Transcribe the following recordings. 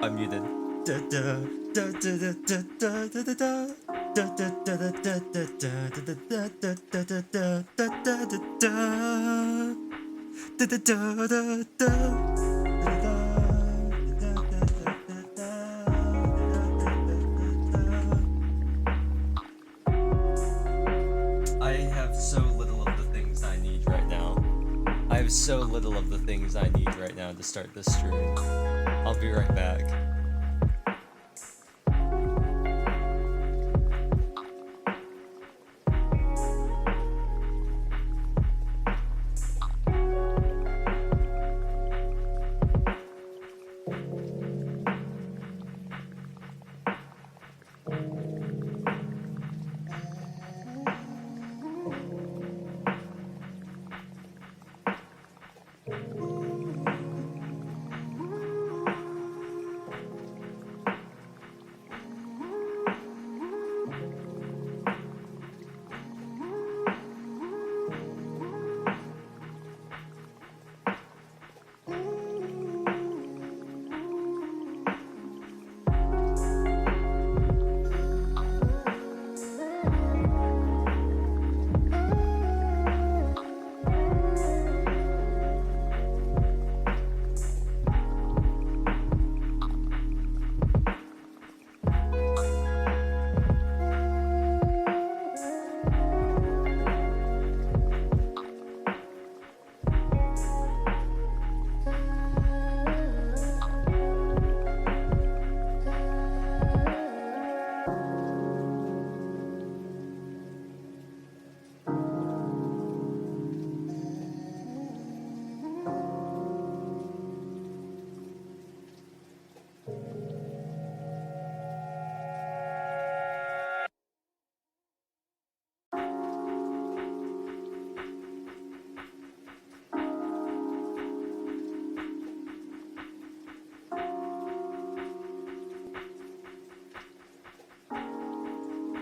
I'm muted. I have so little of the things I need right now. I have so little of the things I need right now to start this stream. I'll be right back.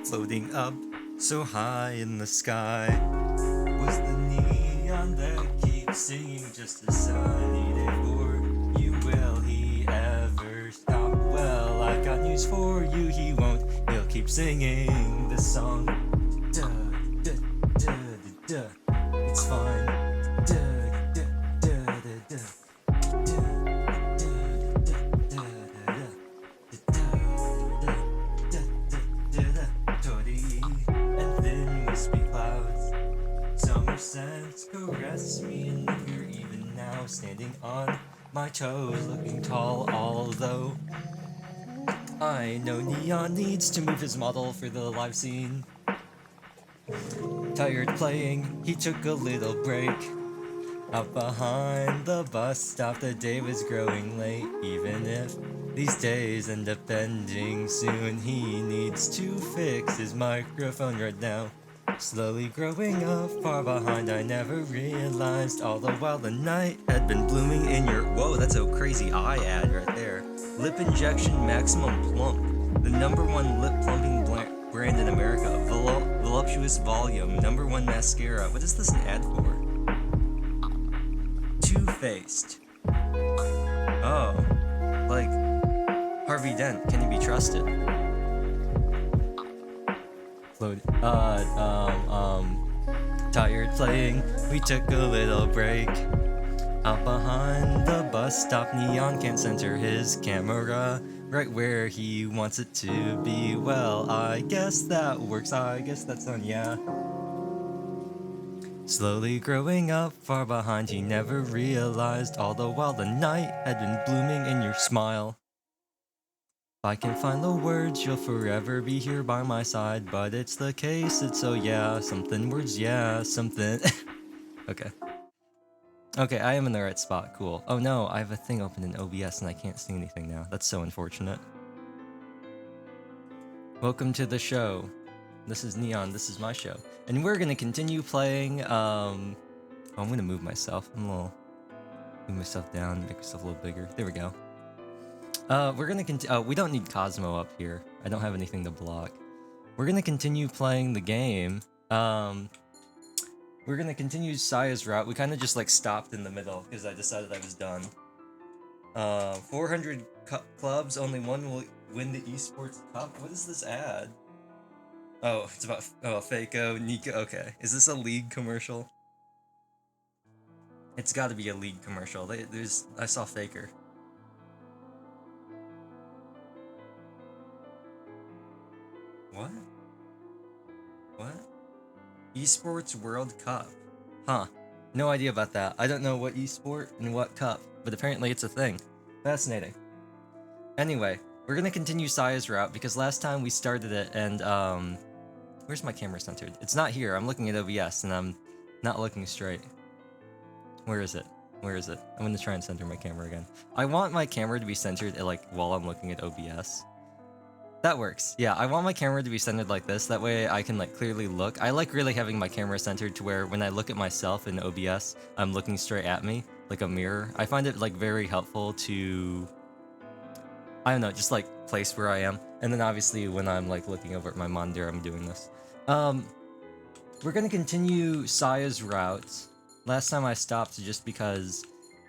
Floating up so high in the sky was the neon that keeps singing just a sunny day for you. Will he ever stop? Well, I've got news for you, he won't. He'll keep singing this song. Duh, duh, duh, duh, duh. It's fine. Duh, duh, duh, duh, duh. Sense caress me and you're even now standing on my toes, looking tall, although I know Neon needs to move his model for the live scene. Tired playing, he took a little break out behind the bus stop. The day was growing late, even if these days end up ending soon. He needs to fix his microphone right now. Slowly growing up far behind, I never realized all the while the night had been blooming in your— Whoa, that's a crazy eye ad right there. Lip Injection Maximum Plump, the #1 lip plumping brand in America. Voluptuous Volume, #1 mascara. What is this an ad for? Two-Faced. Oh, like Harvey Dent, can he be trusted? Tired playing, we took a little break out behind the bus stop. Neon can't center his camera right where he wants it to be. Well, I guess that works. I guess that's done, yeah. Slowly growing up far behind, he never realized all the while the night had been blooming in your smile. If I can find the words, you'll forever be here by my side. But it's the case, it's so yeah, something words, yeah, something. Okay. Okay, I am in the right spot, cool. Oh no, I have a thing open in OBS and I can't see anything now. That's so unfortunate. Welcome to the show. This is Neon, this is my show. And we're gonna continue playing, I'm gonna move myself. Move myself down, make myself a little bigger. There we go. We're gonna continue. We don't need Cosmo up here. I don't have anything to block. We're gonna continue playing the game. We're gonna continue Saya's route. We kind of just like stopped in the middle because I decided I was done. 400 clubs, only one will win the esports cup. What is this ad? Oh, it's about Faco, Nico. Okay, is this a league commercial? It's got to be a league commercial. I saw Faker. What? What? Esports World Cup. Huh. No idea about that. I don't know what esport and what cup, but apparently it's a thing. Fascinating. Anyway, we're gonna continue Saya's route because last time we started it and where's my camera centered? It's not here. I'm looking at OBS and I'm not looking straight. Where is it? Where is it? I'm gonna try and center my camera again. I want my camera to be centered like while I'm looking at OBS. That works. Yeah, I want my camera to be centered like this. That way I can like clearly look. I like really having my camera centered to where when I look at myself in OBS, I'm looking straight at me like a mirror. I find it like very helpful to, I don't know, just like place where I am. And then obviously when I'm like looking over at my monitor, I'm doing this. We're gonna continue Saya's route. Last time I stopped just because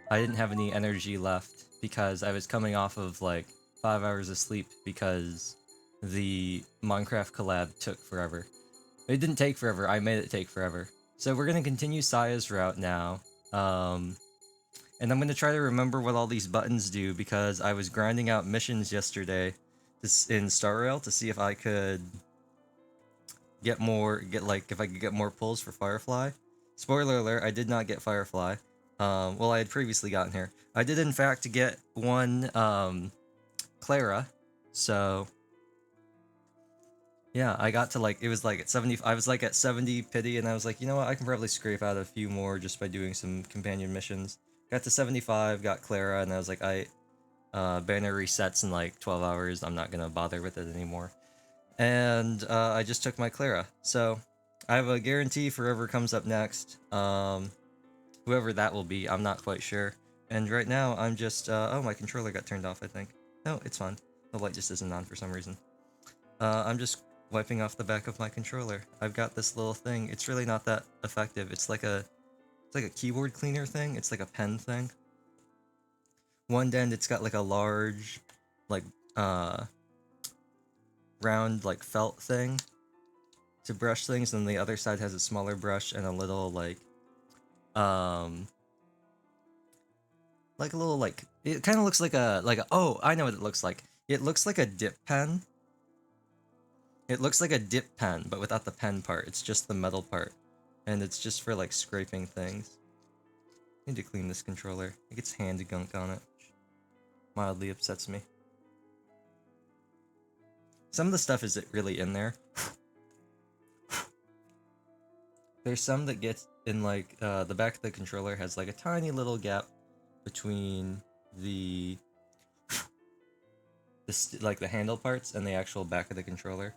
I didn't have any energy left because I was coming off of like 5 hours of sleep because the Minecraft collab took forever. It didn't take forever, I made it take forever. So we're gonna continue Saya's route now. And I'm gonna try to remember what all these buttons do because I was grinding out missions yesterday in Star Rail to see if I could if I could get more pulls for Firefly. Spoiler alert, I did not get Firefly. Well, I had previously gotten here. I did in fact get one, Clara, so yeah, I got to like, it was like at 70, I was like at 70 pity, and I was like, you know what, I can probably scrape out a few more just by doing some companion missions. Got to 75, got Clara, and I was like, banner resets in like 12 hours, I'm not gonna bother with it anymore. And I just took my Clara, so I have a guarantee for whoever comes up next. Whoever that will be, I'm not quite sure. And right now, I'm just, oh, my controller got turned off, I think. No, it's fine. The light just isn't on for some reason. I'm just wiping off the back of my controller. I've got this little thing. It's really not that effective. It's like a keyboard cleaner thing. It's like a pen thing. One end, it's got like a large, like, round, like, felt thing to brush things, and the other side has a smaller brush and a little, like a little, like, it kind of looks like oh, I know what it looks like. It looks like a dip pen. It looks like a dip pen, but without the pen part. It's just the metal part. And it's just for, like, scraping things. I need to clean this controller. It gets hand gunk on it. Mildly upsets me. Some of the stuff is really in there. There's some that gets in, like, the back of the controller has, like, a tiny little gap between the handle parts and the actual back of the controller.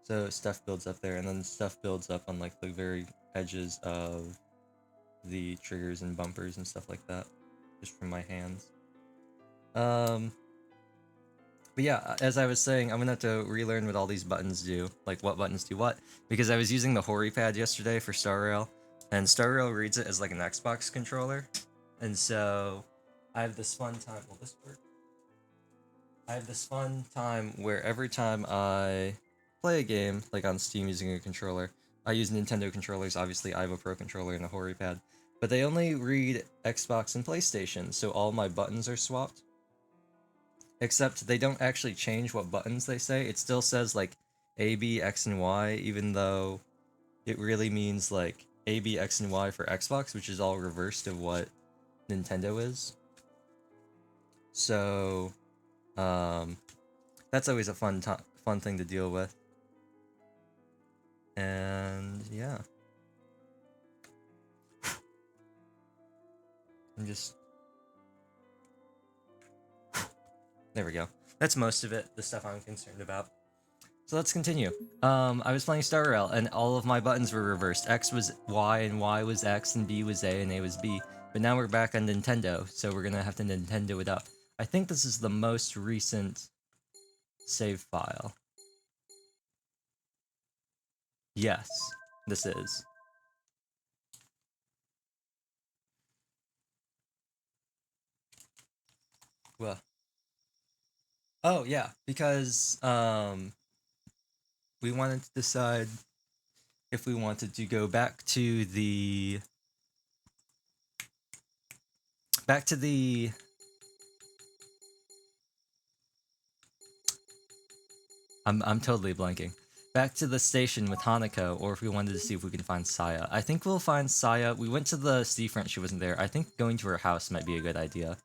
So stuff builds up there, and then stuff builds up on like the very edges of the triggers and bumpers and stuff like that, just from my hands. But yeah, as I was saying, I'm gonna have to relearn what all these buttons do, like what buttons do what, because I was using the Hori pad yesterday for Star Rail, and Star Rail reads it as like an Xbox controller, and so I have this fun time. Will this work? I have this fun time where every time I play a game, like on Steam using a controller, I use Nintendo controllers, obviously I have a Pro controller and a Hori pad, but they only read Xbox and PlayStation, so all my buttons are swapped. Except they don't actually change what buttons they say, it still says like A, B, X, and Y, even though it really means like A, B, X, and Y for Xbox, which is all reversed of what Nintendo is. So, that's always a fun thing to deal with. And yeah. There we go. That's most of it, the stuff I'm concerned about. So let's continue. I was playing Star Rail, and all of my buttons were reversed. X was Y, and Y was X, and B was A, and A was B. But now we're back on Nintendo, so we're gonna have to Nintendo it up. I think this is the most recent save file. Yes, this is. Well. Oh yeah, because we wanted to decide if we wanted to go back to the I'm totally blanking. Back to the station with Hanako, or if we wanted to see if we can find Saya. I think we'll find Saya. We went to the seafront, she wasn't there. I think going to her house might be a good idea.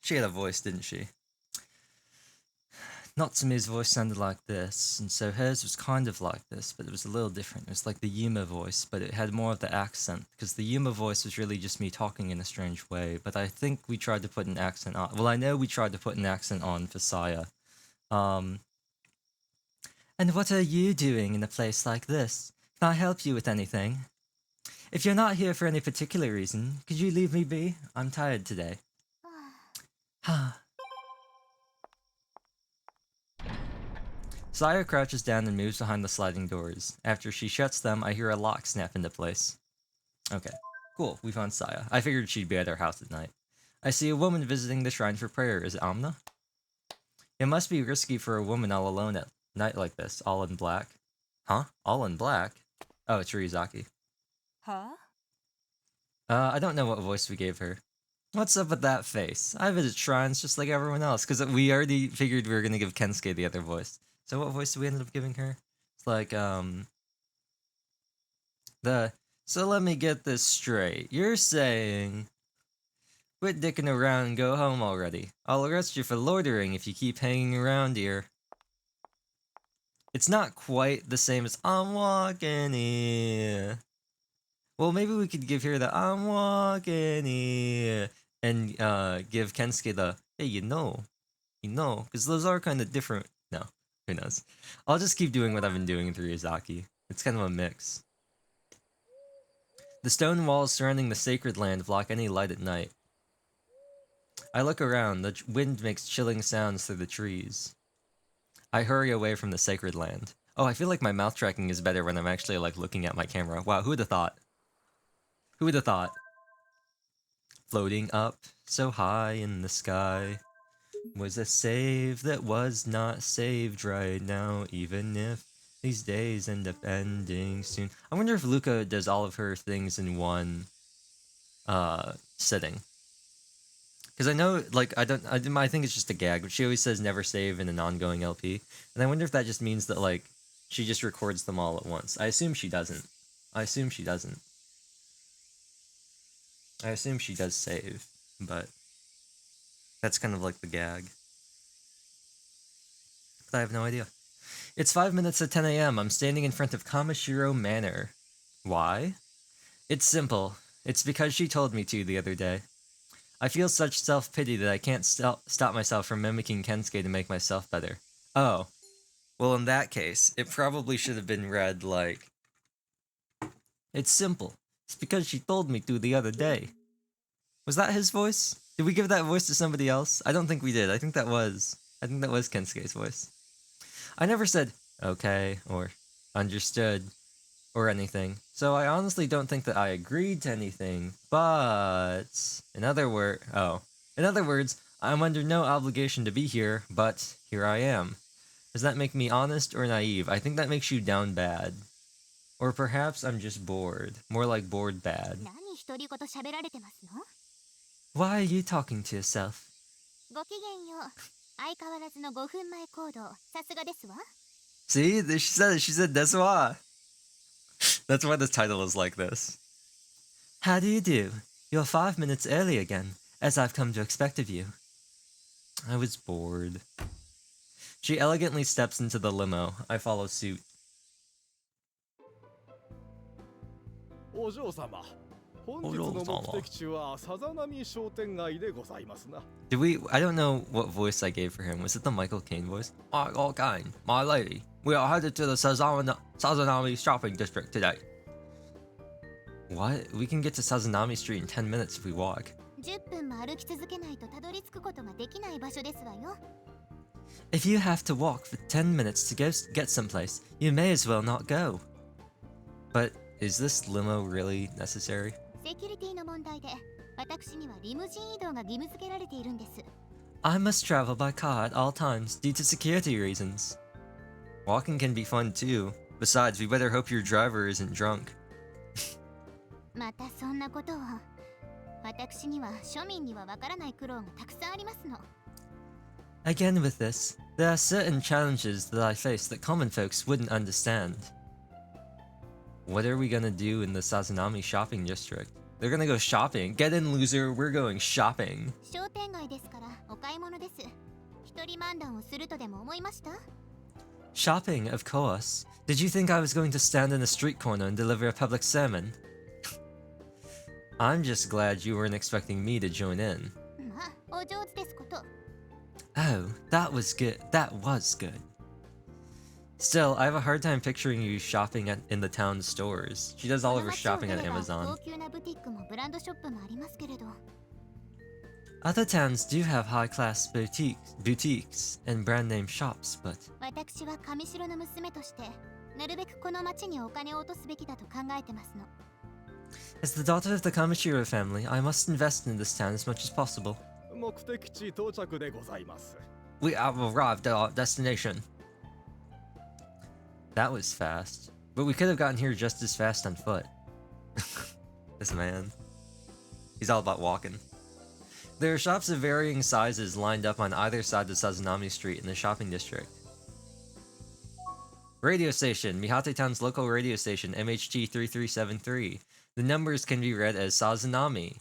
She had a voice, didn't she? Natsume's voice sounded like this, and so hers was kind of like this, but it was a little different. It was like the Yuma voice, but it had more of the accent, because the Yuma voice was really just me talking in a strange way, but I think we tried to put an accent on. Well, I know we tried to put an accent on for Saya. And what are you doing in a place like this? Can I help you with anything? If you're not here for any particular reason, could you leave me be? I'm tired today. Saya crouches down and moves behind the sliding doors. After she shuts them, I hear a lock snap into place. Okay, cool, we found Saya. I figured she'd be at our house at night. I see a woman visiting the shrine for prayer. Is it Amna? It must be risky for a woman all alone at night like this, all in black. Huh? All in black? Oh, it's Ryuzaki. Huh? I don't know what voice we gave her. What's up with that face? I visit shrines just like everyone else, because we already figured we were gonna give Kensuke the other voice. So what voice did we end up giving her? It's like, so let me get this straight. You're saying, quit dicking around and go home already. I'll arrest you for loitering if you keep hanging around here. It's not quite the same as I'm walking here. Well, maybe we could give her the I'm walking here and give Kensuke the hey, you know, because those are kind of different. No, who knows? I'll just keep doing what I've been doing in Ryuzaki. It's kind of a mix. The stone walls surrounding the sacred land block any light at night. I look around. The wind makes chilling sounds through the trees. I hurry away from the sacred land. Oh, I feel like my mouth tracking is better when I'm actually like looking at my camera. Wow, who would have thought? Who would have thought? Floating up so high in the sky was a save that was not saved right now, even if these days end up ending soon. I wonder if Luca does all of her things in one sitting. Because I know, like, I think it's just a gag, but she always says never save in an ongoing LP. And I wonder if that just means that, like, she just records them all at once. I assume she doesn't. I assume she does save, but that's kind of like the gag. But I have no idea. It's 5 minutes at 10 a.m. I'm standing in front of Kamashiro Manor. Why? It's simple. It's because she told me to the other day. I feel such self-pity that I can't stop myself from mimicking Kensuke to make myself better. Oh. Well, in that case, it probably should have been read like... It's simple. It's because she told me to the other day. Was that his voice? Did we give that voice to somebody else? I don't think we did. I think that was Kensuke's voice. I never said, okay, or understood, or anything. So I honestly don't think that I agreed to anything, but... In other words, I'm under no obligation to be here, but here I am. Does that make me honest or naive? I think that makes you down bad. Or perhaps I'm just bored. More like bored bad. Why are you talking to yourself? See? She said it. She said desu wa. That's why the title is like this. How do you do? You're 5 minutes early again, as I've come to expect of you. I was bored. She elegantly steps into the limo. I follow suit. Ojou-sama. Did we? I don't know what voice I gave for him. Was it the Michael Caine voice? Michael Caine, my lady. We are headed to the Sazanami shopping district today. What? We can get to Sazanami Street in 10 minutes if we walk. If you have to walk for 10 minutes to go get someplace, you may as well not go. But is this limo really necessary? I must travel by car at all times due to security reasons. Walking can be fun too. Besides, we better hope your driver isn't drunk. Again with this, there are certain challenges that I face that common folks wouldn't understand. What are we gonna do in the Sazanami shopping district? They're gonna go shopping. Get in, loser, we're going shopping. Shopping, of course. Did you think I was going to stand in a street corner and deliver a public sermon? I'm just glad you weren't expecting me to join in. Oh, that was good. That was good. Still, I have a hard time picturing you shopping in the town stores. She does all of her shopping on Amazon. Other towns do have high-class boutiques and brand-name shops, but... As the daughter of the Kamishiro family, I must invest in this town as much as possible. We have arrived at our destination. That was fast. But we could have gotten here just as fast on foot. This man. He's all about walking. There are shops of varying sizes lined up on either side of Sazanami Street in the shopping district. Radio station. Mihate Town's local radio station, MHT 3373. The numbers can be read as Sazanami.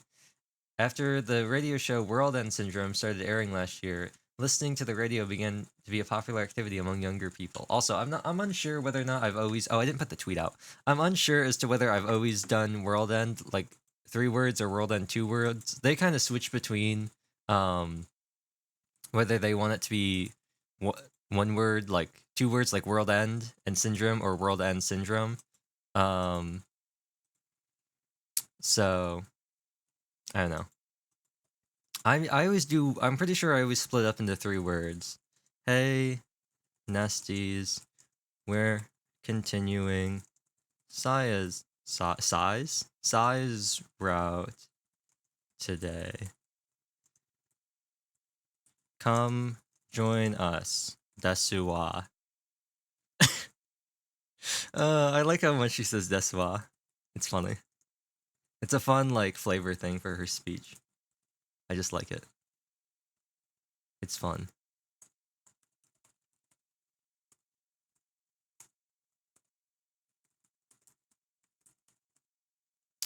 After the radio show World End Syndrome started airing last year, listening to the radio began to be a popular activity among younger people. Also, I'm unsure whether or not I've always... Oh, I didn't put the tweet out. I'm unsure as to whether I've always done World End, like, 3 words or World End 2 words. They kind of switch between, whether they want it to be 1 word, like, 2 words, like World End and Syndrome, or World End Syndrome. So... I don't know. I always do. I'm pretty sure I always split up into 3 words. Hey, Nesties, we're continuing size route today. Come join us, desu wa. I like how much she says desu wa. It's funny. It's a fun, like, flavor thing for her speech. I just like it. It's fun.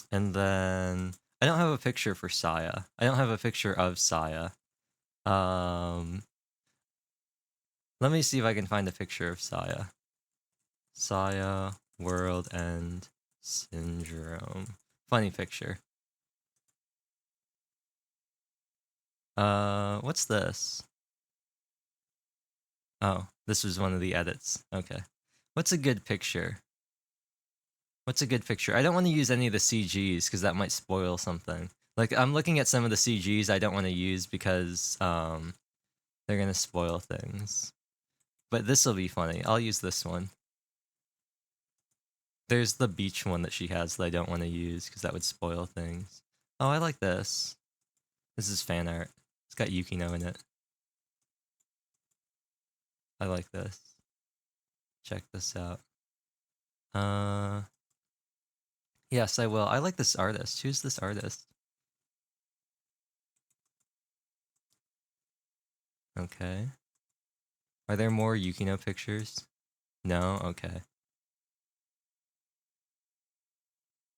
And then... I don't have a picture for Saya. I don't have a picture of Saya. Let me see if I can find a picture of Saya. Saya, World End Syndrome. Funny picture. What's this? Oh, this was one of the edits. Okay. What's a good picture? What's a good picture? I don't want to use any of the CGs because that might spoil something. Like, I'm looking at some of the CGs I don't want to use because, they're gonna spoil things. But this will be funny. I'll use this one. There's the beach one that she has that I don't want to use because that would spoil things. Oh, I like this. This is fan art. It's got Yukino in it. I like this. Check this out. Yes, I will. I like this artist. Who's this artist? Okay. Are there more Yukino pictures? No? Okay.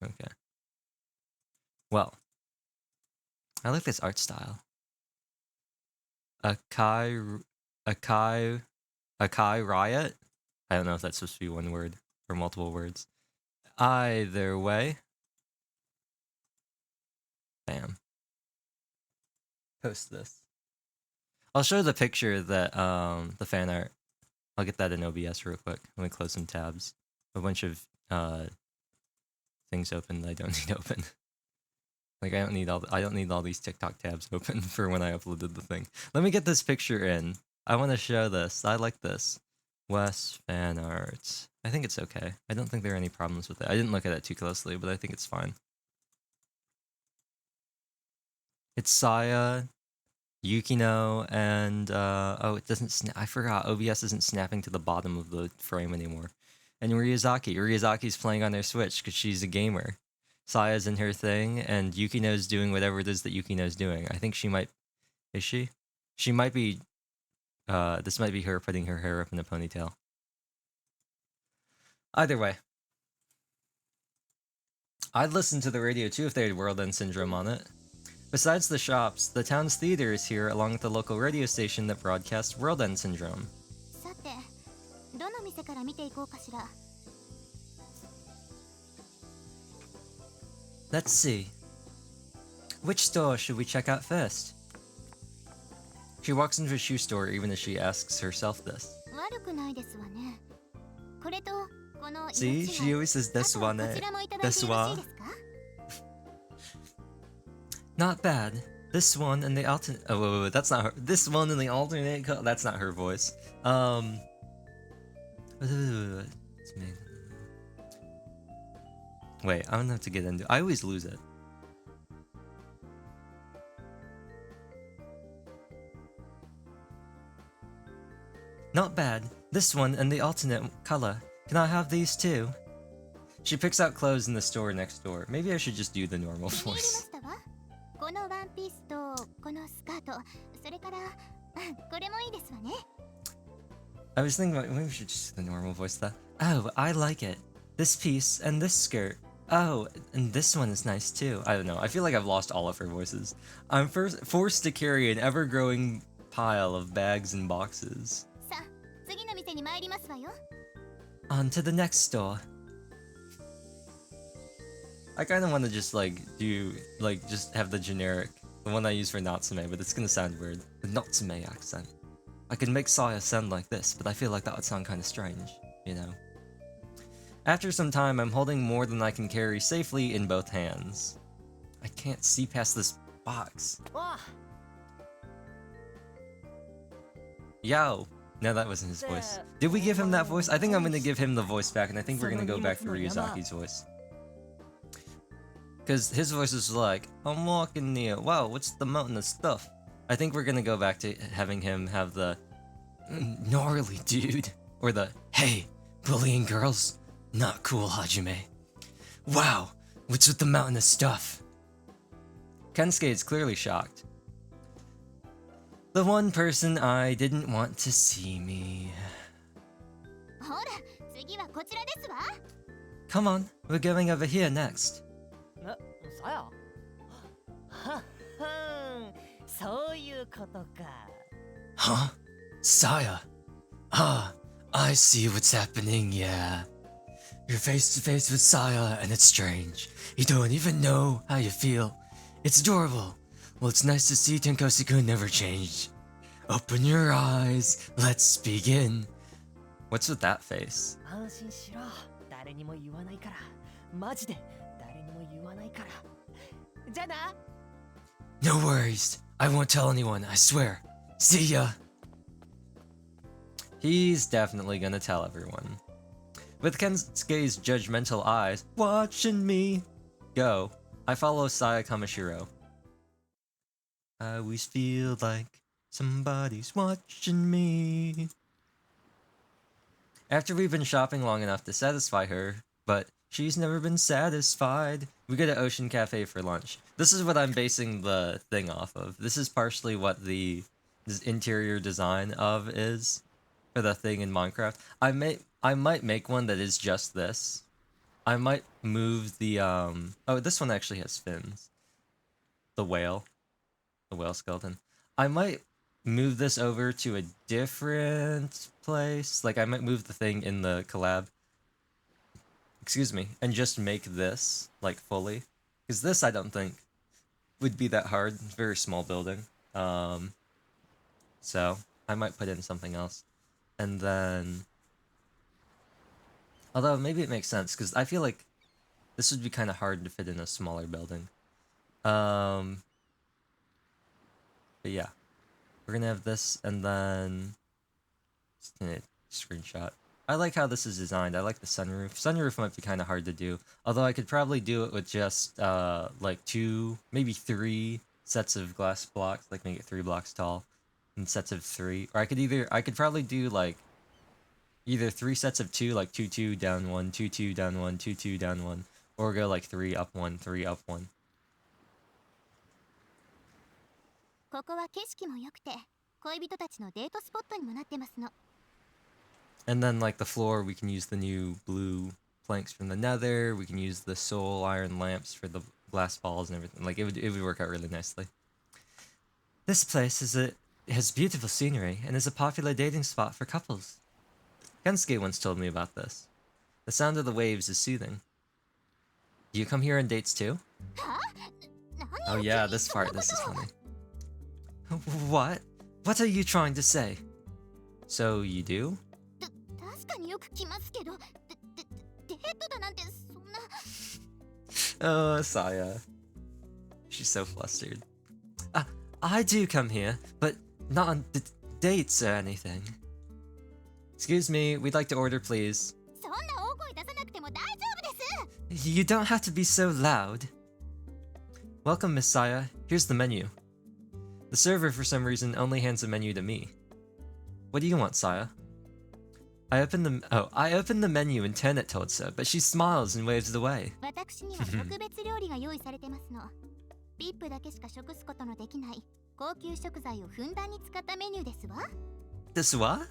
Okay. Well, I like this art style. Akai Riot? I don't know if that's supposed to be 1 word or multiple words. Either way. Bam. Post this. I'll show the picture that, the fan art. I'll get that in OBS real quick. Let me close some tabs. A bunch of, things open that I don't need open. Like, I don't need all these TikTok tabs open for when I uploaded the thing. Let me get this picture in. I want to show this. I like this. West fan art. I think it's okay. I don't think there are any problems with it. I didn't look at it too closely, but I think it's fine. It's Saya, Yukino, and oh, it doesn't. I forgot. OBS isn't snapping to the bottom of the frame anymore. And Ryuzaki. Ryozaki's playing on their Switch because she's a gamer. Saya's in her thing, and Yukino's doing whatever it is that Yukino's doing. I think she might. Is she? She might be. This might be her putting her hair up in a ponytail. Either way. I'd listen to the radio too if they had World End Syndrome on it. Besides the shops, the town's theater is here along with the local radio station that broadcasts World End Syndrome. さて、どの店から見ていこうかしら。Let's see. Which store should we check out first? She walks into a shoe store even as she asks herself this. 悪くないですわね。これとこの See, she always says desu wa ne. Desu wa. Not bad. This one and the alternate. Oh, wait, that's not her. This one and the alternate. That's not her voice. Wait, I'm gonna have to get into. I always lose it. Not bad. This one and the alternate color. Can I have these too? She picks out clothes in the store next door. Maybe I should just do the normal voice. このワンピースとこのスカート、それからこれもいいですわね。I was thinking about maybe we should just do the normal voice though. Oh, I like it. This piece and this skirt. Oh, and this one is nice too. I don't know. I feel like I've lost all of her voices. I'm forced to carry an ever-growing pile of bags and boxes. さあ、次の店に参りますわよ。On to the next store. I kind of want to just just have the generic, the one I use for Natsume, but it's gonna sound weird. The Natsume accent. I could make Saya sound like this, but I feel like that would sound kind of strange, you know. After some time, I'm holding more than I can carry safely in both hands. I can't see past this box. Yo! No, that wasn't his voice. Did we give him that voice? I think I'm gonna give him the voice back, and I think we're gonna go back to Ryuzaki's voice. Because his voice is like, I'm walking near. Wow, what's the mountain of stuff? I think we're gonna go back to having him have the gnarly dude. Or the, hey, bullying girls? Not cool, Hajime. Wow, what's with the mountain of stuff? Kensuke is clearly shocked. The one person I didn't want to see me. ほら、次はこちらですわ。Come on, we're going over here next. さやはっはんそういうことか Huh? Saya? Ah, I see what's happening, yeah. You're face to face with Saya and it's strange. You don't even know how you feel. It's adorable. Well, it's nice to see Tenkoshi-kun never changed. Open your eyes. Let's begin. What's with that face? 安心しろ誰にも言わないからマジで誰にも言わないからじゃあな No worries. I won't tell anyone, I swear. See ya. He's definitely gonna tell everyone. With Kensuke's judgmental eyes watching me go, I follow Saya Kamishiro. I always feel like somebody's watching me. After we've been shopping long enough to satisfy her, but she's never been satisfied, we go to Ocean Cafe for lunch. This is what I'm basing the thing off of. This is partially what the interior design of is for the thing in Minecraft. I might make one that is just this. I might move the oh, this one actually has fins. The whale skeleton. I might move this over to a different place. Like I might move the thing in the collab. Excuse me, and just make this like fully, because this I don't think would be that hard. It's a very small building. So I might put in something else, and then. Although maybe it makes sense because I feel like this would be kind of hard to fit in a smaller building. But yeah, we're gonna have this, and then just gonna screenshot. I like how this is designed. I like the sunroof. Sunroof might be kind of hard to do, although I could probably do it with just like 2, maybe 3 sets of glass blocks, like make it 3 blocks tall, and sets of 3. Or I could probably do like either 3 sets of 2, like 2 2 down 1, 2 2 down 1, 2 2 down 1, or go like 3 up 1, 3 up 1. ここは景色も良くて恋人たちのデートスポットにもなってますの。 And then like the floor, we can use the new blue planks from the nether. We can use the soul iron lamps for the glass balls and everything. Like it would work out really nicely. This place has beautiful scenery and is a popular dating spot for couples. Kensuke once told me about this. The sound of the waves is soothing. Do you come here on dates too? はあ？ Oh yeah, this part, this is funny. What? What are you trying to say? So you do? 確かによく来ますけど、デートだなんてそんな。 Oh, Saya. She's so flustered. I do come here, but not on dates or anything. Excuse me, we'd like to order, please. そんな大声出さなくても大丈夫です。 You don't have to be so loud. Welcome, Miss Saya. Here's the menu. The server, for some reason, only hands the menu to me. What do you want, Saya? I open the menu and turn it towards her, but she smiles and waves it away. 私には特別料理が用意されてますの。VIP だけしか食すことのできない高級食材をふんだんに使ったメニューですわ。 This what?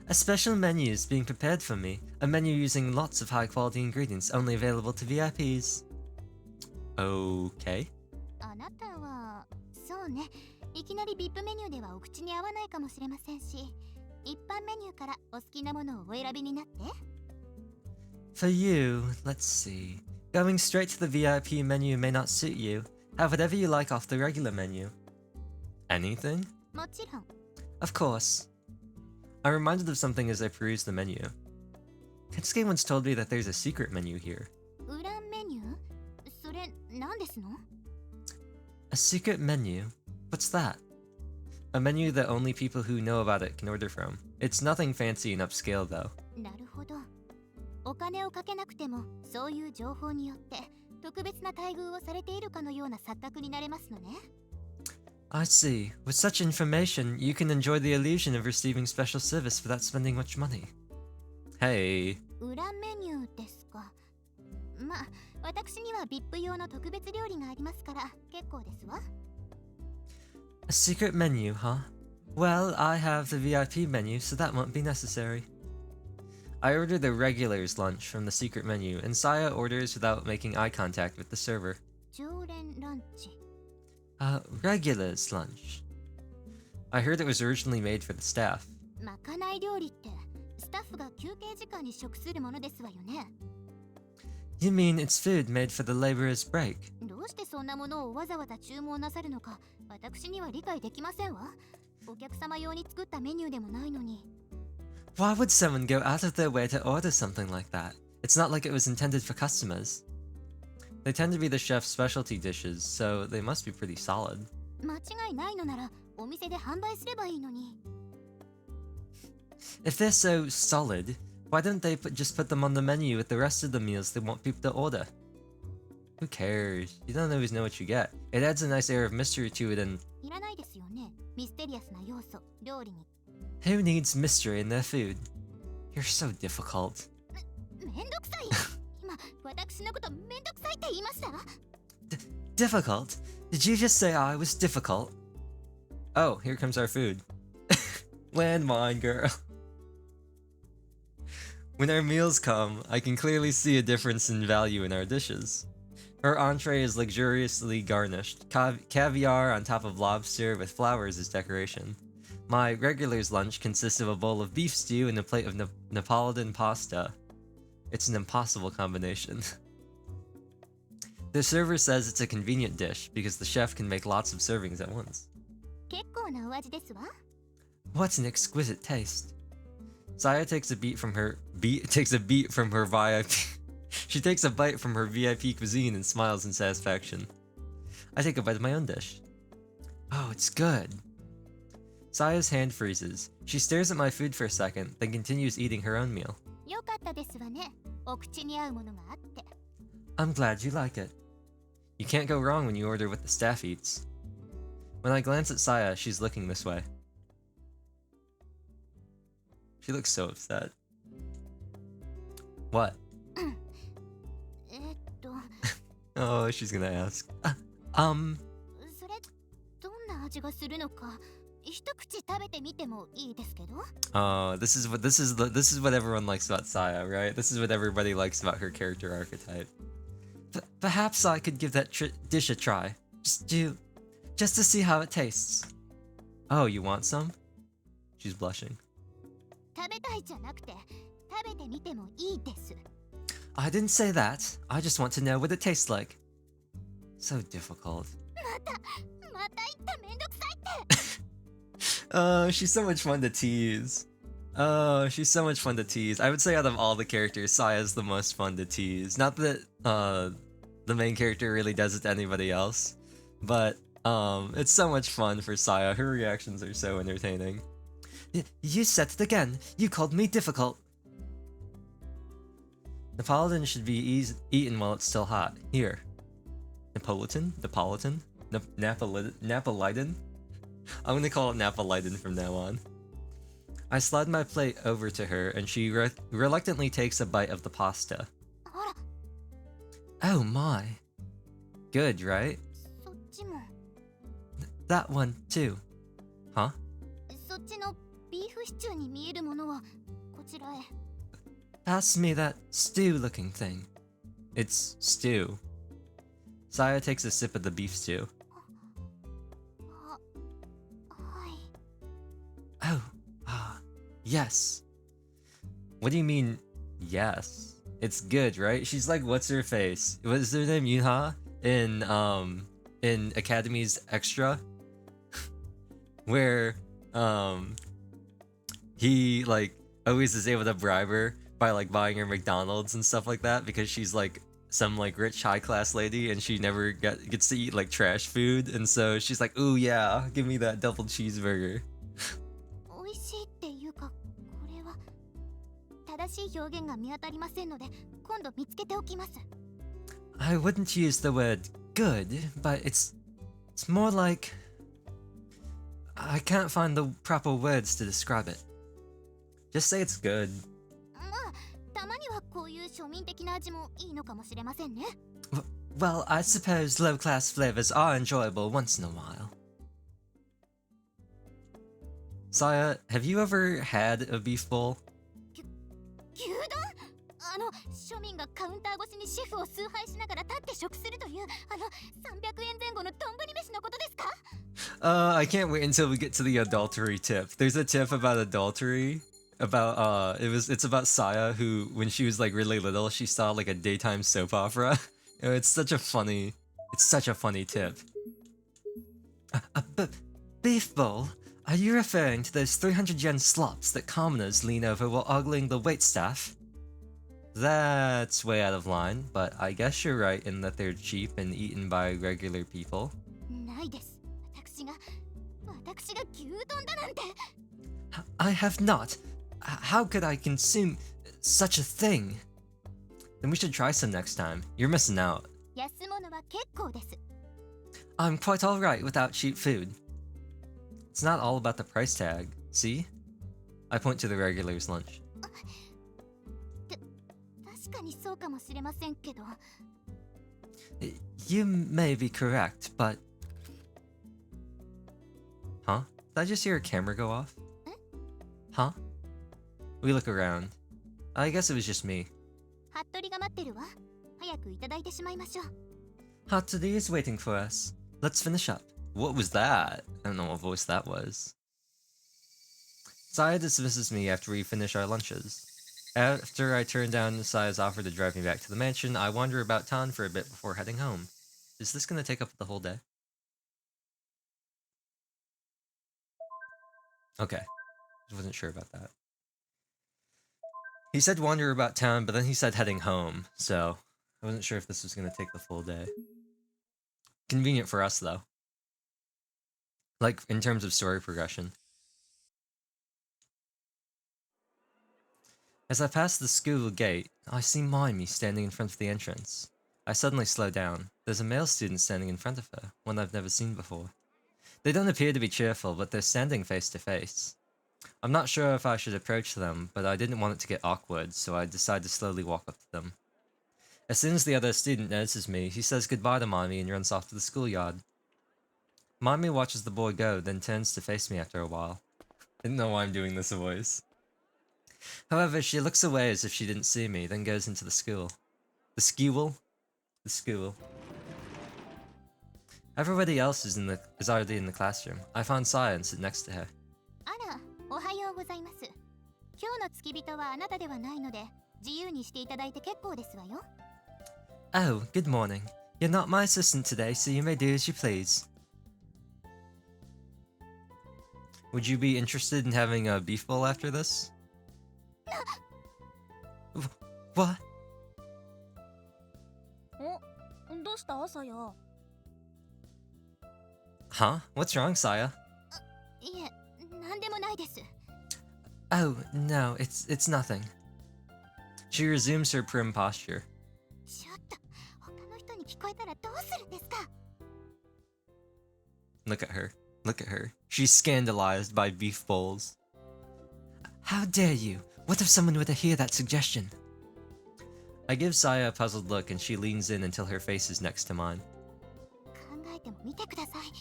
A special menu is being prepared for me. A menu using lots of high-quality ingredients only available to VIPs. Okay. あなたは、そうね。いきなり VIP メニューではお口に合わないかもしれませんし、一般メニューからお好きなものをお選びになって。 For you, let's see. Going straight to the VIP menu may not suit you. Have whatever you like off the regular menu. Anything? もちろん。 Of course. I'm reminded of something as I peruse the menu. Kensuke once told me that there's a secret menu here. 裏メニュー？それ何ですの？ A secret menu? What's that? A menu that only people who know about it can order from. It's nothing fancy and upscale though. なるほど。お金をかけなくてもそういう情報によって特別な待遇をされているかのような錯覚になれますのね。 I see. With such information, you can enjoy the illusion of receiving special service without spending much money. Hey. 裏メニューですか。まあ、私には VIP 用の特別料理がありますから結構ですわ。 A secret menu, huh? Well, I have the VIP menu, so that won't be necessary. I order the regulars lunch from the secret menu, and Saya orders without making eye contact with the server. 常連ランチ。 Regulars lunch. I heard it was originally made for the staff. まかない料理ってスタッフが休憩時間に食するものですわよね。 You mean it's food made for the laborer's break? どうしてそんなものをわざわざ注文なさるのか私には理解できませんわ。お客様用に作ったメニューでもないのに。 Why would someone go out of their way to order something like that? It's not like it was intended for customers. They tend to be the chef's specialty dishes, so they must be pretty solid. 間違いないのならお店で販売すればいいのに。 If they're so solid, why don't they just put them on the menu with the rest of the meals they want people to order? Who cares? You don't always know what you get. It adds a nice air of mystery to it and... いらないですよね。ミステリアスな要素、料理に。 Who needs mystery in their food? You're so difficult. めんどくさい。今、私のことめんどくさいって言いました？ Difficult? Did you just say I was difficult? Oh, here comes our food. Landmine, girl. When our meals come, I can clearly see a difference in value in our dishes. Her entree is luxuriously garnished, caviar on top of lobster with flowers as decoration. My regular's lunch consists of a bowl of beef stew and a plate of Neapolitan pasta. It's an impossible combination. The server says it's a convenient dish because the chef can make lots of servings at once. 結構なお味ですわ。 What an exquisite taste. Saya takes a beat from her VIP. She takes a bite from her VIP cuisine and smiles in satisfaction. I take a bite of my own dish. Oh, it's good. Saya's hand freezes. She stares at my food for a second, then continues eating her own meal. よかったですわね。お口に合うものがあって。 I'm glad you like it. You can't go wrong when you order what the staff eats. When I glance at Saya, she's looking this way. She looks so upset. What? えっと Oh, she's gonna ask. それどんな味がするのか一口食べてみてもいいですけど Oh, this is what everyone likes about Saya, right? This is what everybody likes about her character archetype. Perhaps I could give that dish a try. Just to see how it tastes. Oh, you want some? She's blushing. 食べたいじゃなくて食べてみてもいいです I didn't say that. I just want to know what it tastes like. So difficult. また言っためんどくさいって Oh, she's so much fun to tease. Oh, she's so much fun to tease. I would say out of all the characters, Saya's the most fun to tease. Not that the main character really does it to anybody else, but it's so much fun for Saya. Her reactions are so entertaining. You said it again. You called me difficult. Napolitan should be eaten while it's still hot. Here. Napolitan? Napolitan? I'm gonna call it Napolitan from now on. I slide my plate over to her, and she reluctantly takes a bite of the pasta. ほら Oh my. Good, right? そっちも That one, too. Huh? そっちのビーフシチューに見えるものはこちらへ Pass me that stew-looking thing. It's stew. Saya takes a sip of the beef stew. ははい Oh, yes. What do you mean, yes? It's good, right? She's like, what's her face? What is her name, Yunha? In Academy's Extra? Where, he, like, always is able to bribe her by, like, buying her McDonald's and stuff like that because she's, like, some, like, rich high-class lady and she never gets to eat, like, trash food. And so she's like, ooh, yeah, give me that double cheeseburger. 美味しいっていうかこれは正しい表現が見当たりませんので今度見つけておきます I wouldn't use the word good, but it's more like I can't find the proper words to describe it. Just say it's good. まあたまにはこういう庶民的な味もいいのかもしれませんね Well, I suppose low-class flavors are enjoyable once in a while. Saya, have you ever had a beef bowl? 牛丼庶民がカウンター越しにシェフを崇拝しながら立って食するという300円前後の丼飯のことですか I can't wait until we get to the adultery tip. There's a tip about adultery. About it's about Saya who, when she was like really little, she saw like a daytime soap opera. It's such a funny tip. Beef bowl? Are you referring to those 300 yen slops that commoners lean over while ogling the waitstaff? That's way out of line, but I guess you're right in that they're cheap and eaten by regular people. ないです私が牛丼だなんて I have not. How could I consume such a thing? Then we should try some next time. You're missing out. 安物は結構です I'm quite alright without cheap food. It's not all about the price tag, see? I point to the regular's lunch. 確かにそうかもしれませんけど You may be correct, but... Huh? Did I just hear a camera go off? Huh? We look around. I guess it was just me. 服部が待ってるわ早くいただいてしまいましょう Hatsuri is waiting for us. Let's finish up. What was that? I don't know what voice that was. Saya dismisses me after we finish our lunches. After I turn down Saya's offer to drive me back to the mansion, I wander about town for a bit before heading home. Is this gonna take up the whole day? Okay. I wasn't sure about that. He said wander about town, but then he said heading home, so I wasn't sure if this was gonna take the full day. Convenient for us, though. Like, in terms of story progression. As I pass the school gate, I see Mimi standing in front of the entrance. I suddenly slow down. There's a male student standing in front of her, one I've never seen before. They don't appear to be cheerful, but they're standing face to face. I'm not sure if I should approach them, but I didn't want it to get awkward, so I decide to slowly walk up to them. As soon as the other student notices me, he says goodbye to Mommy and runs off to the schoolyard. Mommy watches the boy go, then turns to face me after a while. Didn't know why I'm doing this voice. However, she looks away as if she didn't see me, then goes into the school. The school? The school. Everybody else is already in the classroom. I found Saya and sit next to her. あら、おはようございます。今日の付き人はあなたではないので、自由にしていただいて結構ですわよ。Oh, good morning. You're not my assistant today, so you may do as you please. Would you be interested in having a beef bowl after this? What? お、どうしたさや？ Huh? What's wrong, Saya? いえ、なんでもないです。Oh, no, it's nothing. She resumes her prim posture. ちょっと、他の人に聞こえたらどうするんですか？ Look at her. Look at her. She's scandalized by beef bowls. How dare you? What if someone were to hear that suggestion? I give Saya a puzzled look and she leans in until her face is next to mine. 考えてもみてください。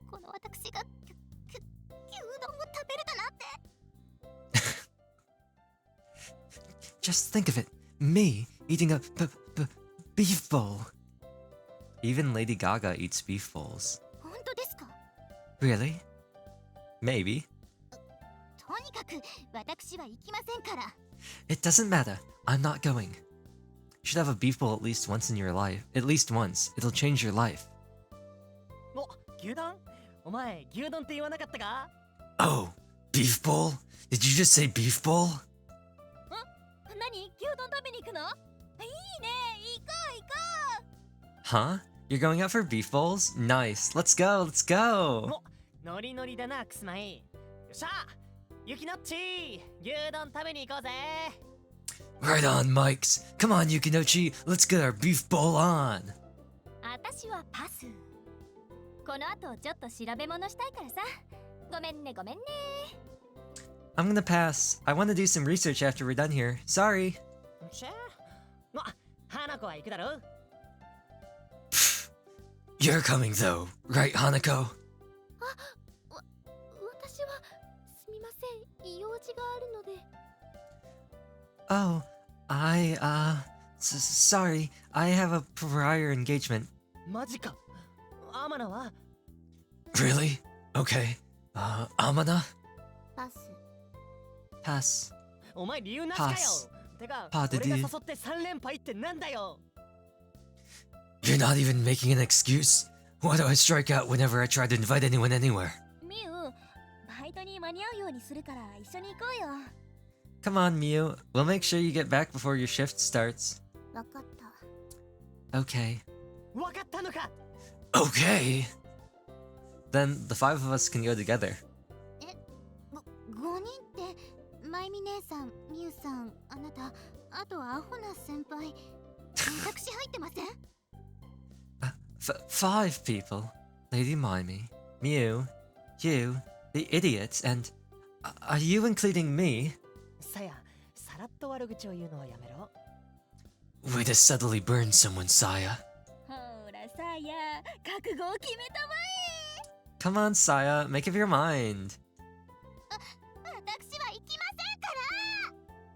この私が牛丼を食べるだなんて。Just think of it. Me eating a beef bowl. Even Lady Gaga eats beef bowls. 本当ですか？ Really? Maybe. とにかく私は行きませんから。 It doesn't matter. I'm not going. You should have a beef bowl at least once in your life. At least once. It'll change your life. お、牛丼？お前、牛丼って言わなかったか？ Oh, beef bowl? Did you just say beef bowl? 何？牛丼食べに行くの？いいね、行こう行こう。 Huh? You're going out for beef bowls? Nice. Let's go, let's go. お、ノリノリだな、くすまい。よっしゃ、ゆきのっち、牛丼食べに行こうぜ。Right on, Mikes. Come on, Yukinochi. Let's get our beef bowl on. 私はパス。この後ちょっと調べ物したいからさ。ごめんね、ごめんね。I'm gonna pass. I want to do some research after we're done here. Sorry. しゃあ、花子は行くだろ？ You're coming though, right, Hanako? 私はすみません、用事があるので。Oh, sorry. I have a prior engagement. マジか。アマナは？ Really? Okay. Amana? パス。Pass. お前理由なしかよ。てか、俺が誘って3連敗ってなんだよ。You're not even making an excuse? Why do I strike out whenever I try to invite anyone anywhere? ミュウ、バイトに間に合うようにするから一緒に行こうよ。 Come on, Miu. We'll make sure you get back before your shift starts. わかった。 Okay. わかったのか。 Okay. Then the five of us can go together. 5人ってマイミ姉さん、ミュウさん、あなた、あとアホな先輩。私入ってません？ Five people. Lady Mimey, Miu, you, the idiot, and... Are you including me? さや、さらっと悪口を言うのはやめろ。 Way to subtly burn someone, Saya. ほら、さや、覚悟を決めたまえ。 Come on, Saya, make up your mind. 私は行きませんか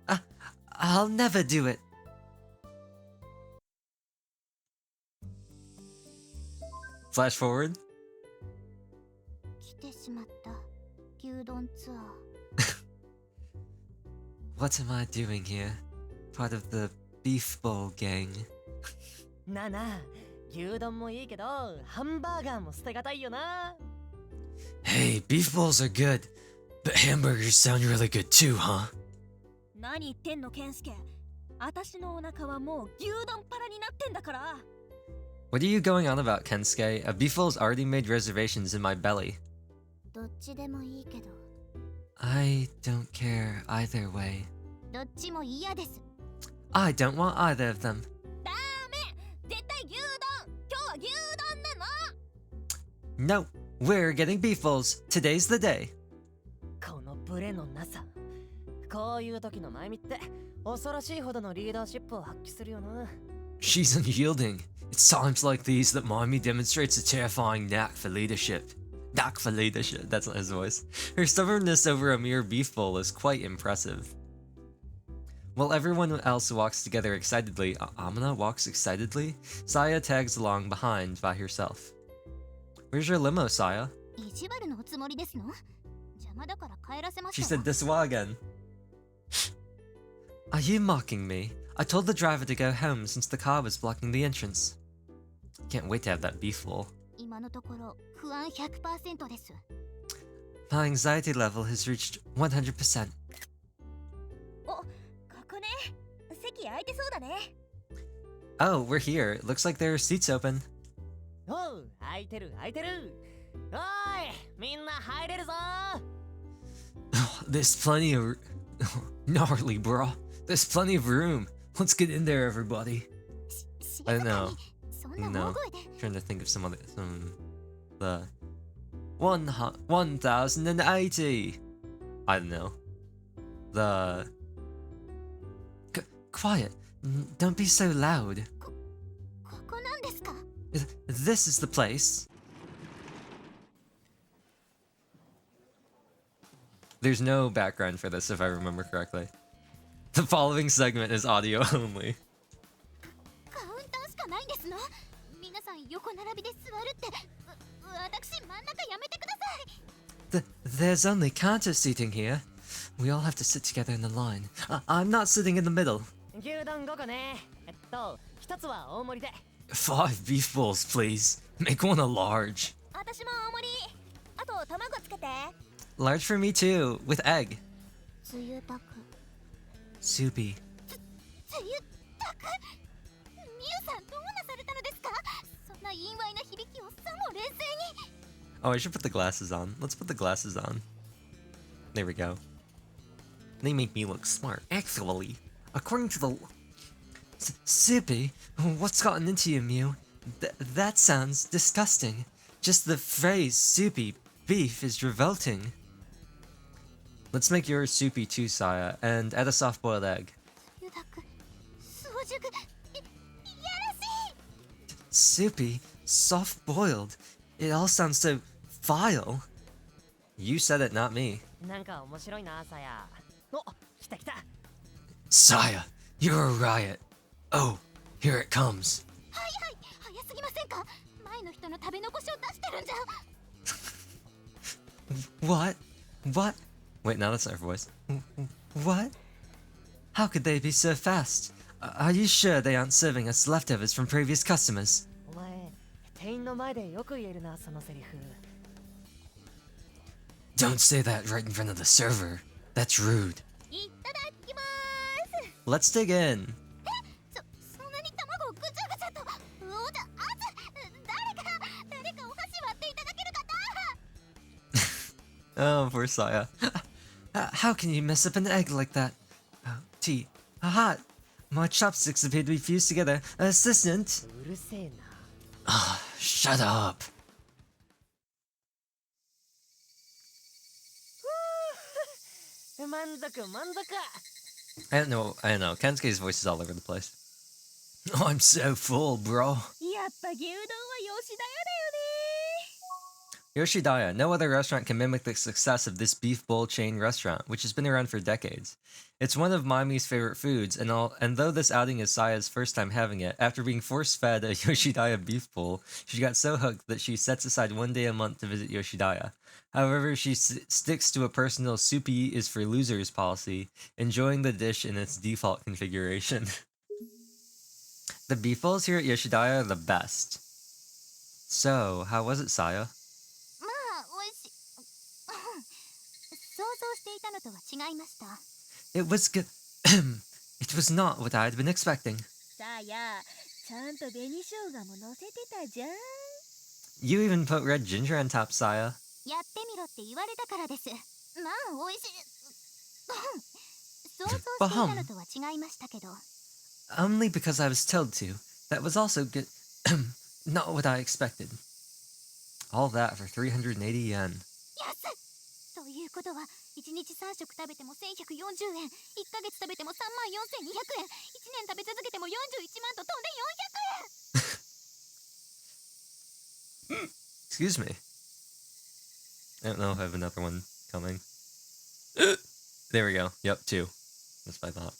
ら。 I'll never do it. Flash forward. 来てしまった。牛丼ツアー。 What am I doing here? Part of the beef bowl gang. なあなあ、牛丼もいいけど、ハンバーガーも捨てがたいよな。 Hey, beef bowls are good, but hamburgers sound really good too, huh? 何言ってんの、ケンスケ。私のお腹はもう牛丼パラになってんだから。 What are you going on about, Kensuke? A beef bowl's already made reservations in my belly. どっちでもいいけど。 I don't care either way. どっちも嫌です。 I don't want either of them. ダメ、絶対牛丼。今日は牛丼なの。 No, We're getting beef bowls. Today's the day. このブレのなさ。こういう時のマイミって恐ろしいほどのリーダーシップを発揮するよな。She's unyielding. It's times like these that Mommy demonstrates a terrifying knack for leadership. Knack for leadership, that's not his voice. Her stubbornness over a mere beef bowl is quite impressive. While everyone else walks together excitedly, Amina walks excitedly, Saya tags along behind by herself. Where's your limo, Saya? 意地悪のおつもりですの？邪魔だから帰らせまし She たわ。 said desu again. Are you mocking me? I told the driver to go home since the car was blocking the entrance. Can't wait to have that beef bowl. 今のところ不安100%です。 My anxiety level has reached 100%. お、ここね。席空いてそうだね。 Oh, we're here. It looks like there are seats open. おう、空いてる空いてる。おい、みんな入れるぞ。 There's plenty of... Gnarly, bro. There's plenty of room. Let's get in there, everybody. 静 I か know. に。そんな大声で。 Trying to think of some other... the... 1080. I don't know. The... Quiet. Don't be so loud. ここなんですか？ This is the place. There's no background for this, if I remember correctly. The following segment is audio only. カウンターしかないんですの？皆さん横並びで座るって。私真ん中やめてください。 There's only counter seating here. We all have to sit together in a line. I'm not sitting in the middle. 牛丼5個ね。一つは大盛りで。 5 beef bowls, please. Make one a large. 私も大盛り。あと卵つけて。 Large for me too, with egg. つゆたく。 Soupy. つゆたく。みゆさんどうなされたのですか？そんな陰猥な響きをさも冷静に。 Oh, I should put the glasses on. Let's put the glasses on. There we go. They make me look smart. Actually, according to the... Soupy? What's gotten into you, Mew? That sounds disgusting. Just the phrase soupy beef is revolting. Let's make yours soupy too, Saya, and add a soft-boiled egg. つゆたく。早熟。いやらしい。 Soupy? Soft-boiled? It all sounds so vile. You said it, not me. なんか面白いな、さや。お、来た来た。 Saya, you're a riot. Oh, here it comes. はいはい。早すぎませんか？前の人の食べ残しを出してるんじゃ。 What? What? Wait, now that's our voice. What? How could they be so fast? Are you sure they aren't serving us leftovers from previous customers? お前、店員の前でよく言えるな、そのセリフ。 Don't say that right in front of the server. That's rude. いただきまーす。 Let's dig in. そんなに卵をぐちゃぐちゃと。おだ、あつ。誰かお箸割っていただける方。 Oh, poor Saya. How can you mess up an egg like that? Oh, tea. Hot. My chopsticks appear to be fused together. Assistant. うるせえな。 Shut up. 満足満足。 I don't know. Kensuke's voice is all over the place. I'm so full, bro. やっぱ牛丼は吉田屋だよね。 Yoshidaya, no other restaurant can mimic the success of this beef bowl chain restaurant, which has been around for decades. It's one of Mami's favorite foods, and though this outing is Saya's first time having it, after being force-fed a Yoshidaya beef bowl, she got so hooked that she sets aside one day a month to visit Yoshidaya. However, she sticks to a personal soupy is for losers policy, enjoying the dish in its default configuration. The beef bowls here at Yoshidaya are the best. So, how was it, Saya? まあ、美味しい。想像していたのとは違いました。 It was good. It was not what I had been expecting. さあや、ちゃんと紅生姜も乗せてたじゃん。 You even put red ginger on top, Saya. やってみろって言われたからです。まあ、美味しい。想像していたのとは違いましたけど。 Only because I was told to. That was also good. Not what I expected. All that for 380 yen. 安っ。ということは1日3食食べても1140円、1ヶ月食べても3万4200円、1年食べ続けても41万と飛んで Excuse me. I don't know if I have another one coming. There we go. Yep, 2. That's what I thought.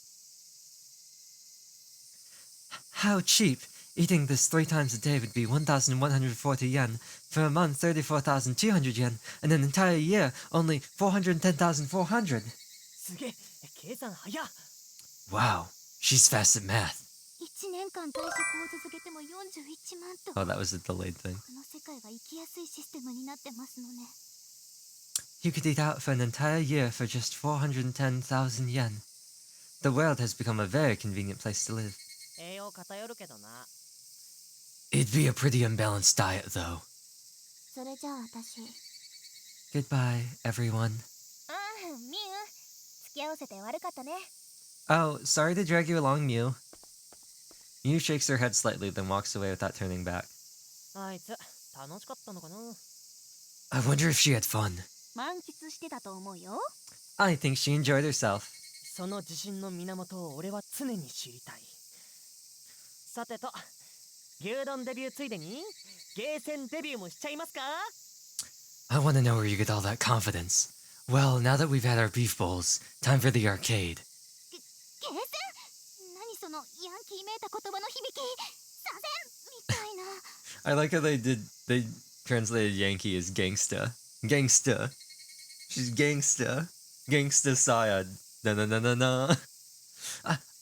How cheap! Eating this 3 times a day would be 1,140 yen. For a month, 34,200 yen. And an entire year, only 410,400. すげえ、計算早っ。 Wow, she's fast at math. 1年間退職を続けても41万と。 Oh, that was a delayed thing. この世界が生きやすいシステムになってますのね。 You could eat out for an entire year for just 410,000 yen. The world has become a very convenient place to live. 栄養偏るけどな。 It'd be a pretty unbalanced diet, though. それじゃあ私。Goodbye, everyone. ミュウ、付き合わせて悪かったね。 Oh, sorry to drag you along, Mew. Mew shakes her head slightly, then walks away without turning back. あいつ楽しかったのかな。 I wonder if she had fun. 満喫してたと思うよ。 I think she enjoyed herself. その自信の源を俺は常に知りたい。さてと、牛丼デビューついでにゲーセンデビューもしちゃいますか。 I want to know where you get all that confidence. Well, now that we've had our beef bowls, time for the arcade. ゲーセン？何そのヤンキーめいた言葉の響き。左遷みたいな。 I like how they translated Yankee as gangsta. Gangsta. She's gangsta. Gangsta Saya. Na na na na na.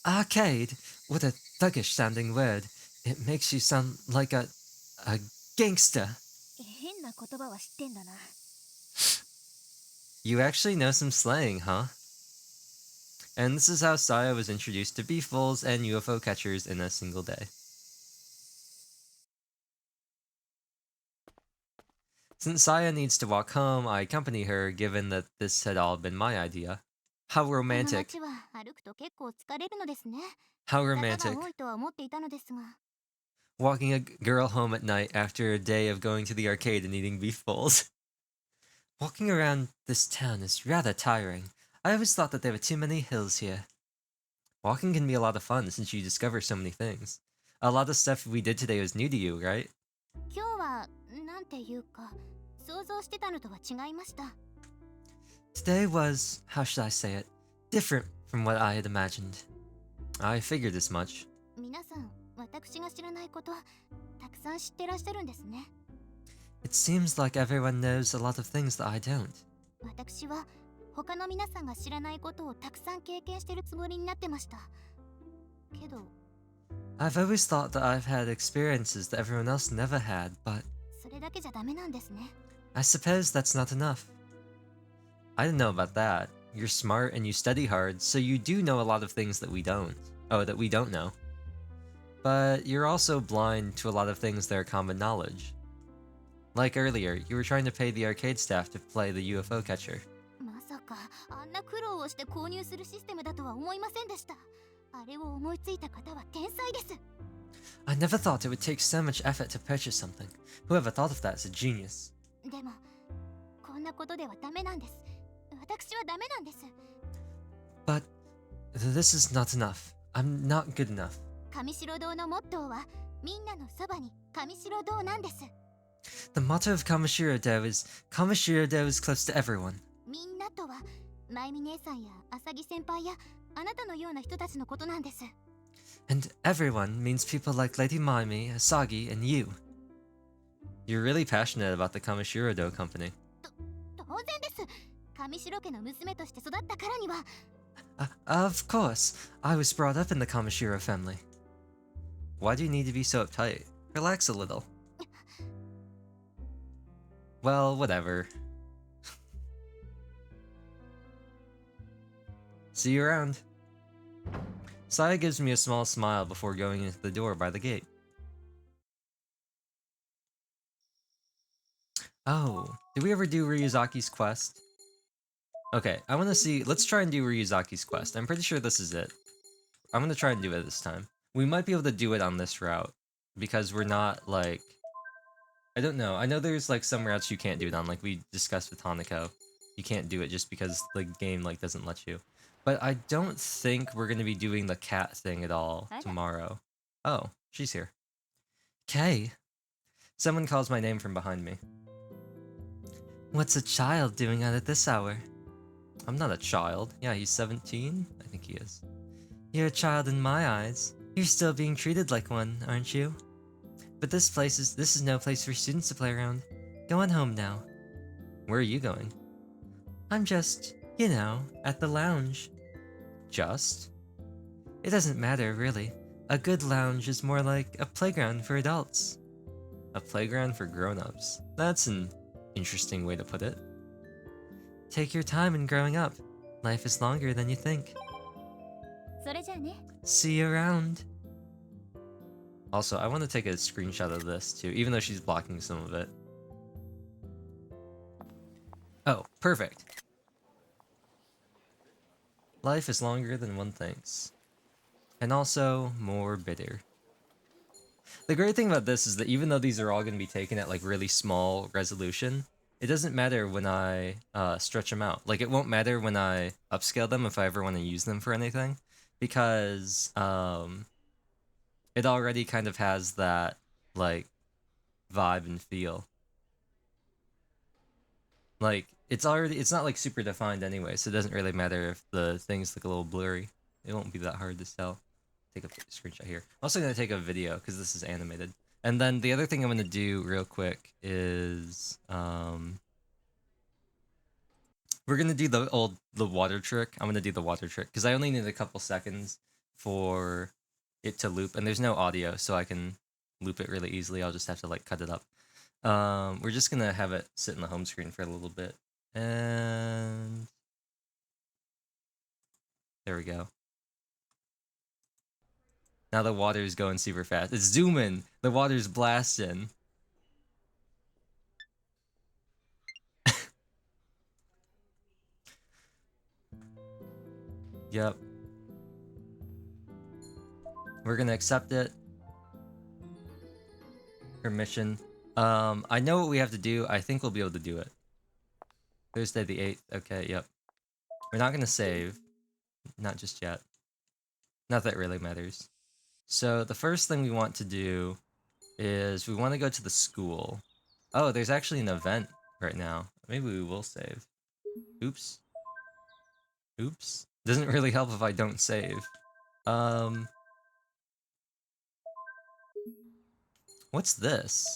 Arcade. What a thuggish sounding word. It makes you sound like a gangsta. 変な言葉は知ってんだな。 You actually know some slang, huh? And this is how Saya was introduced to beef bowls and UFO catchers in a single day. Since Saya needs to walk home, I accompany her, given that this had all been my idea. How この romantic. 街は歩くと結構疲れるのですね。 How 坂 romantic. が多いとは思っていたのですが。 Walking a girl home at night after a day of going to the arcade and eating beef bowls. Walking around this town is rather tiring. I always thought that there were too many hills here. Walking can be a lot of fun since you discover so many things. A lot of stuff we did today was new to you, right? 今日はなんていうか想像してたのとは違いました。 Today was, how should I say it, different from what I had imagined. I figured as much. 皆さん、私が知らないことたくさん知ってらっしゃるんですね。 It seems like everyone knows a lot of things that I don't. 私は他の皆さんが知らないことをたくさん経験してるつもりになってました。けど、 I've always thought that I've had experiences that everyone else never had, but それだけじゃダメなんですね。 I suppose that's not enough. I didn't know about that. You're smart and you study hard, so you do know a lot of things that we don't. Oh, that we don't know. But you're also blind to a lot of things that are common knowledge. Like earlier, you were trying to pay the arcade staff to play the UFO catcher. まさかあんな苦労をして購入するシステムだとは思いませんでした。あれを思いついた方は天才です。 I never thought it would take so much effort to purchase something. Whoever thought of that is a genius. でも、こんなことではダメなんです。私はダメなんです。 But this is not enough. I'm not good enough. 上白堂のモットーはみんなのそばに上白堂なんです。 The motto of Kamishiro-do is Kamishiro-do is close to everyone. みんなとはまゆみ姉さんや浅木先輩やあなたのような人たちのことなんです。 And everyone means people like Lady Maimi, Asagi, and you. You're really passionate about the Kamishiro-do company. 当然です。上白家の娘として育ったからには。 Of course. I was brought up in the Kamishiro family. Why do you need to be so uptight? Relax a little. Well, whatever. See you around. Saya gives me a small smile before going into the door by the gate. Oh, did we ever do Ryuzaki's quest? Okay, I want to see. Let's try and do Ryuzaki's quest. I'm pretty sure this is it. I'm going to try and do it this time. We might be able to do it on this route because we're not, like, I don't know. I know there's like some routes you can't do it on, like we discussed with Hanako. You can't do it just because the game like doesn't let you. But I don't think we're gonna be doing the cat thing at all tomorrow. Oh, she's here. Kay. Someone calls my name from behind me. What's a child doing out at this hour? I'm not a child. Yeah, he's 17? I think he is. You're a child in my eyes. You're still being treated like one, aren't you? But this is no place for students to play around. Go on home now. Where are you going? I'm just, you know, at the lounge. Just? It doesn't matter, really. A good lounge is more like a playground for adults. A playground for grown-ups. That's an interesting way to put it. Take your time in growing up. Life is longer than you think. See you around. Also, I want to take a screenshot of this too, even though she's blocking some of it. Oh, perfect. Life is longer than one thinks. And also, more bitter. The great thing about this is that even though these are all going to be taken at like really small resolution, it doesn't matter when I stretch them out. Like, it won't matter when I upscale them if I ever want to use them for anything, because it already kind of has that, like, vibe and feel. Like, it's not, like, super defined anyway, so it doesn't really matter if the things look a little blurry. It won't be that hard to tell. Take a screenshot here. I'm also going to take a video, because this is animated. And then the other thing I'm going to do real quick is, we're going to do the water trick. I'm going to do the water trick, because I only need a couple seconds for it to loop, and there's no audio, so I can loop it really easily. I'll just have to, like, cut it up. We're just going to have it sit in the home screen for a little bit. And there we go. Now the water's going super fast. It's zooming! The water's blasting. Yep. We're gonna accept it. Permission. I know what we have to do. I think we'll be able to do it. Thursday the 8th. Okay, yep. We're not gonna save. Not just yet. Not that it really matters. So the first thing we want to do is we want to go to the school. Oh, there's actually an event right now. Maybe we will save. Oops. Oops. Doesn't really help if I don't save. What's this?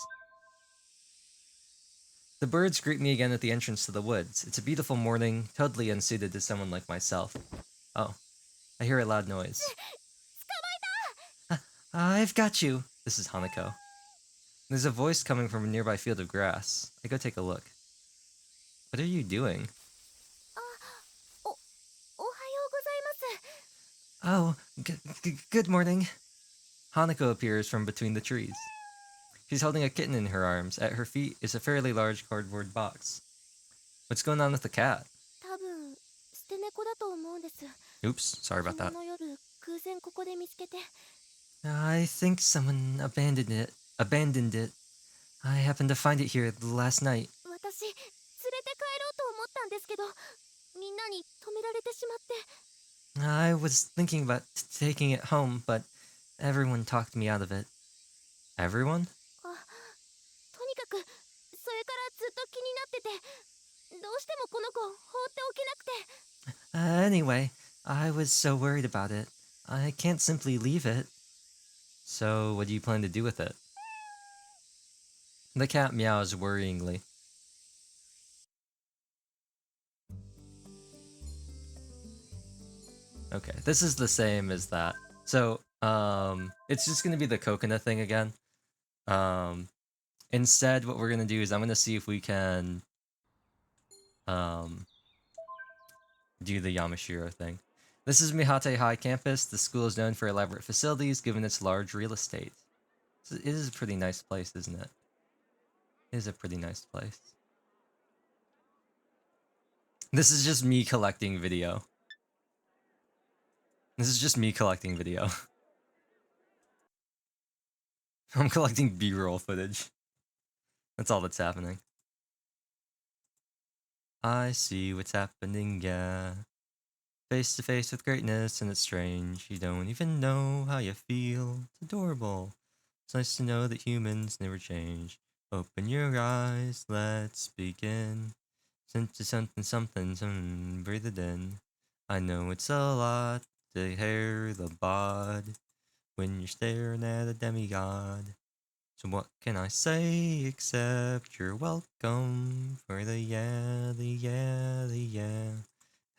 The birds greet me again at the entrance to the woods. It's a beautiful morning, totally unsuited to someone like myself. Oh, I hear a loud noise. I've got you. This is Hanako. There's a voice coming from a nearby field of grass. I go take a look. What are you doing? Oh, good morning. Hanako appears from between the trees. She's holding a kitten in her arms. At her feet is a fairly large cardboard box. What's going on with the cat? Oops, sorry about that. I think someone abandoned it. I happened to find it here last night. I was thinking about taking it home, but everyone talked me out of it. Everyone? Anyway, I was so worried about it. I can't simply leave it. So, what do you plan to do with it? The cat meows worryingly. Okay, this is the same as that. So, it's just gonna be the coconut thing again. Instead, what we're gonna do is I'm gonna see if we can, do the Yamashiro thing. This is Mihate High Campus. The school is known for elaborate facilities, given its large real estate. So it is a pretty nice place, isn't it? It is a pretty nice place. This is just me collecting video. This is just me collecting video. I'm collecting B-roll footage. That's all that's happening. I see what's happening, yeah. Face to face with greatness, and it's strange. You don't even know how you feel. It's adorable. It's nice to know that humans never change. Open your eyes, let's begin. Into something, something, something, breathe it in. I know it's a lot, the hair, the bod, when you're staring at a demigod. So what can I say except you're welcome for the yeah, the yeah, the yeah.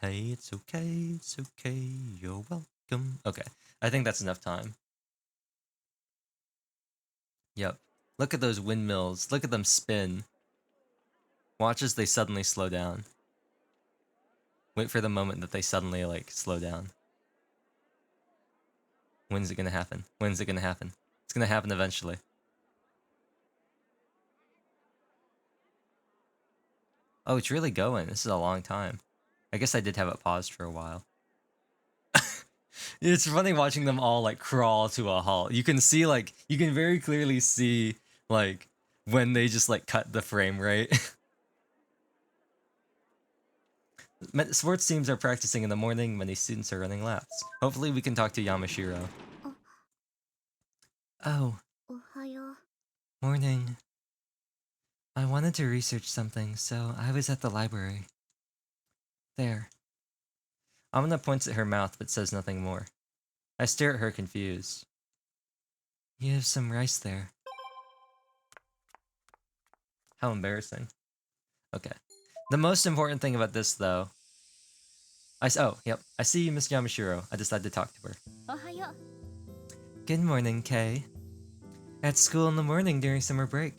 Hey, it's okay, you're welcome. Okay, I think that's enough time. Yep. Look at those windmills, look at them spin. Watch as they suddenly slow down. Wait for the moment that they suddenly, like, slow down. When's it gonna happen? When's it gonna happen? It's gonna happen eventually. Oh, it's really going. This is a long time. I guess I did have it paused for a while. It's funny watching them all, like, crawl to a halt. You can see, like, you can very clearly see, like, when they just, like, cut the frame rate. Sports teams are practicing in the morning. Many students are running laps. Hopefully we can talk to Yamashiro. Oh, おはよう。 morning. I wanted to research something, so I was at the library. There. Amina points at her mouth but says nothing more. I stare at her confused. You have some rice there. How embarrassing. Okay. The most important thing about this, though... Oh, yep. I see you, Miss Yamashiro. I decided to talk to her. おはよう。 Good morning, Kay. At school in the morning during summer break.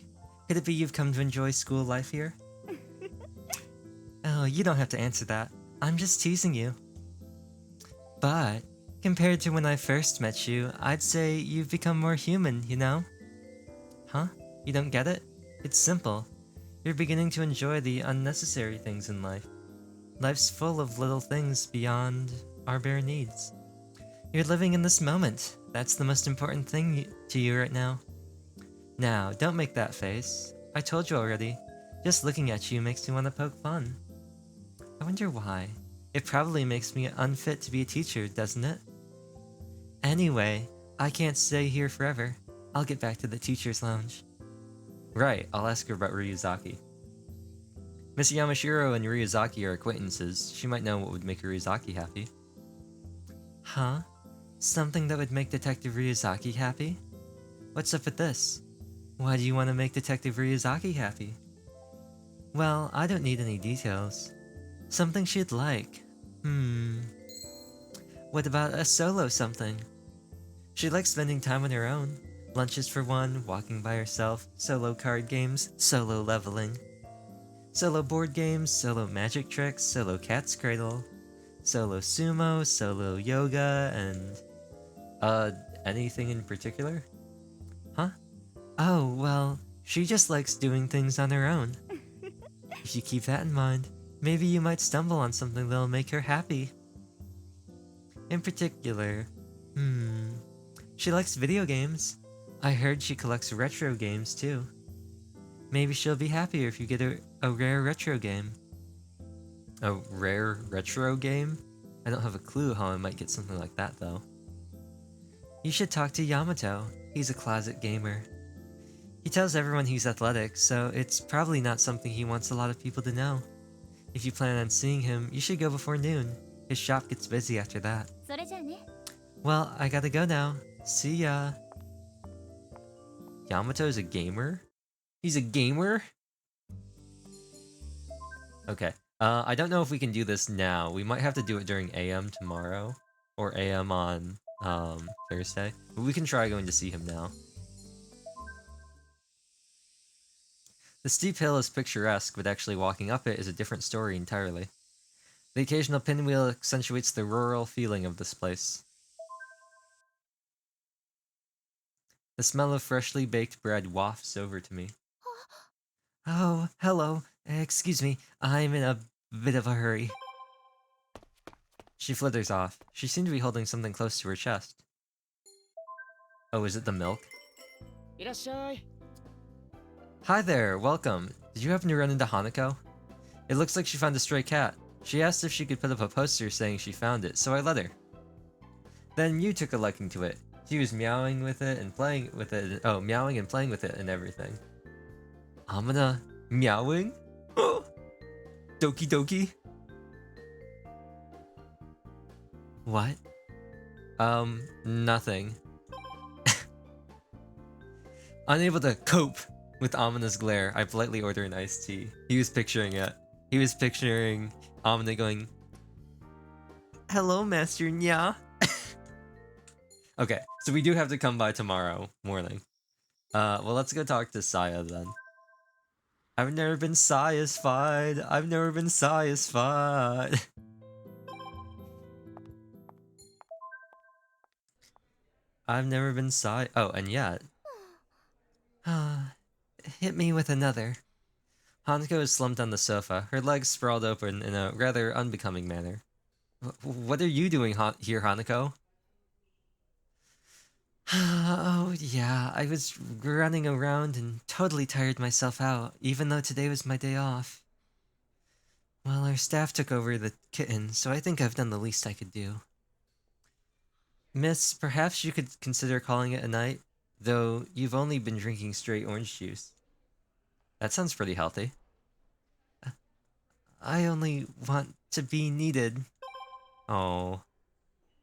Could it be you've come to enjoy school life here? Oh, you don't have to answer that. I'm just teasing you. But, compared to when I first met you, I'd say you've become more human, you know? Huh? You don't get it? It's simple. You're beginning to enjoy the unnecessary things in life. Life's full of little things beyond our bare needs. You're living in this moment. That's the most important thing to you right now. Now, don't make that face. I told you already. Just looking at you makes me want to poke fun. I wonder why. It probably makes me unfit to be a teacher, doesn't it? Anyway, I can't stay here forever. I'll get back to the teacher's lounge. Right, I'll ask her about Ryuzaki. Miss Yamashiro and Ryuzaki are acquaintances. She might know what would make Ryuzaki happy. Huh? Something that would make Detective Ryuzaki happy? What's up with this? Why do you want to make Detective Ryuzaki happy? Well, I don't need any details. Something she'd like. What about a solo something? She likes spending time on her own. Lunches for one, walking by herself, solo card games, solo leveling. Solo board games, solo magic tricks, solo cat's cradle, solo sumo, solo yoga, and... anything in particular? Huh? Oh, well, she just likes doing things on her own. If you keep that in mind, maybe you might stumble on something that'll make her happy. In particular, she likes video games. I heard she collects retro games too. Maybe she'll be happier if you get her a rare retro game. A rare retro game? I don't have a clue how I might get something like that though. You should talk to Yamato. He's a closet gamer. He tells everyone he's athletic, so it's probably not something he wants a lot of people to know. If you plan on seeing him, you should go before noon. His shop gets busy after that. それじゃあね。 Well, I gotta go now. See ya. Yamato's a gamer? He's a gamer? Okay. I don't know if we can do this now. We might have to do it during AM tomorrow. Or AM on, Thursday. But we can try going to see him now. The steep hill is picturesque, but actually walking up it is a different story entirely. The occasional pinwheel accentuates the rural feeling of this place. The smell of freshly baked bread wafts over to me. Oh, hello. Excuse me, I'm in a bit of a hurry. She flitters off. She seemed to be holding something close to her chest. Oh, is it the milk? いらっしゃい。Hi there, welcome. Did you happen to run into Hanako? It looks like she found a stray cat. She asked if she could put up a poster saying she found it, so I let her. Then you took a liking to it. She was meowing with it and playing with it. Oh, meowing and playing with it and everything. Amina meowing? Doki doki? What? Nothing. Unable to cope with Amina's glare, I politely order an iced tea. He was picturing it. He was picturing Amina going, "Hello, Master Nya." Okay, so we do have to come by tomorrow morning. Well, let's go talk to Saya then. I've never been satisfied. I've never been satisfied. I've never been Oh, and yet. Hit me with another. Hanako is slumped on the sofa, her legs sprawled open in a rather unbecoming manner. What are you doing here, Hanako? Oh, yeah, I was running around and totally tired myself out, even though today was my day off. Well, our staff took over the kitten, so I think I've done the least I could do. Miss, perhaps you could consider calling it a night, though you've only been drinking straight orange juice. That sounds pretty healthy. I only want to be needed. Oh.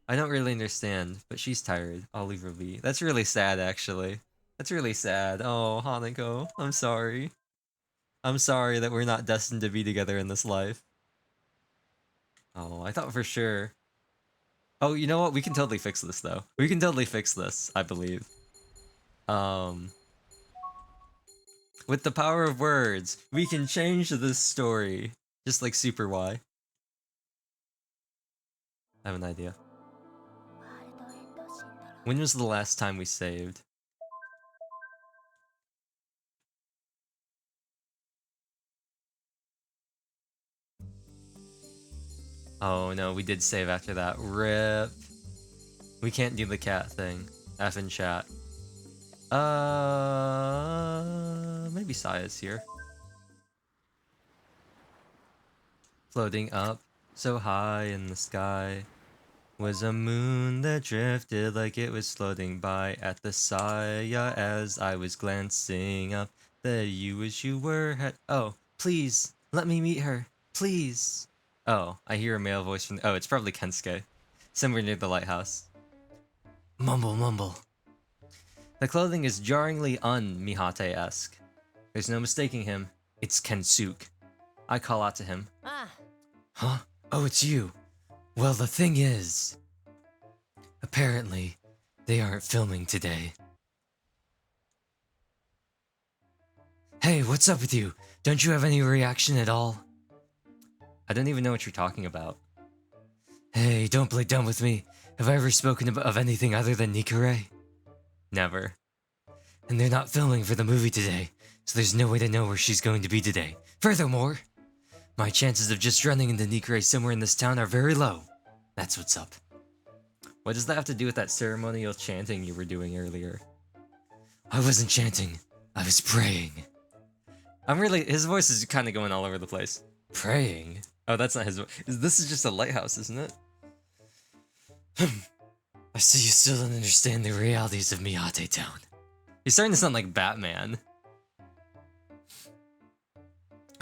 I don't really understand, but she's tired. I'll leave her be. That's really sad, actually. That's really sad. Oh, Hanako, I'm sorry. I'm sorry that we're not destined to be together in this life. Oh, I thought for sure. Oh, you know what? We can totally fix this, though. We can totally fix this, I believe. With the power of words, we can change this story. Just like Super Y. I have an idea. When was the last time we saved? Oh no, we did save after that. RIP. We can't do the cat thing. F in chat. Maybe Saya's here. Floating up so high in the sky was a moon that drifted like it was floating by at the Saya as I was glancing up. That you wish you were oh, please, let me meet her. Please. Oh, I hear a male voice from oh, it's probably Kensuke. Somewhere near the lighthouse. Mumble mumble. The clothing is jarringly un-Mihate-esque. There's no mistaking him. It's Kensuke. I call out to him. Ah. Huh? Oh, it's you. Well, the thing is... apparently, they aren't filming today. Hey, what's up with you? Don't you have any reaction at all? I don't even know what you're talking about. Hey, don't play dumb with me. Have I ever spoken of anything other than Nikure? Never. And they're not filming for the movie today, so there's no way to know where she's going to be today. Furthermore, my chances of just running into Nikure somewhere in this town are very low. That's what's up. What does that have to do with that ceremonial chanting you were doing earlier? I wasn't chanting. I was praying. His voice is kind of going all over the place. Praying? Oh, that's not his voice. This is just a lighthouse, isn't it? I see you still don't understand the realities of Mihate Town. He's starting to sound like Batman.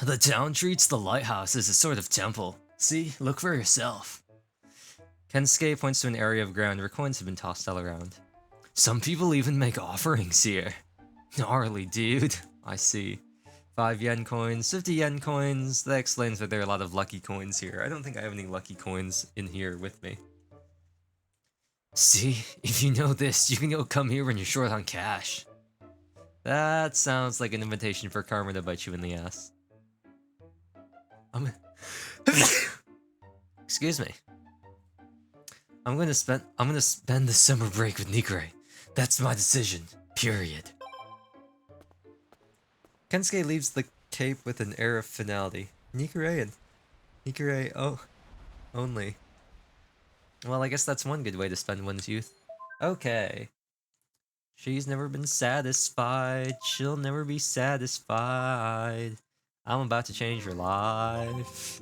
The town treats the lighthouse as a sort of temple. See, look for yourself. Kensuke points to an area of ground where coins have been tossed all around. Some people even make offerings here. Gnarly, dude. I see. 5 yen coins, 50 yen coins. That explains why there are a lot of lucky coins here. I don't think I have any lucky coins in here with me. See, if you know this, you can go come here when you're short on cash. That sounds like an invitation for karma to bite you in the ass. Excuse me. I'm gonna spend the summer break with Nikure. That's my decision. Period. Kensuke leaves the cape with an air of finality. Nikure only. Well, I guess that's one good way to spend one's youth. Okay. She's never been satisfied. She'll never be satisfied. I'm about to change her life.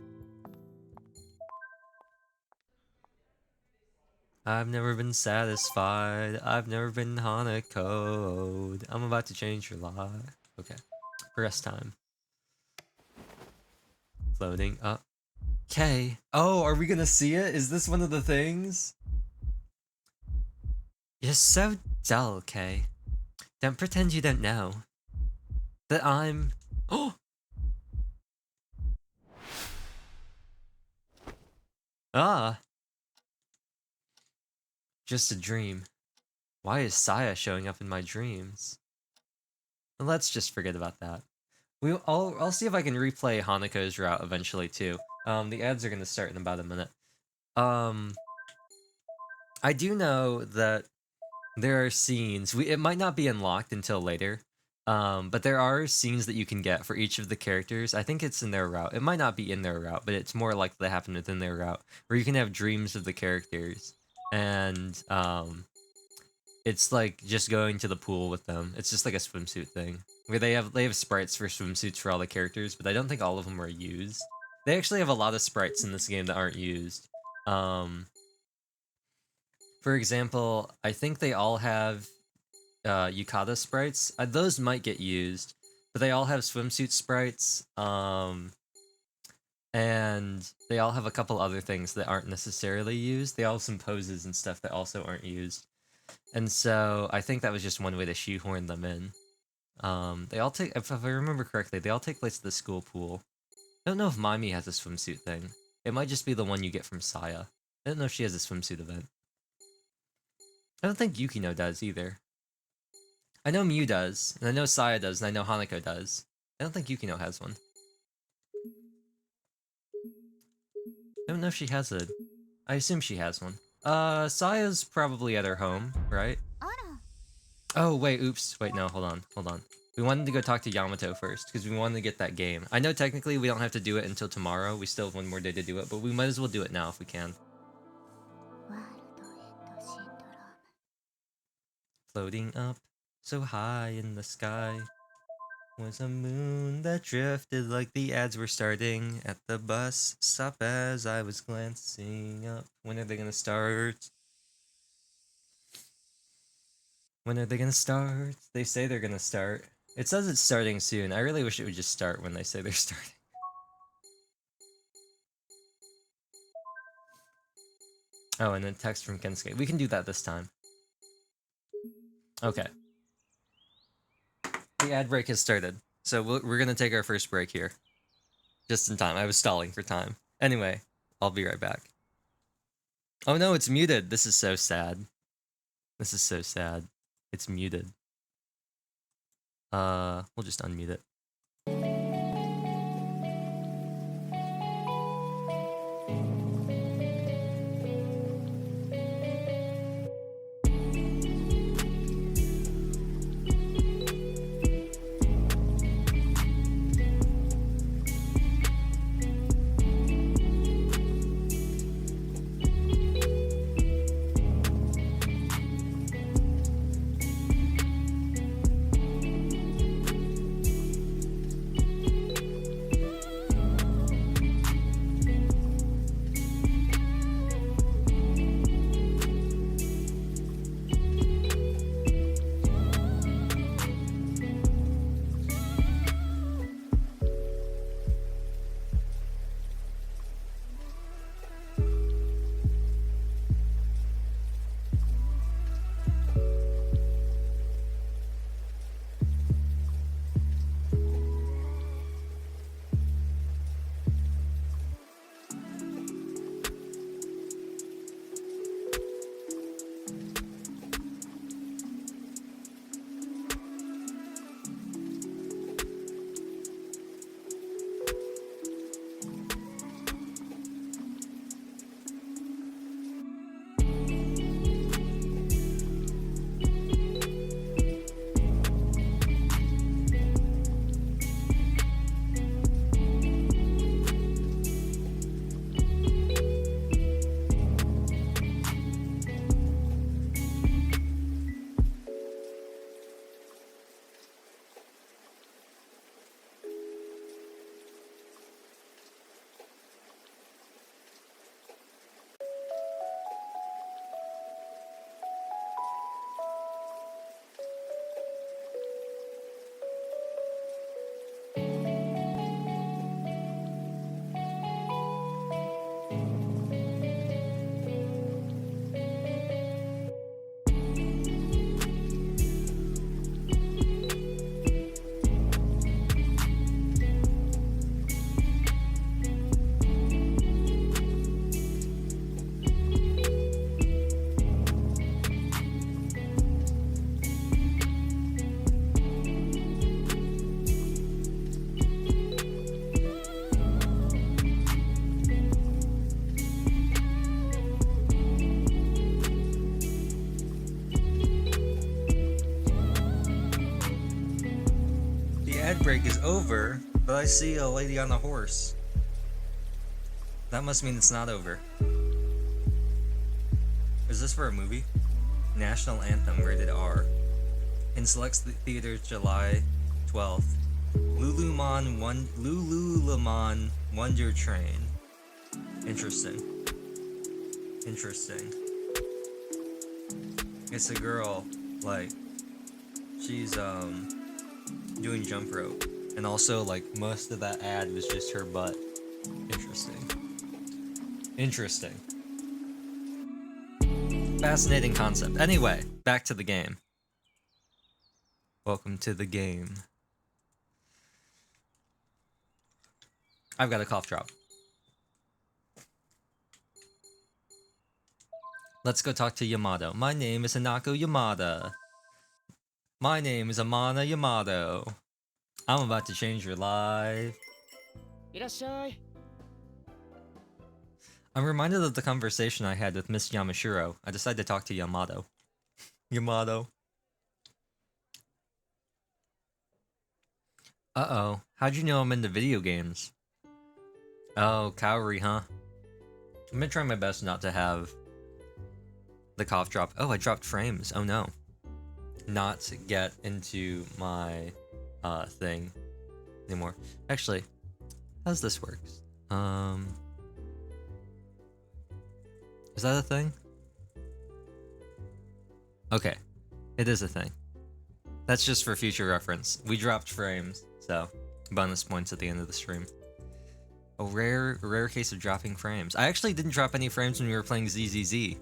I've never been satisfied. I've never been Hanako. I'm about to change your life. Okay. Rest time. Floating up. Okay. Oh, are we gonna see it? Is this one of the things? You're so dull, Kay. Don't pretend you don't know. That I'm... Oh! Ah! Just a dream. Why is Saya showing up in my dreams? Let's just forget about that. I'll see if I can replay Hanako's route eventually too. The ads are gonna start in about a minute. I do know that there are scenes. It might not be unlocked until later. But there are scenes that you can get for each of the characters. I think it's in their route. It might not be in their route, but it's more likely to happen within their route, where you can have dreams of the characters. And it's like just going to the pool with them. It's just like a swimsuit thing, where they have sprites for swimsuits for all the characters, but I don't think all of them are used. They actually have a lot of sprites in this game that aren't used. For example, I think they all have Yukata sprites. Those might get used, but they all have swimsuit sprites. And they all have a couple other things that aren't necessarily used. They all have some poses and stuff that also aren't used. And so I think that was just one way to shoehorn them in. They all take, if I remember correctly, they all take place at the school pool. I don't know if Mimi has a swimsuit thing. It might just be the one you get from Saya. I don't know if she has a swimsuit event. I don't think Yukino does either. I know Mew does, and I know Saya does, and I know Hanako does. I don't think Yukino has one. I don't know if she has a... I assume she has one. Saya's probably at her home, right? Oh, wait, oops. Wait, no, hold on. We wanted to go talk to Yamato first, because we wanted to get that game. I know technically we don't have to do it until tomorrow. We still have one more day to do it, but we might as well do it now if we can. Floating up so high in the sky was a moon that drifted like the ads were starting at the bus stop as I was glancing up. When are they gonna start? When are they gonna start? They say they're gonna start. It says it's starting soon. I really wish it would just start when they say they're starting. Oh, and then text from Kensuke. We can do that this time. Okay. The ad break has started, so we're gonna take our first break here. Just in time. I was stalling for time. Anyway, I'll be right back. Oh no, it's muted. This is so sad. This is so sad. It's muted. We'll just unmute it. break is over, but I see a lady on a horse. That must mean it's not over. Is this for a movie? National Anthem, rated R. In select theaters July 12th. Lululemon Wonder Train. Interesting. Interesting. It's a girl, like, she's doing jump rope. And also, like, most of that ad was just her butt. Interesting. Interesting. Fascinating concept. Anyway, back to the game. Welcome to the game. I've got a cough drop. Let's go talk to Yamato. My name is Hanako Yamada. My name is Amana Yamato. I'm about to change your life. I'm reminded of the conversation I had with Miss Yamashiro. I decided to talk to Yamato. Yamato. Uh-oh. How'd you know I'm into video games? Oh, Kaori, huh? I'm gonna try my best not to have the cough drop. Oh, I dropped frames. Oh no. Not get into my thing anymore. Actually, how's this works? Is that a thing? Okay. It is a thing. That's just for future reference. We dropped frames, so bonus points at the end of the stream. A rare case of dropping frames. I actually didn't drop any frames when we were playing ZZZ.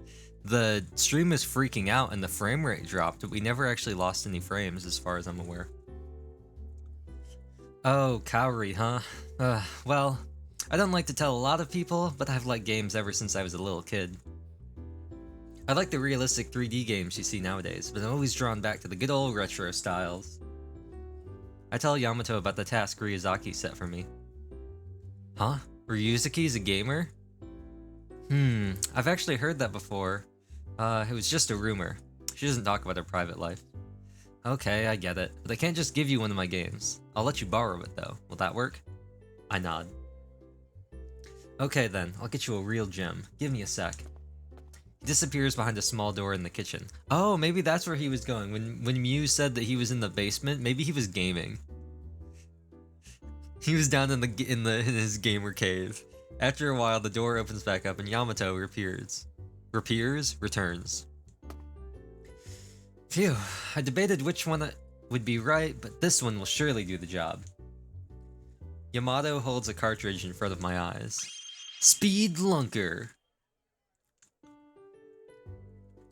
The stream was freaking out and the frame rate dropped, but we never actually lost any frames as far as I'm aware. Oh, Kaori, huh? Well, I don't like to tell a lot of people, but I've liked games ever since I was a little kid. I like the realistic 3D games you see nowadays, but I'm always drawn back to the good old retro styles. I tell Yamato about the task Ryuzaki set for me. Huh? Ryuzaki's a gamer? I've actually heard that before. It was just a rumor. She doesn't talk about her private life. Okay, I get it, but I can't just give you one of my games. I'll let you borrow it though. Will that work? I nod. Okay then, I'll get you a real gem. Give me a sec. He disappears behind a small door in the kitchen. Oh, maybe that's where he was going. When Mew said that he was in the basement, maybe he was gaming. He was down in his gamer cave. After a while, the door opens back up and Yamato returns. Phew, I debated which one would be right, but this one will surely do the job. Yamato holds a cartridge in front of my eyes. Speed Lunker!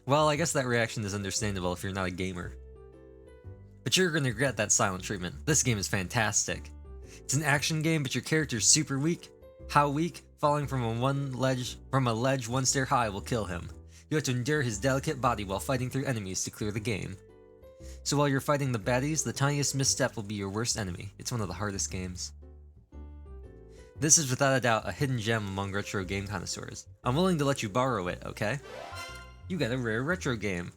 Well, I guess that reaction is understandable if you're not a gamer. But you're gonna regret that silent treatment. This game is fantastic. It's an action game, but your character's super weak. How weak? Falling from a ledge one stair high will kill him. You have to endure his delicate body while fighting through enemies to clear the game. So while you're fighting the baddies, the tiniest misstep will be your worst enemy. It's one of the hardest games. This is without a doubt a hidden gem among retro game connoisseurs. I'm willing to let you borrow it, okay? You got a rare retro game.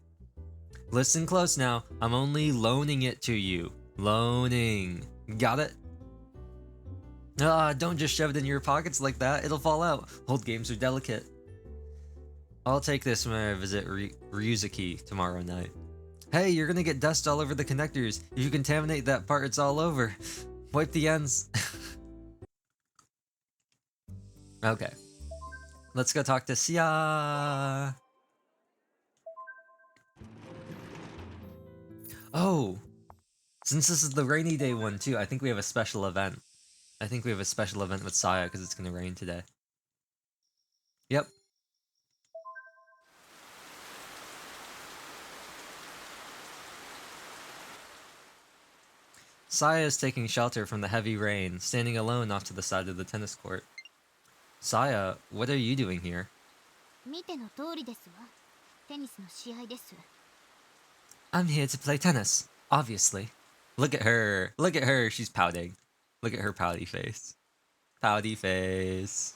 Listen close now, I'm only loaning it to you. Loaning. Got it? Don't just shove it in your pockets like that, it'll fall out. Old games are delicate. I'll take this when I visit Ryuzaki tomorrow night. Hey, you're gonna get dust all over the connectors. If you contaminate that part, it's all over. Wipe the ends. Okay. Let's go talk to Sia. Oh! Since this is the rainy day one too, I think we have a special event. I think we have a special event with Saya because it's gonna rain today. Yep. Saya is taking shelter from the heavy rain, standing alone off to the side of the tennis court. Saya, what are you doing here? I'm here to play tennis, obviously. Look at her. Look at her. She's pouting. Look at her pouty face. Pouty face.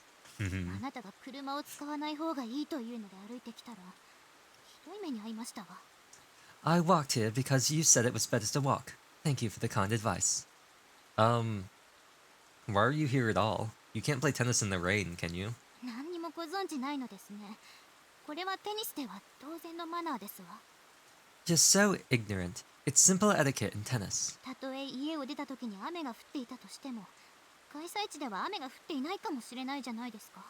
I walked here because you said it was better to walk. Thank you for the kind advice. Why are you here at all? You can't play tennis in the rain, can you? 何にもご存知ないのですね。これはテニスでは当然のマナーですわ。 Just so ignorant. It's simple etiquette in tennis. たとえ家を出た時に雨が降っていたとしても、開催地では雨が降っていないかもしれないじゃないですか。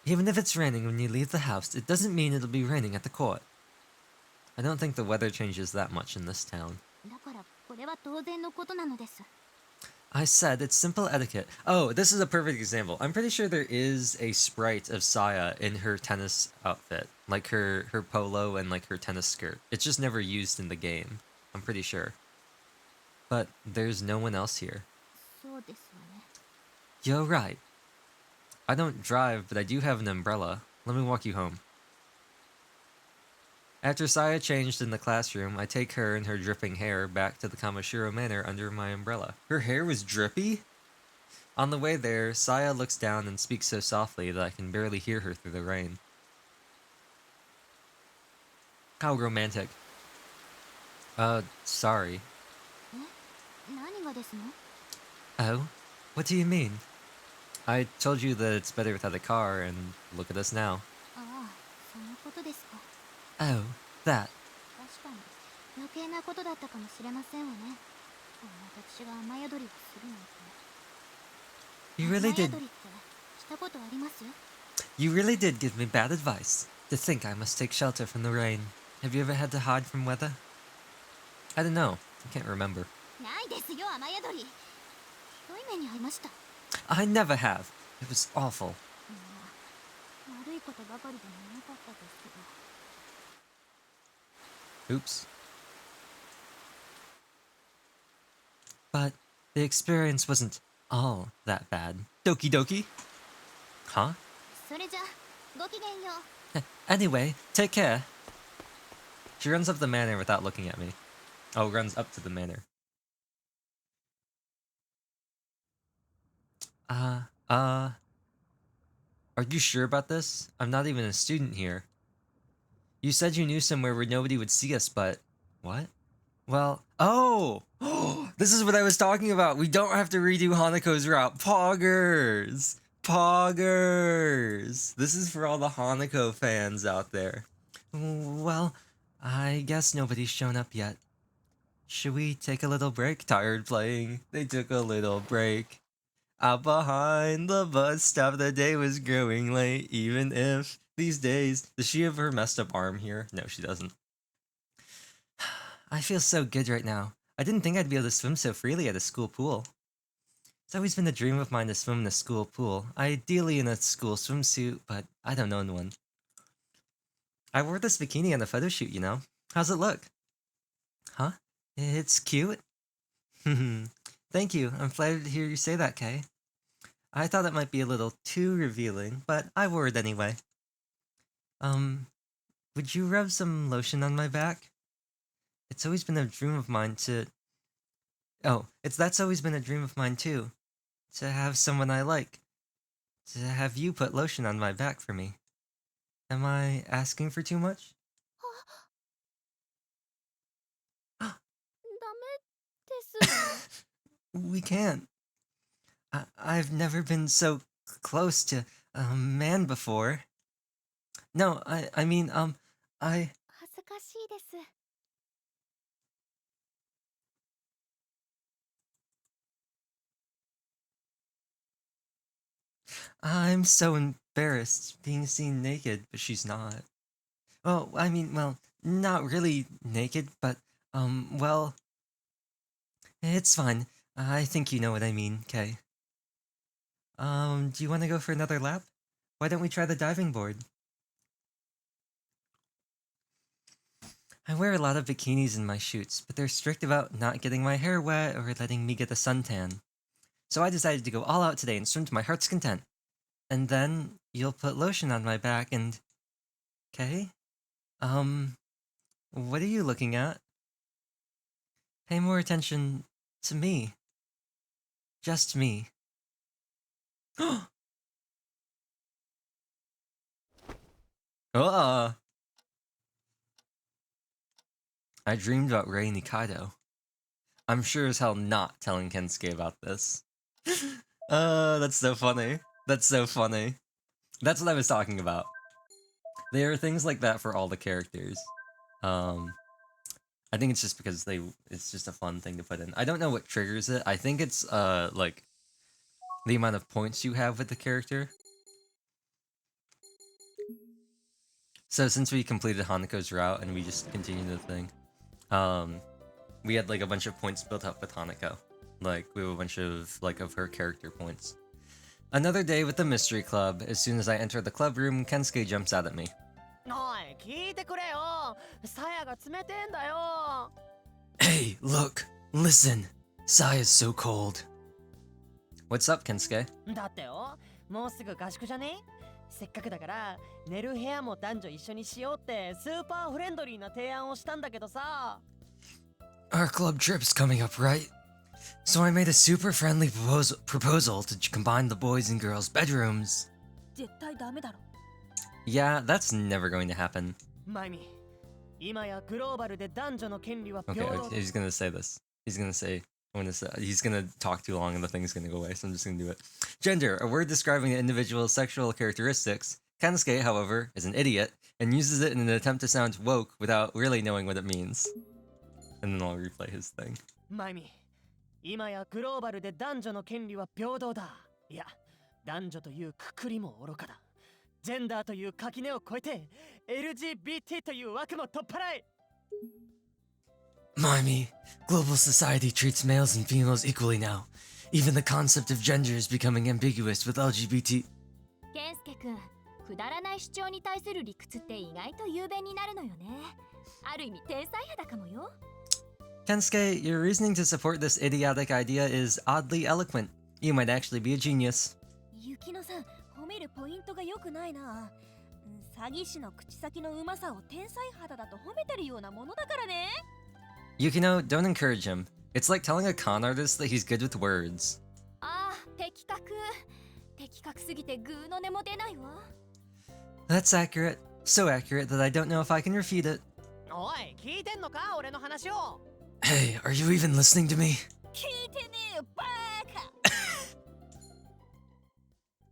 Even if it's raining when you leave the house, it doesn't mean it'll be raining at the court. I don't think the weather changes that much in this town. だからこれは当然のことなのです。 I said it's simple etiquette. Oh, this is a perfect example. I'm pretty sure there is a sprite of Saya in her tennis outfit. Like her polo and like her tennis skirt. It's just never used in the game. I'm pretty sure. But there's no one else here. そうですわね。 You're right. I don't drive, but I do have an umbrella. Let me walk you home. After Saya changed in the classroom, I take her and her dripping hair back to the Kamashiro Manor under my umbrella. Her hair was drippy? On the way there, Saya looks down and speaks so softly that I can barely hear her through the rain. How romantic. Sorry. 何がですの？ Oh? What do you mean? I told you that it's better without a car, and look at us now. ああ、そのことですか。 Oh, that. 確かに余計なことだったかもしれませんわね。私が雨宿りをするなんて。 You really 雨 did. 宿りってしたことあります？ You really did give me bad advice. To think I must take shelter from the rain. Have you ever had to hide from weather? I don't know. I can't remember. ないですよ、雨宿り。ひどい目に遭いました。 I never have. It was awful. 悪いことばかりでもなかったですけど。 Oops. But the experience wasn't all that bad. Doki doki? Huh? それじゃ、ごきげんよう。 Anyway, take care. She runs up the manor without looking at me. Oh, runs up to the manor. Are you sure about this? I'm not even a student here. You said you knew somewhere where nobody would see us, but... What? Well, oh! This is what I was talking about! We don't have to redo Hanako's route. Poggers! Poggers! This is for all the Hanako fans out there. Well, I guess nobody's shown up yet. Should we take a little break? Tired playing. They took a little break. Out behind the bus stop, the day was growing late, even if these days... Does she have her messed up arm here? No, she doesn't. I feel so good right now. I didn't think I'd be able to swim so freely at a school pool. It's always been a dream of mine to swim in a school pool, ideally in a school swimsuit, but I don't own one. I wore this bikini on the photo shoot, you know. How's it look? Huh? It's cute? Thank you. I'm flattered to hear you say that, Kay. I thought it might be a little too revealing, but I wore it anyway. Would you rub some lotion on my back? It's always been a dream of mine to... that's always been a dream of mine too. To have someone I like. To have you put lotion on my back for me. Am I asking for too much? ダメです。 We can't. I've never been so close to a man before. No, I mean, I... 恥ずかしいです。 I'm so embarrassed being seen naked, but she's not. Well, I mean, well, not really naked, but, well... It's fine. I think you know what I mean, Kay. Do you want to go for another lap? Why don't we try the diving board? I wear a lot of bikinis in my shoots, but they're strict about not getting my hair wet or letting me get a suntan. So I decided to go all out today and swim to my heart's content. And then you'll put lotion on my back and... Kay? What are you looking at? Pay more attention to me. Just me. I dreamed about Rei Nikaido. I'm sure as hell not telling Kensuke about this. That's so funny. That's so funny. That's what I was talking about. There are things like that for all the characters. I think it's just because it's just a fun thing to put in. I don't know what triggers it. I think it's like the amount of points you have with the character. So since we completed Hanako's route and we just continued the thing, we had like a bunch of points built up with Hanako. Like we have a bunch of of her character points. Another day with the mystery club. As soon as I enter the club room, Kensuke jumps out at me. おい、聞いてくれよ。さやが冷てんだよ。Hey, look, listen. Saya's so cold. What's up, Kensuke? だってよ、もうすぐ合宿じゃね？せっかくだから寝る部屋も男女一緒にしようってスーパーフレンドリーな提案をしたんだけどさ。Our club trip's coming up, right? So I made a super friendly proposal to combine the boys' and girls' bedrooms. 絶対ダメだろ。 Yeah, that's never going to happen. マイミ、今やグローバルで男女の権利は Okay, 平等。 he's gonna say this. He's gonna say, he's gonna talk too long and the thing's gonna go away, so I'm just gonna do it. Gender, a word describing an individual's sexual characteristics. Kensuke, however, is an idiot and uses it in an attempt to sound woke without really knowing what it means. And then I'll replay his thing. マイミ、今やグローバルで男女の権利は平等だ。いや、男女というくくりも愚かだ。ジェンダーという垣根を越えて LGBT という枠も取っ払え。 Mimey, global society treats males and females equally now. Even the concept of gender is becoming ambiguous with LGBT. ケンスケ君、くだらない主張に対する理屈って意外と雄弁になるのよね。ある意味天才派だかもよ。 Kensuke, your reasoning to support this idiotic idea is oddly eloquent. You might actually be a genius. ユキノさん、褒めるポイントが良くないな。詐欺師の口先のうまさを天才肌だと褒めてるようなものだからね。 Yukino, don't encourage him. It's like telling a con artist that he's good with words. ああ、的確。的確すぎてグーの音も出ないわ。 That's accurate. So accurate that I don't know if I can refute it. おい、聞いてんのか俺の話を。 Hey, are you even listening to me? 聞いてねえよ、バカ。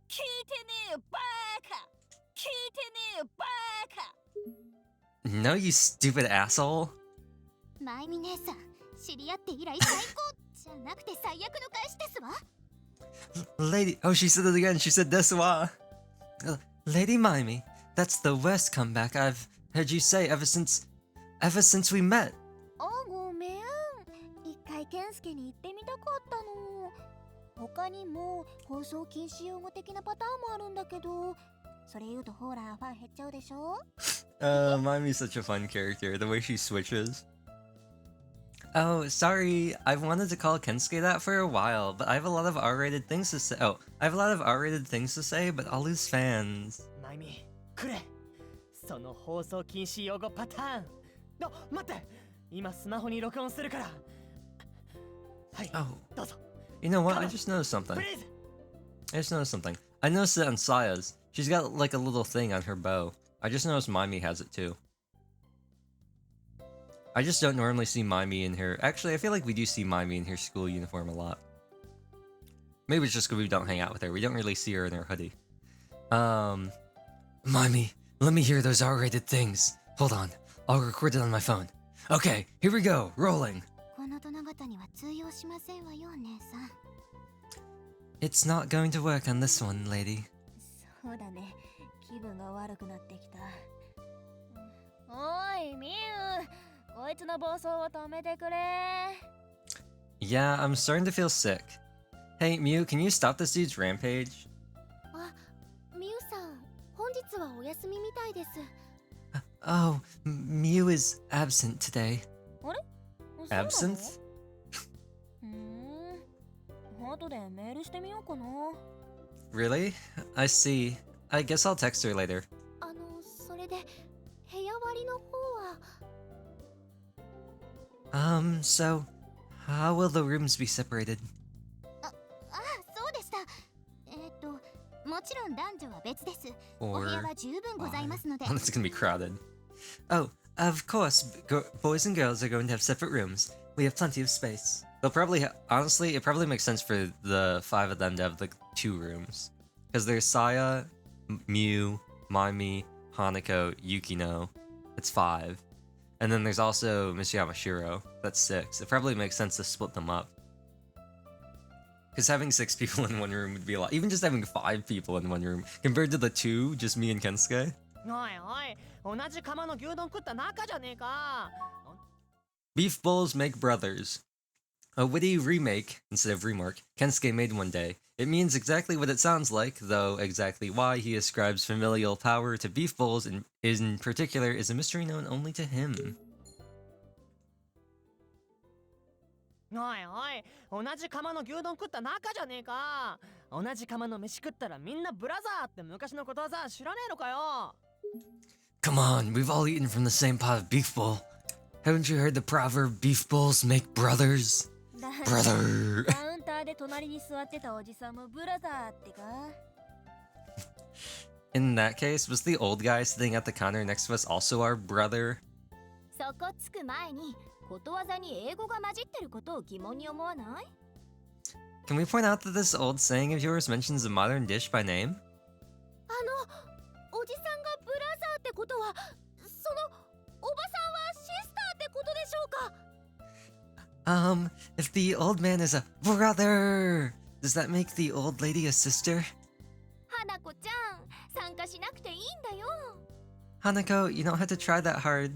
聞いてねえよ、バカ。聞いてねえよ、バカ。 No, you stupid asshole. マイミ姉さん、知り合って以来最高じゃなくて最悪の返しですわ。 Lady, oh, she said it again. She said desu wa. Lady Mimey, that's the worst comeback I've heard you say ever since we met. あ、ごめん。一回ケンスケに言ってみたかったの。他にも放送禁止用語的なパターンもあるんだけど、それ言うとほらファン減っちゃうでしょ。Mimey's such a fun character. The way she switches. Oh, sorry. I've wanted to call Kensuke that for a while, but I have a lot of R-rated things to say. Oh, I have a lot of R-rated things to say, but I'll lose fans. マイミ、くれ。その放送禁止用語パターン。あ、待って。今スマホに録音するから。はい。 Oh, どうぞ。 you know what? I just noticed something. Please. I just noticed something. I noticed it on Saya's. She's got like a little thing on her bow. I just noticed Mimey has it too. I just don't normally see Mimey in her. Actually, I feel like we do see Mimey in her school uniform a lot. Maybe it's just because we don't hang out with her. We don't really see her in her hoodie. Mimey, let me hear those R-rated things. Hold on. I'll record it on my phone. Okay, here we go. Rolling. この殿方には通用しませんわよ、姉さん。 It's not going to work on this one, lady. そうだね。気分が悪くなってきた。おい、ミウ。こいつの暴走を止めてくれ。 Yeah, I'm starting to feel sick. Hey, Mew, can you stop this dude's rampage? あ、ミウさん、本日はお休みみたいです。 Oh, Mew is absent today. あれ Absent? 後でメールしてみようかな。 Really? I see. I guess I'll text her later. それで部屋割りの方は。 So, how will the rooms be separated? そうでした。もちろん男女は別です。 Or お部屋は十分ございますので。It's gonna be crowded. Oh, Of course, boys and girls are going to have separate rooms. We have plenty of space. They'll probably, honestly, it probably makes sense for the 5 of them to have, like, 2 rooms. Because there's Saya, Mew, Maimi, Hanako, Yukino. That's 5. And then there's also Miss Yamashiro. That's 6. It probably makes sense to split them up. Because having 6 people in one room would be a lot. Even just having 5 people in one room, compared to the 2, just me and Kensuke. おいおい、同じ釜の牛丼食った仲じゃねえか。 Beef bowls make brothers. A witty remake, instead of remark, Kensuke made one day. It means exactly what it sounds like, though exactly why he ascribes familial power to beef bowls in particular is a mystery known only to him. おいおい、同じ釜の牛丼食った仲じゃねえか。同じ釜の飯食ったらみんなブラザーって昔のことわざ知らねえのかよ。 Come on, we've all eaten from the same pot of beef bowl. Haven't you heard the proverb, beef bowls make brothers? Brother! カウンターで隣に座ってたおじさんもブラザーってか。 In that case, was the old guy sitting at the counter next to us also our brother? そこつく前にことわざに英語が混じってることを疑問に思わない？ Can we point out that this old saying of yours mentions a modern dish by name? おじさんがブラザーってことは、そのおばさんはシスターってことでしょうか？ If the old man is a brother, does that make the old lady a sister? 花子ちゃん、参加しなくていいんだよ。 Hanako, you don't have to try that hard.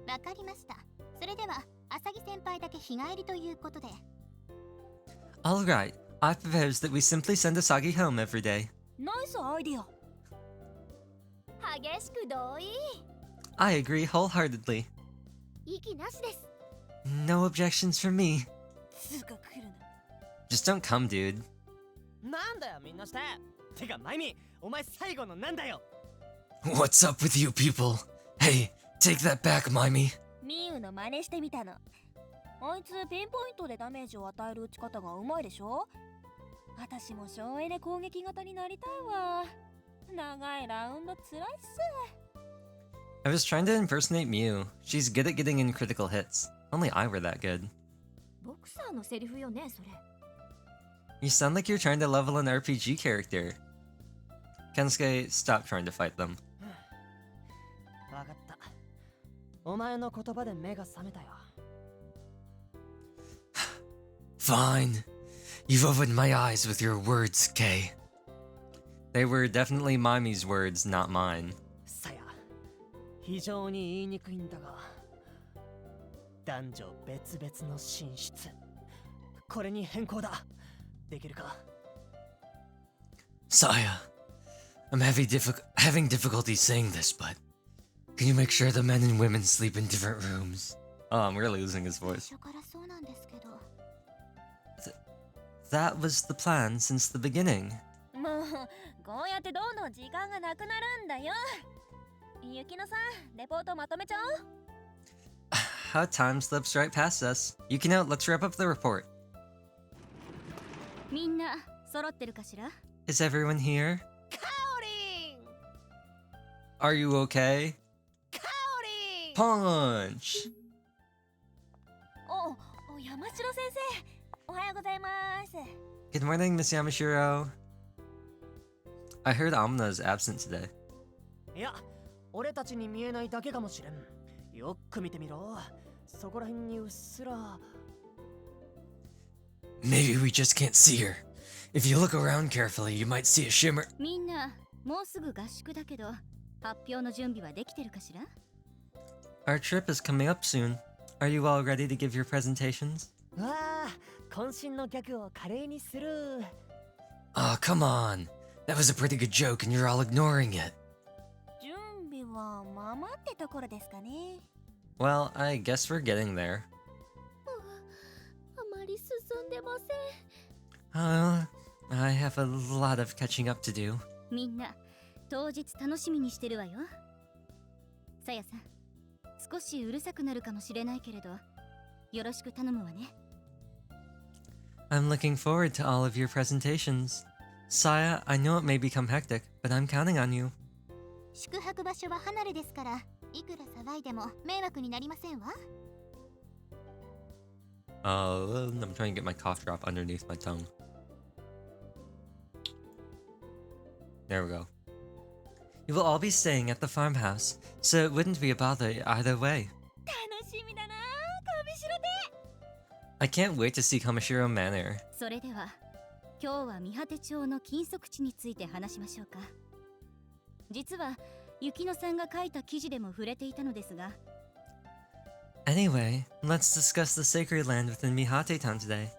わかりました。それでは、アサギ先輩だけ日帰りということで。 Alright, I propose that we simply send Asagi home every day. ナイスアイディア。激しく同意。 I agree wholeheartedly. 息なしです。 No objections from me. つか来るな。 Just don't come, dude. なんだよみんなして。てかマイミ、お前最後のなんだよ。 What's up with you people? Hey, take that back, Maimi. ミウの真似してみたの。あいつピンポイントでダメージを与える打ち方がうまいでしょ。私も省エネ攻撃型になりたいわ。長いラウンドつらいっす。 I was trying to impersonate Mew. She's good at getting in critical hits. Only I were that good. ボクサーのセリフよね、それ。 You sound like you're trying to level an RPG character. Kensuke, stop trying to fight them. わかった。お前の言葉で目が覚めたよ。 Fine. You've opened my eyes with your words, Kay. They were definitely Maimi's words, not mine. さや、非常に言いにくいんだが、男女別々の寝室、これに変更だ。できるか？ Saya, I'm having difficulty saying this, but can you make sure the men and women sleep in different rooms? Oh, I'm really losing his voice. 最初からそうなんですけど。 That was the plan since the beginning. もう、こうやってどんどん時間がなくなるんだよ。ゆきのさん、レポートまとめちゃおう。 How time slips right past us. Yukino, let's wrap up the report. みんな揃ってるかしら？ Is everyone here? カオリン Are you okay? カオリン Punch! 山城先生、おはようございます。 Good morning, Miss Yamashiro. I heard Amna is absent today. いや、俺たちに見えないだけかもしれん。よく見てみろ。そこら辺にうっすら。 Maybe we just can't see her. If you look around carefully, you might see a shimmer. みんな、もうすぐ合宿だけど、発表の準備はできてるかしら？ Our trip is coming up soon. Are you all ready to give your presentations? わあ、渾身のギャグを華麗にする。 Oh, come on. That was a pretty good joke and you're all ignoring it. 準備はままってところですかね。 Well, I guess we're getting there. あまり進んでません。 I have a lot of catching up to do. みんな、当日楽しみにしてるわよ。さやさん、少しうるさくなるかもしれないけれど、よろしく頼むわね。 I'm looking forward to all of your presentations. Saya, I know it may become hectic, but I'm counting on you. 宿泊場所は離れですから、いくら騒いでも迷惑になりませんわ。I'm trying to get my cough drop underneath my tongue. There we go. You will all be staying at the farmhouse, so it wouldn't be a bother either way. 楽しみだな、上白手。 I can't wait to see Kamishiro Manor. それでは今日は三果町の禁足地について話しましょうか。実は雪乃さんが書いた記事でも触れていたのですが、 Anyway, let's discuss the sacred land within Mihate Town today.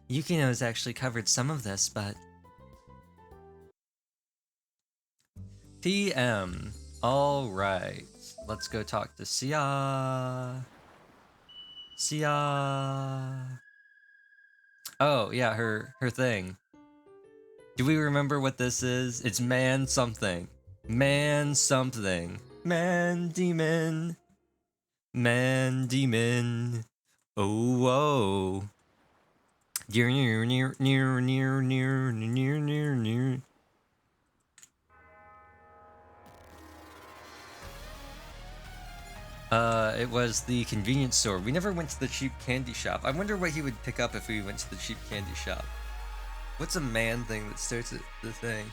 Yukino has actually covered some of this, but... PM. Alright. Let's go talk to Sia. Sia. Oh, yeah, her thing. Do we remember what this is? It's man something. Man something. Man demon. Man demon. Oh whoa. Near near near near near near near near near. It was the convenience store. We never went to the cheap candy shop. I wonder what he would pick up if we went to the cheap candy shop. What's a man thing that starts at the thing?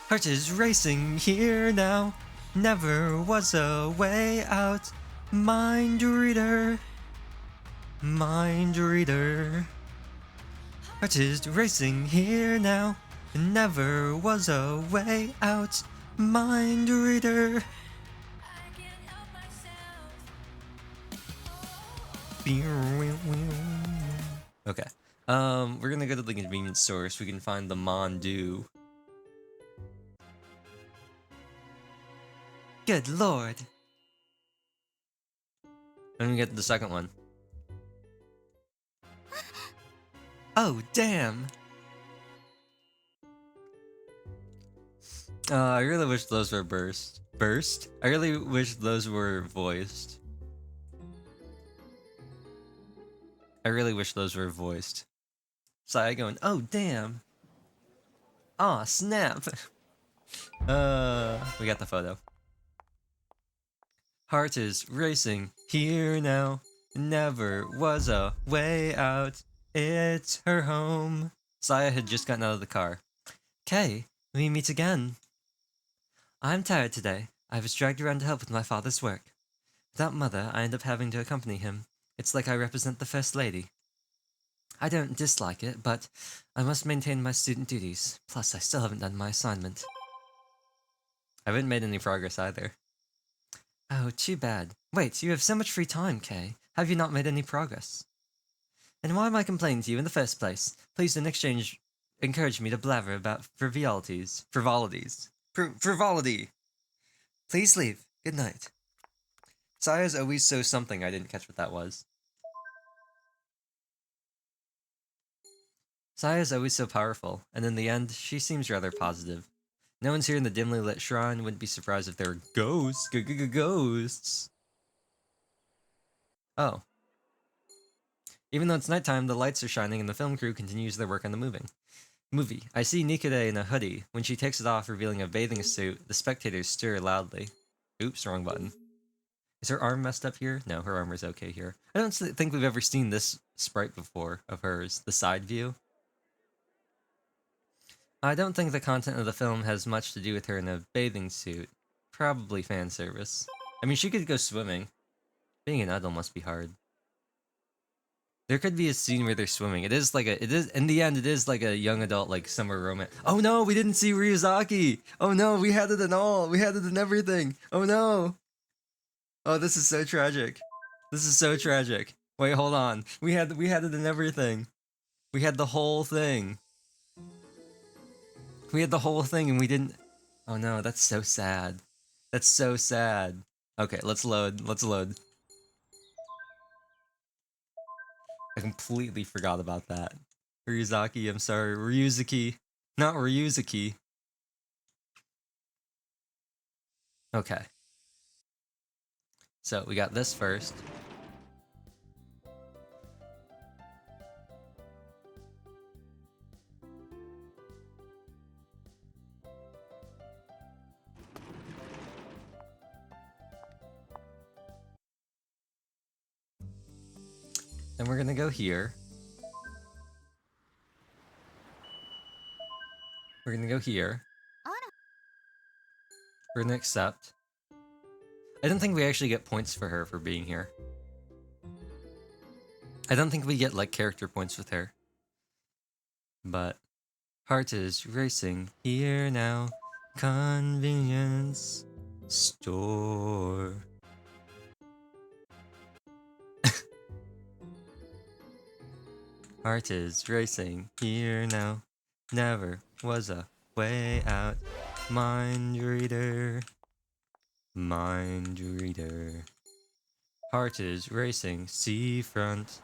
Heart is racing here now. Never was a way out. Mind reader. Mind reader. Heart is racing here now. Never was a way out. Mind reader. Okay. We're gonna go to the convenience store so we can find the Mondu. Good lord. I'm gonna get the second one. Oh, damn. I really wish those were burst. Burst? I really wish those were voiced. I really wish those were voiced. Saya going, oh damn. Aw, snap. We got the photo. Heart is racing here now. Never was a way out. It's her home. Saya had just gotten out of the car. Kay, we meet again. I'm tired today. I was dragged around to help with my father's work. Without mother, I end up having to accompany him. It's like I represent the First Lady. I don't dislike it, but I must maintain my student duties. Plus, I still haven't done my assignment. I haven't made any progress either. Oh, too bad. Wait, you have so much free time, Kay. Have you not made any progress? And why am I complaining to you in the first place? Please don't encourage me to blabber about frivolities. Frivolity! Please leave. Good night. Saya's always so something. I didn't catch what that was. Saya's always so powerful, and in the end, she seems rather positive. No one's here in the dimly lit shrine. Wouldn't be surprised if there were ghosts. Ghosts. Oh. Even though it's nighttime, the lights are shining and the film crew continues their work on the movie. I see Nikode in a hoodie. When she takes it off, revealing a bathing suit, the spectators stir loudly. Oops, wrong button. Is her arm messed up here? No, her armor's okay here. I don't think we've ever seen this sprite before of hers, the side view. I don't think the content of the film has much to do with her in a bathing suit. Probably fan service. I mean, she could go swimming. Being an idol must be hard. There could be a scene where they're swimming. In the end, it is like a young adult, like, summer romance. Oh no, we didn't see Ryuzaki! Oh no, we had it in all! We had it in everything! Oh no! Oh, this is so tragic. This is so tragic. Wait, hold on. We had it in everything. We had the whole thing. We had the whole thing and we didn't... Oh no, that's so sad. That's so sad. Okay, let's load. I completely forgot about that. Ryuzaki, I'm sorry. Ryuzuki. Not Ryuzuki. Okay. So, we got this first. Then we're gonna go here. We're gonna go here. We're gonna accept. I don't think we actually get points for her for being here. I don't think we get, like, character points with her. But heart is racing here now. Convenience store. Heart is racing here now. Never was a way out. Mind reader. Mind reader. Heart is racing seafront.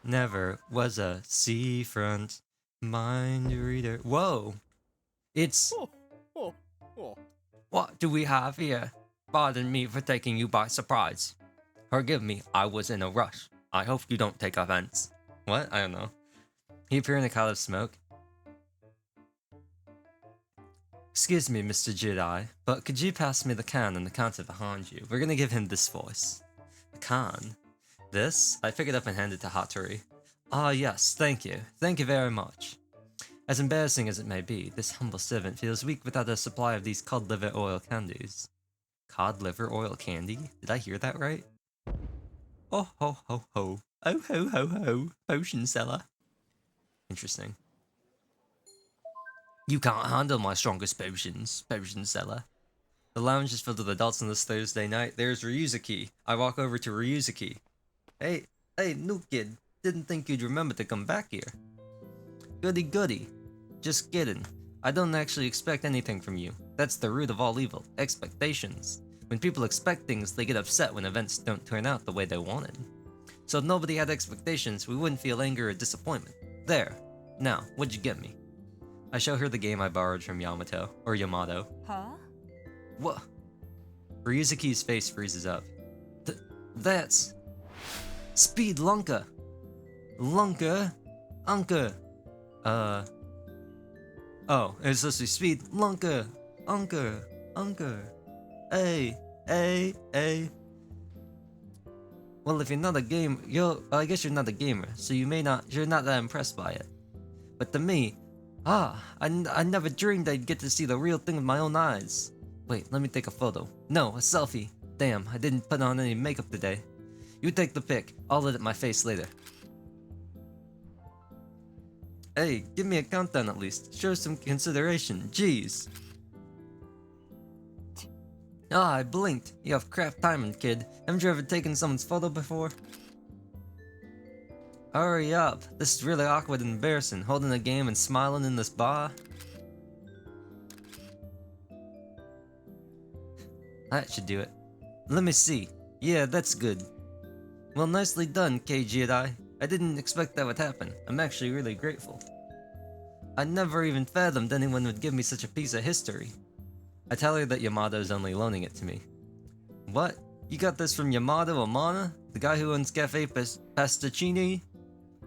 Never was a seafront. Mind reader. Whoa! It's... What do we have here? Pardon me for taking you by surprise. Forgive me, I was in a rush. I hope you don't take offense. What? I don't know. He appeared in a cloud of smoke. Excuse me, Mr. Jedi, but could you pass me the can and the counter behind you? We're gonna give him this voice. A can? This? I pick it up and hand it to Hattori. Ah, yes, thank you. Thank you very much. As embarrassing as it may be, this humble servant feels weak without a supply of these cod liver oil candies. Cod liver oil candy? Did I hear that right? Oh ho ho ho. Oh ho ho ho. Potion seller. Interesting. You can't handle my strongest potions, potion seller. The lounge is filled with adults on this Thursday night. There's Ryuzuki. I walk over to Ryuzuki. Hey, new kid. Didn't think you'd remember to come back here. Goody goody. Just kidding. I don't actually expect anything from you. That's the root of all evil. Expectations. When people expect things, they get upset when events don't turn out the way they wanted. So if nobody had expectations, we wouldn't feel anger or disappointment. There. Now, what'd you get me? I show her the game I borrowed from Yamato. Or Yamato. Huh? What? Ryuzuki's face freezes up. That's... Speed Lunka! Lunka? Unka! Oh, it's supposed to be Speed Lunka! Unka! Hey! Well, if you're not a I guess you're not a gamer, so you're not that impressed by it. But to me, I never dreamed I'd get to see the real thing with my own eyes. Wait, let me take a photo. No, a selfie. Damn, I didn't put on any makeup today. You take the pic, I'll edit my face later. Hey, give me a countdown at least. Show some consideration, jeez. I blinked. You have crap timing, kid. Haven't you ever taken someone's photo before? Hurry up. This is really awkward and embarrassing, holding a game and smiling in this bar. That should do it. Let me see. Yeah, that's good. Well, nicely done, Jedi. I didn't expect that would happen. I'm actually really grateful. I never even fathomed anyone would give me such a piece of history. I tell her that Yamato's only loaning it to me. What? You got this from Yamato Amana? The guy who owns Cafe Pastaccini?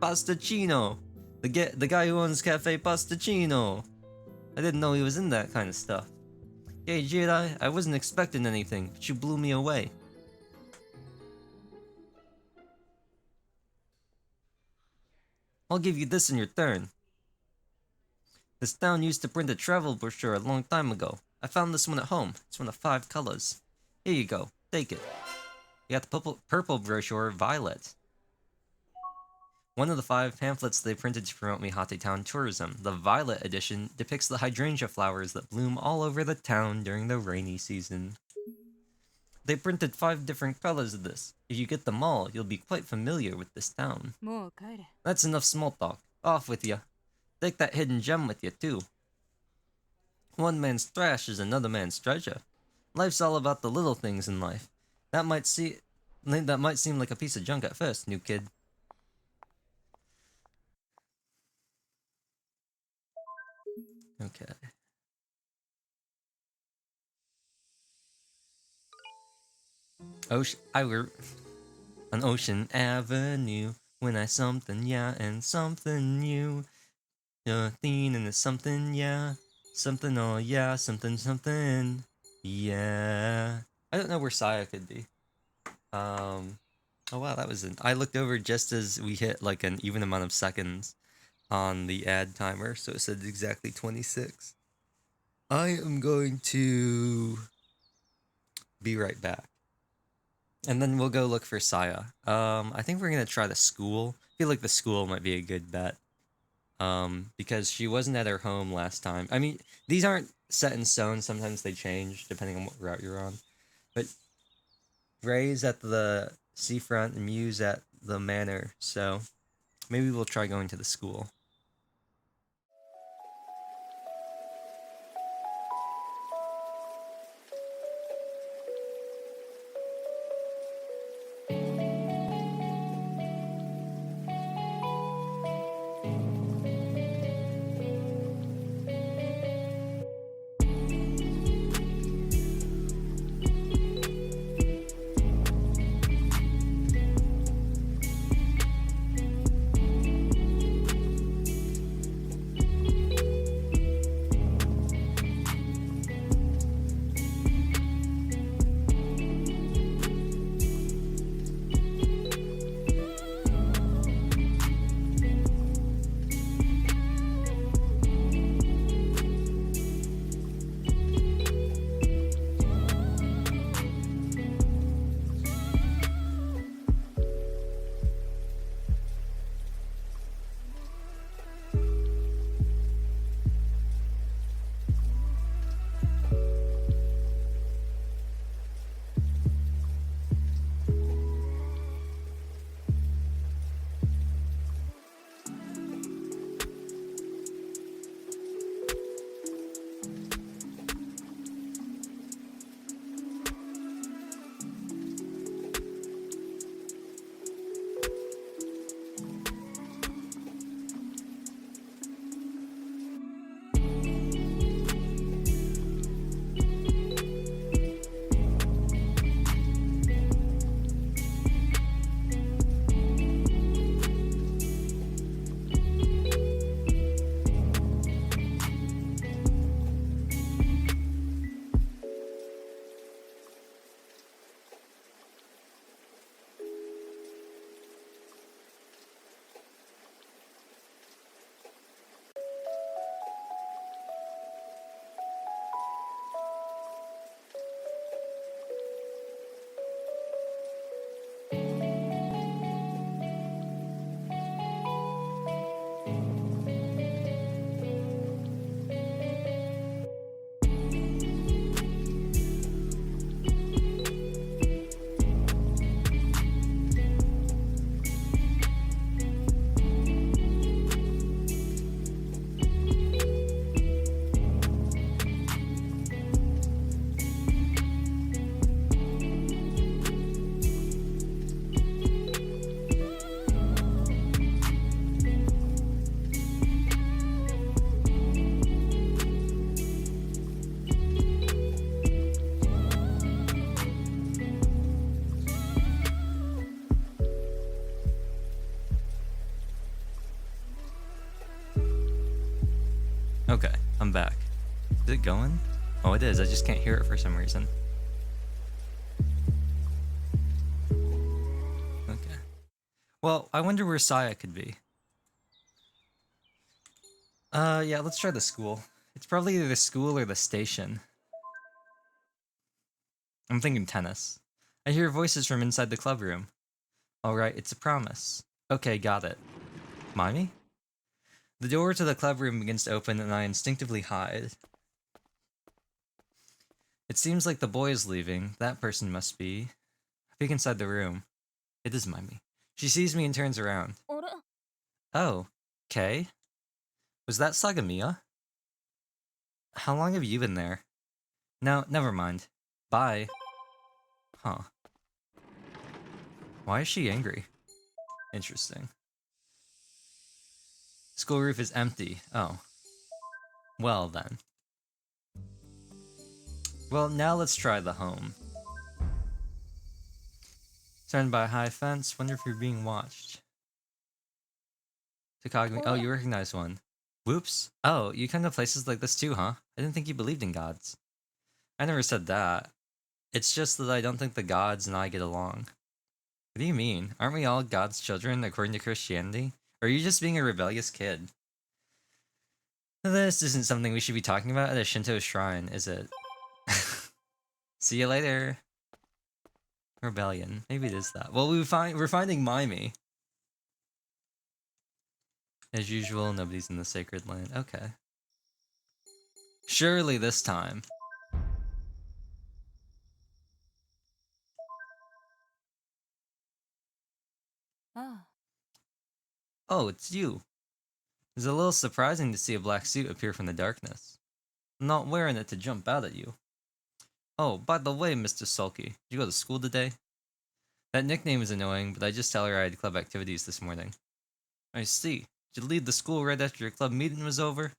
Pastacino! The guy who owns Cafe Pastacino! I didn't know he was in that kind of stuff. Hey Jedi, I wasn't expecting anything, but you blew me away. I'll give you this in your turn. This town used to print a travel brochure a long time ago. I found this one at home. It's one of 5 colors. Here you go. Take it. You got the purple brochure, Violet. One of the 5 pamphlets they printed to promote Mihate Town tourism. The Violet edition depicts the hydrangea flowers that bloom all over the town during the rainy season. They printed 5 different colors of this. If you get them all, you'll be quite familiar with this town. That's enough small talk. Off with ya. Take that hidden gem with you, too. One man's trash is another man's treasure. Life's all about the little things in life. That might seem like a piece of junk at first, new kid. Okay. I were on Ocean Avenue when I something yeah and something new. Nothing and it's something yeah. Something oh yeah, something yeah. I don't know where Saya could be. I'll Oh wow, that was I looked over just as we hit like an even amount of seconds on the ad timer, so it said exactly 26. I am going to be right back. And then we'll go look for Saya. I think we're gonna try the school. I feel like the school might be a good bet. Because she wasn't at her home last time. I mean, these aren't set in stone. Sometimes they change depending on what route you're on. But Ray's at the seafront and Mew's at the manor, so maybe we'll try going to the school. Okay, I'm back. Is it going? Oh, it is. I just can't hear it for some reason. Okay. Well, I wonder where Saya could be. Yeah, let's try the school. It's probably either the school or the station. I'm thinking tennis. I hear voices from inside the club room. Alright, it's a promise. Okay, got it. Mimey? The door to the club room begins to open and I instinctively hide. It seems like the boy is leaving. That person must be. I peek inside the room. It is Mimey. She sees me and turns around. あれ Oh, Kay? Was that Sagamiya? How long have you been there? No, never mind. Bye. Huh. Why is she angry? Interesting. School roof is empty. Oh. Well then. Well, now let's try the home. Surrounded by a high fence. Wonder if you're being watched. Takagami. Oh, you recognize one. Whoops. Oh, you come to places like this too, huh? I didn't think you believed in gods. I never said that. It's just that I don't think the gods and I get along. What do you mean? Aren't we all God's children according to Christianity? Or are you just being a rebellious kid? This isn't something we should be talking about at a Shinto shrine, is it? See you later. Rebellion. Maybe it is that. Well, we're finding Mimey. As usual, nobody's in the sacred land. Okay. Surely this time. Oh, it's you. It's a little surprising to see a black suit appear from the darkness. I'm not wearing it to jump out at you. Oh, by the way, Mr. Sulky, did you go to school today? That nickname is annoying, but I just tell her I had club activities this morning. I see. Did you leave the school right after your club meeting was over?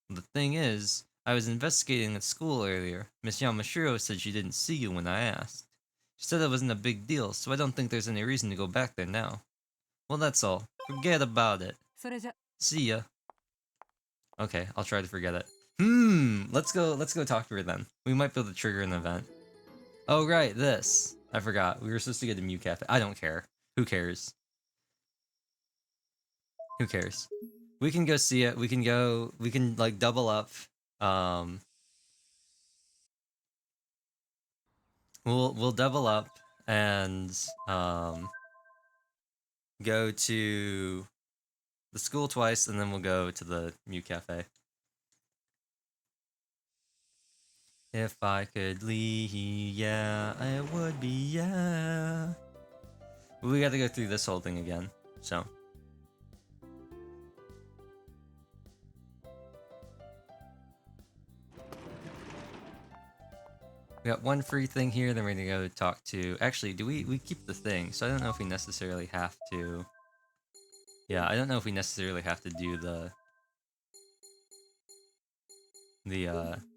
The thing is, I was investigating at school earlier. Miss Yamashiro said she didn't see you when I asked. She said it wasn't a big deal, so I don't think there's any reason to go back there now. Well, that's all. Forget about it. See ya. Okay, I'll try to forget it. Let's go talk to her then. We might be able to trigger an event. Oh right, this. I forgot. We were supposed to get a Mew Cafe. I don't care. Who cares? Who cares? We can go see it. We can like double up. We'll double up and go to the school twice, and then we'll go to the Mew Cafe. If I could leave, yeah, I would be, yeah. But we gotta go through this whole thing again, so. We got one free thing here, then we're gonna go talk to... Actually, do we keep the thing, so I don't know if we necessarily have to... Yeah, I don't know if we necessarily have to do the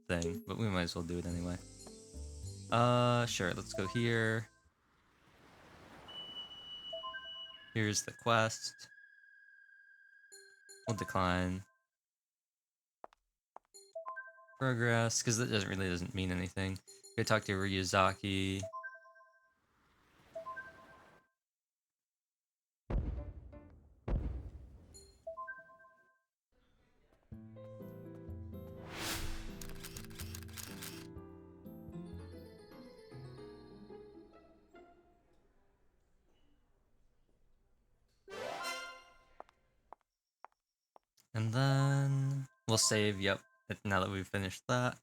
thing, but we might as well do it anyway. Sure, let's go here. Here's the quest. We'll decline. Progress, because that really doesn't mean anything. Go talk to Ryuzaki. And then we'll save, yep, now that we've finished that.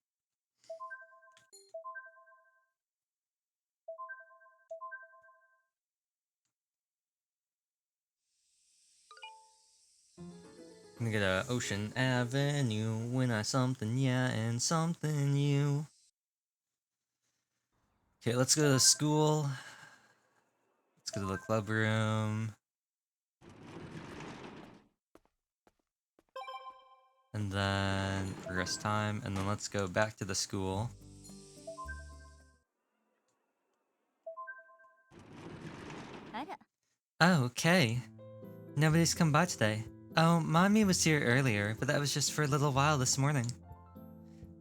I'm gonna get a Ocean Avenue when I something yeah and something you. Okay, let's go to school. Let's go to the club room. And then progress time, and then let's go back to the school. Oh, okay. Nobody's come by today. Oh, Mommy was here earlier, but that was just for a little while this morning.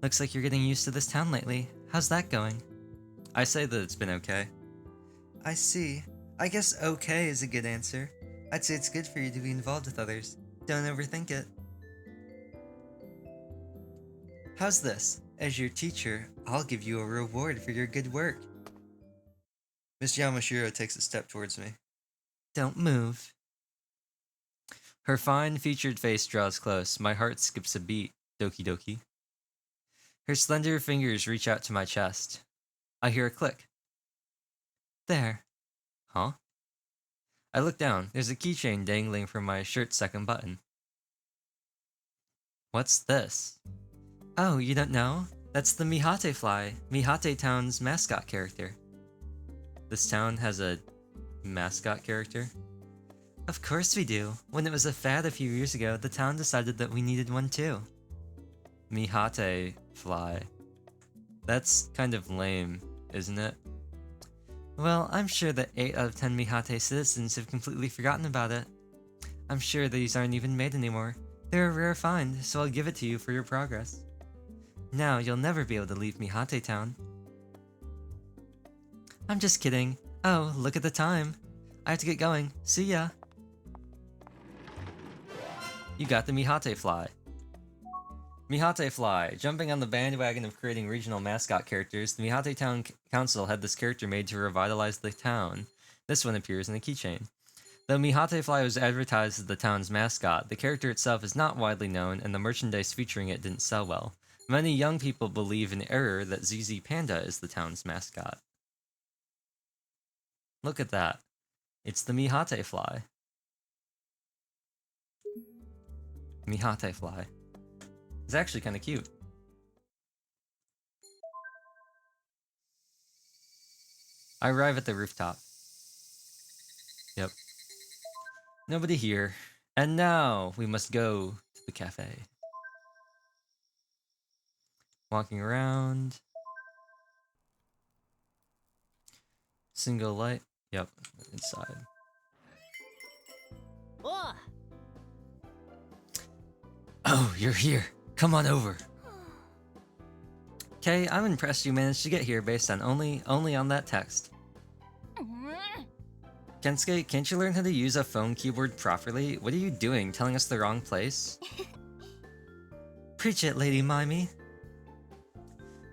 Looks like you're getting used to this town lately. How's that going? I say that it's been okay. I see. I guess okay is a good answer. I'd say it's good for you to be involved with others. Don't overthink it. How's this? As your teacher, I'll give you a reward for your good work. Miss Yamashiro takes a step towards me. Don't move. Her fine-featured face draws close. My heart skips a beat. Doki doki. Her slender fingers reach out to my chest. I hear a click. There. Huh? I look down. There's a keychain dangling from my shirt's second button. What's this? Oh, you don't know? That's the Mihate fly, Mihate Town's mascot character. This town has a mascot character? Of course we do. When it was a fad a few years ago, the town decided that we needed one too. Mihate fly. That's kind of lame, isn't it? Well, I'm sure that 8 out of 10 Mihate citizens have completely forgotten about it. I'm sure these aren't even made anymore. They're a rare find, so I'll give it to you for your progress. Now you'll never be able to leave Mihate Town. I'm just kidding. Oh, look at the time. I have to get going. See ya. You got the Mihate Fly. Mihate Fly. Jumping on the bandwagon of creating regional mascot characters, the Mihate Town Council had this character made to revitalize the town. This one appears in a keychain. Though Mihate Fly was advertised as the town's mascot, the character itself is not widely known, and the merchandise featuring it didn't sell well. Many young people believe in error that ZZ Panda is the town's mascot. Look at that. It's the Mihate Fly. Mihate Fly. It's actually kind of cute. I arrive at the rooftop. Yep. Nobody here. And now we must go to the cafe. Walking around. Single light. Yep, inside. Oh, you're here. Come on over. Okay, I'm impressed you managed to get here based on only on that text. Kensuke, can't you learn how to use a phone keyboard properly? What are you doing, telling us the wrong place? Preach it, Lady Mimey.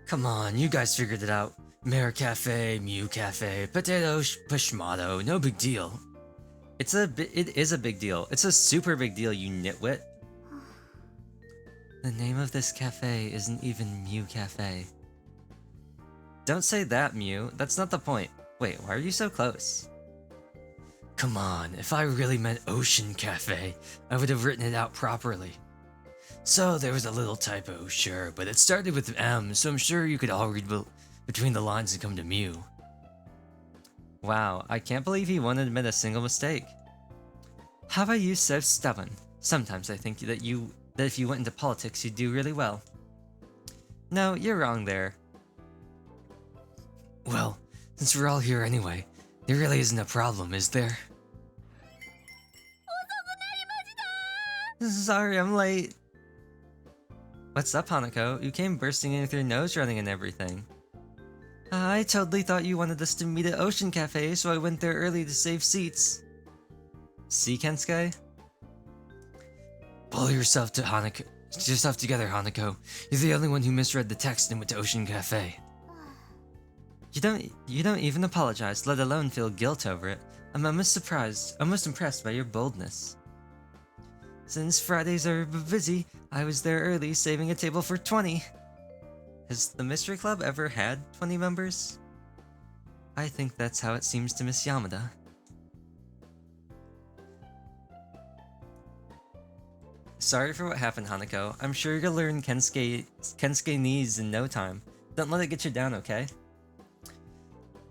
Come on, you guys figured it out. Mare Cafe, Mew Cafe, Potato Pushmato, no big deal. It is a big deal. It's a super big deal, you nitwit. The name of this cafe isn't even Mew Cafe. Don't say that, Mew. That's not the point. Wait, why are you so close? Come on, if I really meant Ocean Cafe, I would have written it out properly. So there was a little typo, sure, but it started with M, so I'm sure you could all read between the lines and come to Mew. Wow, I can't believe he won't admit a single mistake. How are you so stubborn? Sometimes I think that if you went into politics, you'd do really well. No, you're wrong there. Well, since we're all here anyway, there really isn't a problem, is there? Sorry, I'm late. What's up, Hanako? You came bursting in with your nose running and everything. I totally thought you wanted us to meet at Ocean Cafe, so I went there early to save seats. See, Kensuke? Pull yourself together, Hanako. You're the only one who misread the text and went to Ocean Cafe. You don't even apologize, let alone feel guilt over it. I'm almost impressed by your boldness. Since Fridays are busy, I was there early, saving a table for 20. Has the Mystery Club ever had 20 members? I think that's how it seems to Miss Yamada. Sorry for what happened, Hanako. I'm sure you'll learn Kensuke knees in no time. Don't let it get you down, okay?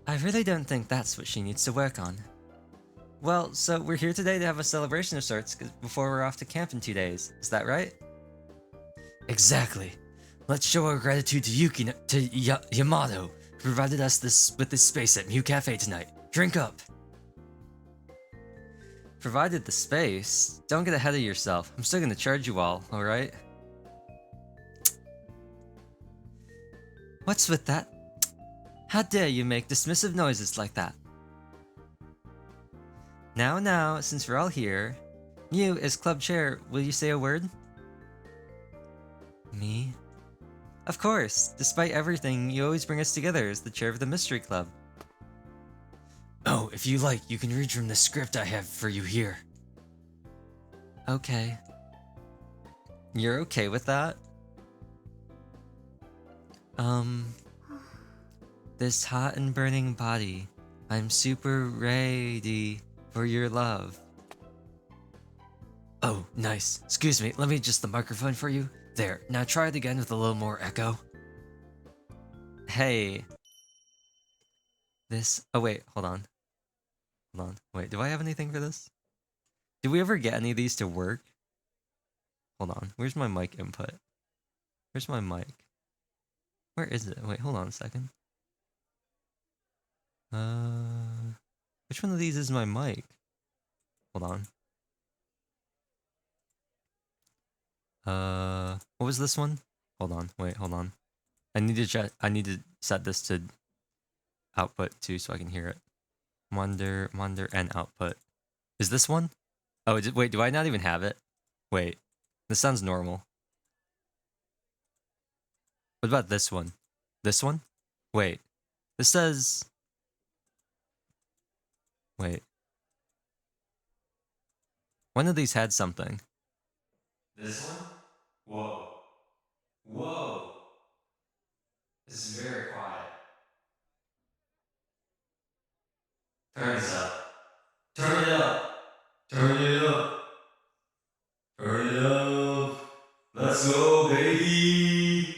I really don't think that's what she needs to work on. Well, so we're here today to have a celebration of sorts before we're off to camp in 2 days. Is that right? Exactly. Let's show our gratitude to Yamato, who provided us with this space at Mew Cafe tonight. Drink up! Provided the space? Don't get ahead of yourself. I'm still gonna charge you all, alright? What's with that? How dare you make dismissive noises like that? Now, since we're all here, Mew, as club chair, will you say a word? Me? Of course! Despite everything, you always bring us together as the chair of the Mystery Club. Oh, if you like, you can read from the script I have for you here. Okay. You're okay with that? This hot and burning body, I'm super ready for your love. Oh, nice. Excuse me, let me adjust the microphone for you. There, now try it again with a little more echo. Hey. Oh wait, hold on. Wait, do I have anything for this? Did we ever get any of these to work? Hold on, where's my mic input? Where's my mic? Where is it? Wait, hold on a second. Which one of these is my mic? Hold on. What was this one? Hold on. I need to set this to output too so I can hear it. Wonder, and output. Is this one? Oh, wait, do I not even have it? Wait, this sounds normal. What about this one? This one? Wait, this says... Wait. One of these had something. This one? Whoa. Whoa! This is very quiet. Turn this up. Turn it up! Turn it up! Turn it up! Let's go, baby!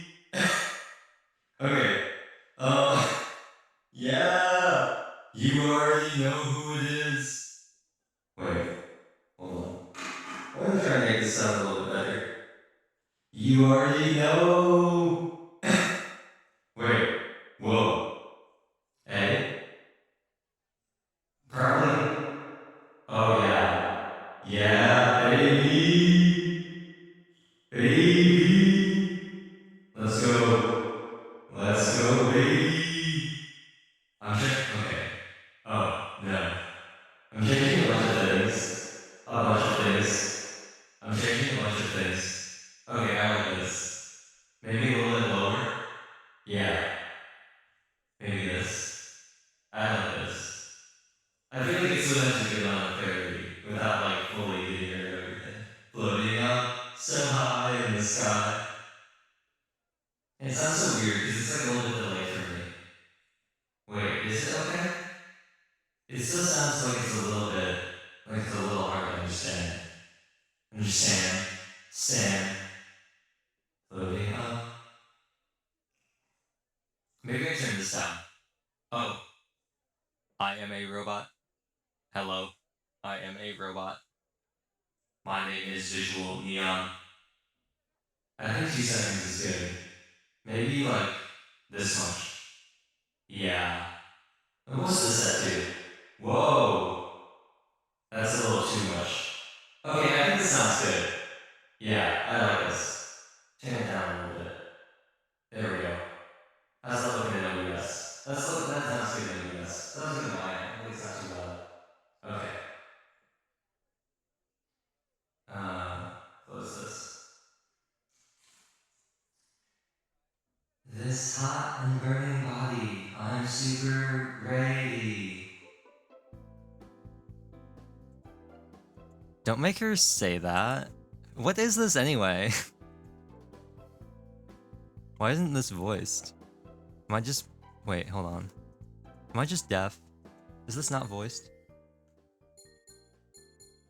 Okay. Yeah! You already know who it is. Wait, hold on. I'm gonna try and make this sound a little bit better. You already know! Wait, whoa. Hey? Probably. Oh yeah. Yeah, baby! Baby! Let's go. Let's go, baby! I'm checking. Okay. Oh, no. I'm changing a bunch of things. A bunch of things. I'm changing a bunch of things. Okay, I like this. Maybe a little bit lower? Yeah. Maybe this. I like this. I feel like it still has a good amount of clarity without like fully getting rid of everything. Floating up so high in the sky. It sounds so weird because it's like a little bit delayed for me. Wait, is it okay? It still sounds like it's a little bit, like it's a little hard to understand. Understand? Stand. Floating up. Maybe I turn this down. Oh. I am a robot. Hello. I am a robot. My name is Visual Neon. I think 2 seconds is good. Maybe like this much. Yeah. What's this at to? Whoa. That's a little too much. Okay, I think this sounds good. Yeah, I like this. Turn it down a little bit. There we go. How's that looking in OBS? That sounds good in OBS. Sounds good in my end. I think it's not too loud. Okay. Close this. This hot and burning body, I'm super ready. Don't make her say that. What is this anyway? Why isn't this voiced? Am I just... Wait, hold on. Am I just deaf? Is this not voiced?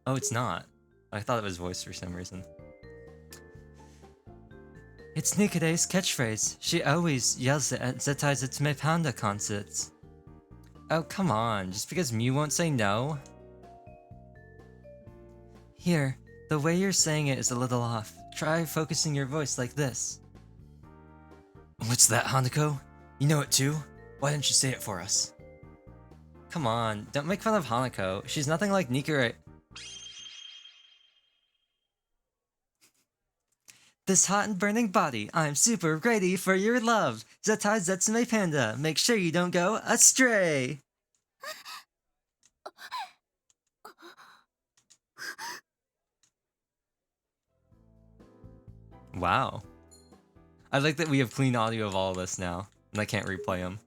Oh, it's not. I thought it was voiced for some reason. It's Nikade's catchphrase. She always yells it at Zetai Zetsume Panda concerts. Oh, come on. Just because Mew won't say no? Here, the way you're saying it is a little off. Try focusing your voice like this. What's that, Hanako? You know it too? Why didn't you say it for us? Come on, don't make fun of Hanako. She's nothing like Nikure. This hot and burning body, I'm super ready for your love. Zetai Zetsume Panda, make sure you don't go astray. Wow. I like that we have clean audio of all of this now, and I can't replay them.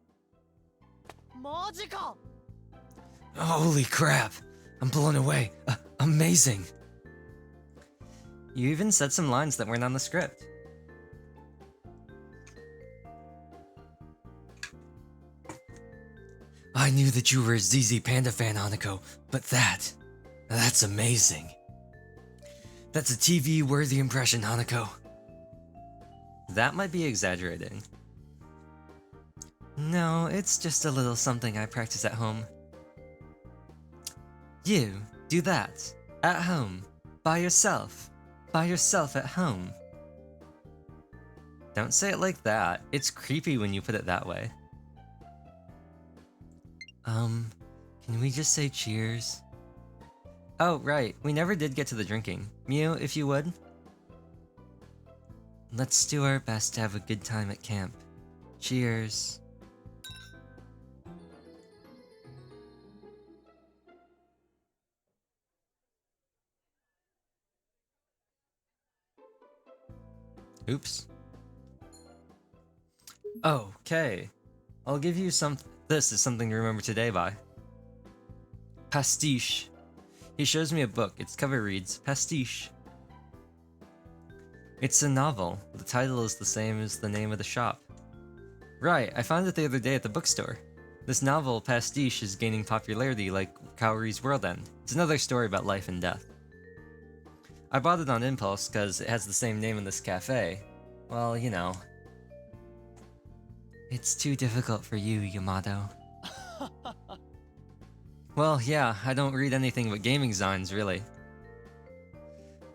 Holy crap! I'm blown away. Amazing! You even said some lines that weren't on the script. I knew that you were a ZZ Panda fan, Hanako, but that's amazing. That's a TV-worthy impression, Hanako. That might be exaggerating. No, it's just a little something I practice at home. You, do that. At home. By yourself. By yourself at home. Don't say it like that. It's creepy when you put it that way. Can we just say cheers? Oh, right. We never did get to the drinking. Mew, if you would. Let's do our best to have a good time at camp. Cheers. Oops. Okay. I'll give you some. This is something to remember today by Pastiche. He shows me a book. Its cover reads Pastiche. It's a novel. The title is the same as the name of the shop. Right, I found it the other day at the bookstore. This novel, Pastiche, is gaining popularity like Kaori's World End. It's another story about life and death. I bought it on impulse because it has the same name in this cafe. Well, you know. It's too difficult for you, Yamato. Well, yeah, I don't read anything but gaming zines, really.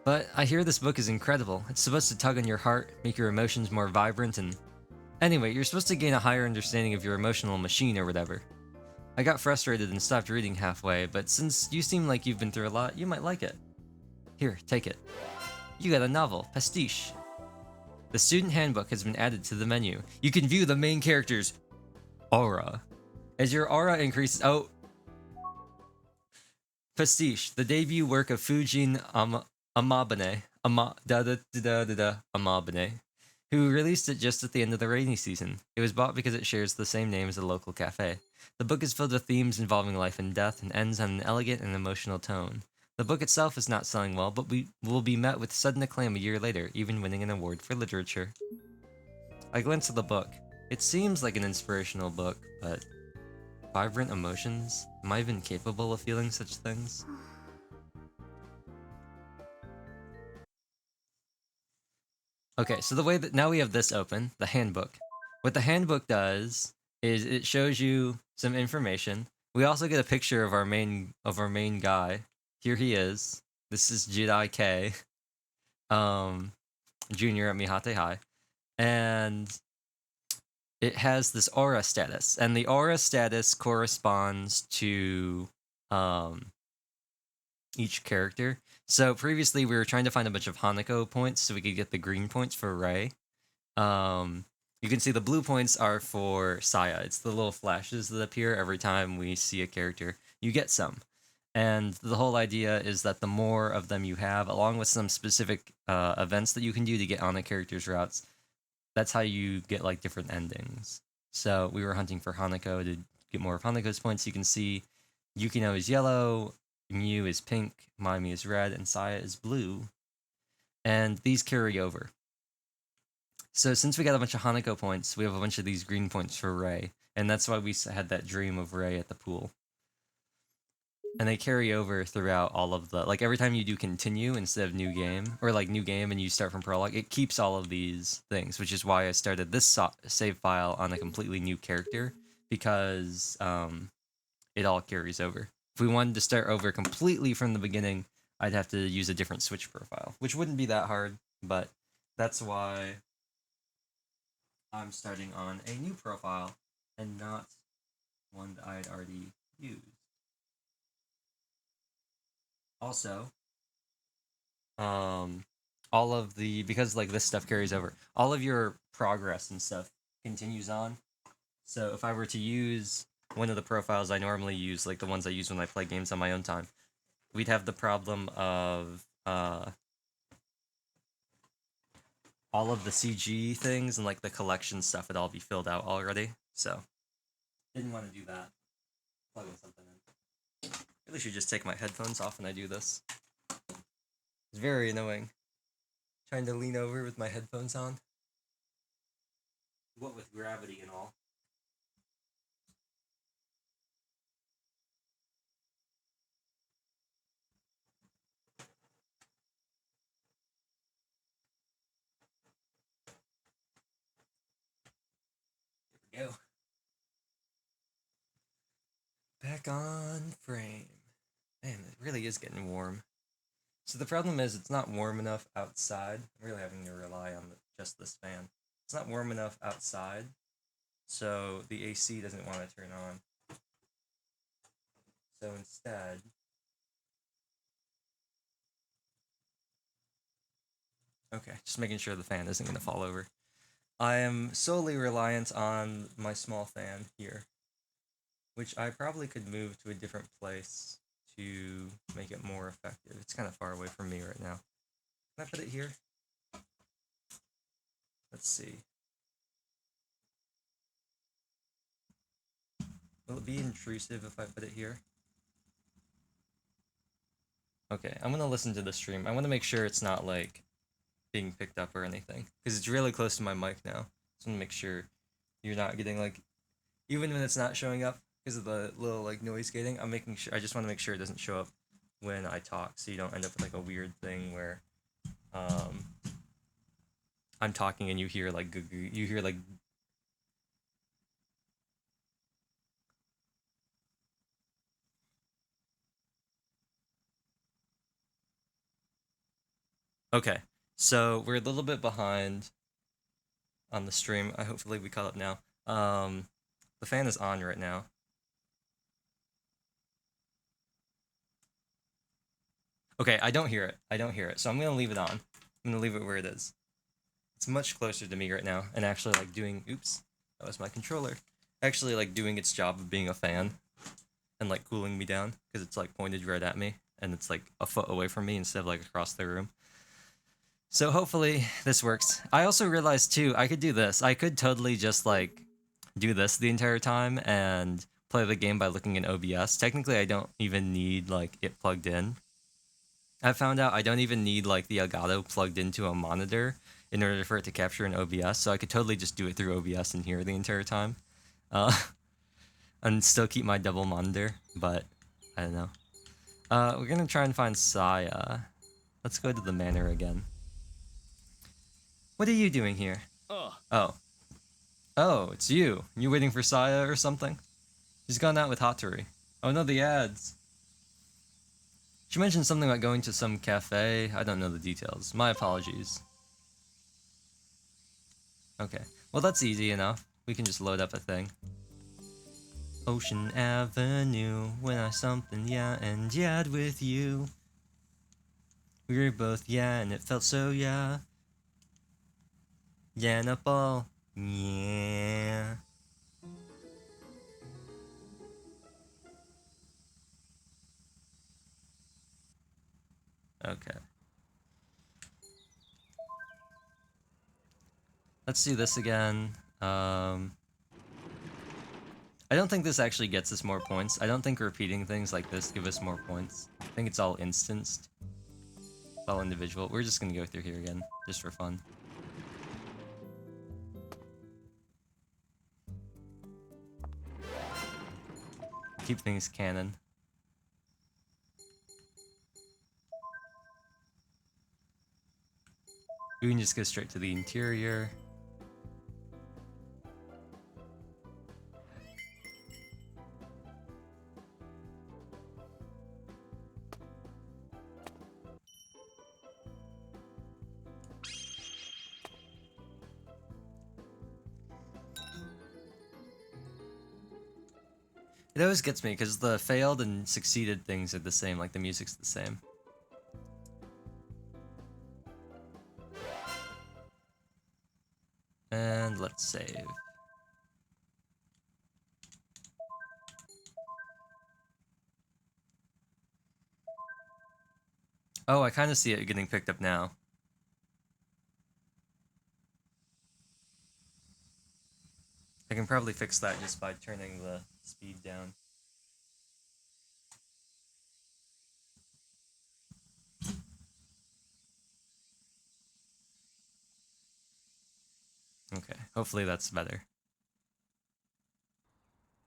But I hear this book is incredible. It's supposed to tug on your heart, make your emotions more vibrant, and... Anyway, you're supposed to gain a higher understanding of your emotional machine or whatever. I got frustrated and stopped reading halfway, but since you seem like you've been through a lot, you might like it. Here, take it. You got a novel, Pastiche. The student handbook has been added to the menu. You can view the main character's aura. As your aura increases... Oh! Pastiche, the debut work of Fujin Amabane, Amabane, who released it just at the end of the rainy season. It was bought because it shares the same name as a local cafe. The book is filled with themes involving life and death and ends on an elegant and emotional tone. The book itself is not selling well, but we will be met with sudden acclaim a year later, even winning an award for literature. I glanced at the book. It seems like an inspirational book, but... Vibrant emotions? Am I even capable of feeling such things? Okay, so the way that now we have this open, the handbook. What the handbook does is it shows you some information. We also get a picture of our main guy. Here he is. This is Jedi K, junior at Mihate High, and it has this aura status, and the aura status corresponds to each character. So previously we were trying to find a bunch of Hanako points so we could get the green points for Rei. You can see the blue points are for Saya. It's the little flashes that appear every time we see a character. You get some. And the whole idea is that the more of them you have, along with some specific events that you can do to get on a character's routes, that's how you get like different endings. So we were hunting for Hanako to get more of Hanako's points. You can see Yukino is yellow, Miu is pink, Maimi is red, and Saya is blue. And these carry over. So since we got a bunch of Hanako points, we have a bunch of these green points for Rei. And that's why we had that dream of Rei at the pool. And they carry over throughout all of the... Like, every time you do continue instead of new game, or, like, new game and you start from prologue, it keeps all of these things, which is why I started this save file on a completely new character, because it all carries over. If we wanted to start over completely from the beginning, I'd have to use a different Switch profile, which wouldn't be that hard, but that's why I'm starting on a new profile and not one that I had already used. Also, all of the, because like this stuff carries over, all of your progress and stuff continues on. So if I were to use one of the profiles I normally use, like the ones I use when I play games on my own time, we'd have the problem of all of the CG things and like the collection stuff would all be filled out already. So didn't want to do that. Plugging something in. Really should just take my headphones off when I do this. It's very annoying. Trying to lean over with my headphones on. What with gravity and all. Here we go. Back on frame. Man, it really is getting warm. So the problem is it's not warm enough outside. I'm really having to rely on just this fan. It's not warm enough outside, so the AC doesn't want to turn on. So instead, okay, just making sure the fan isn't going to fall over. I am solely reliant on my small fan here, which I probably could move to a different place to make it more effective. It's kind of far away from me right now. Can I put it here? Let's see. Will it be intrusive if I put it here? Okay, I'm gonna listen to the stream. I want to make sure it's not like being picked up or anything, because it's really close to my mic now. So I'm gonna make sure you're not getting like, even when it's not showing up because of the little like noise gating. I'm making sure. I just want to make sure it doesn't show up when I talk, so you don't end up with like a weird thing where, I'm talking and you hear like you hear like. Okay, so we're a little bit behind on the stream. Hopefully we caught up now. The fan is on right now. Okay, I don't hear it. I don't hear it, so I'm gonna leave it on. I'm gonna leave it where it is. It's much closer to me right now, and actually like doing. Oops, that was my controller. Actually like doing its job of being a fan, and like cooling me down because it's like pointed right at me, and it's like a foot away from me instead of like across the room. So hopefully this works. I also realized too, I could do this. I could totally just like do this the entire time and play the game by looking in OBS. Technically, I don't even need like it plugged in. I found out I don't even need like the Elgato plugged into a monitor in order for it to capture in OBS. So I could totally just do it through OBS in here the entire time. And still keep my double monitor, but I don't know. We're gonna try and find Saya. Let's go to the manor again. What are you doing here? Oh. Oh, it's you. You waiting for Saya or something? She's gone out with Hattori. Oh no, the ads. She mentioned something about going to some cafe. I don't know the details. My apologies. Okay. Well, that's easy enough. We can just load up a thing. Ocean Avenue, when I something yeah and yahed with you. We were both yeah and it felt so yeah. Yeah, na ball. Yeah. Okay. Let's do this again. I don't think this actually gets us more points. I don't think repeating things like this give us more points. I think it's all instanced. It's all individual. We're just gonna go through here again, just for fun. Keep things canon. We can just go straight to the interior. It always gets me because the failed and succeeded things are the same, like the music's the same. And let's save. Oh, I kind of see it getting picked up now. I can probably fix that just by turning the speed down. Okay, hopefully that's better.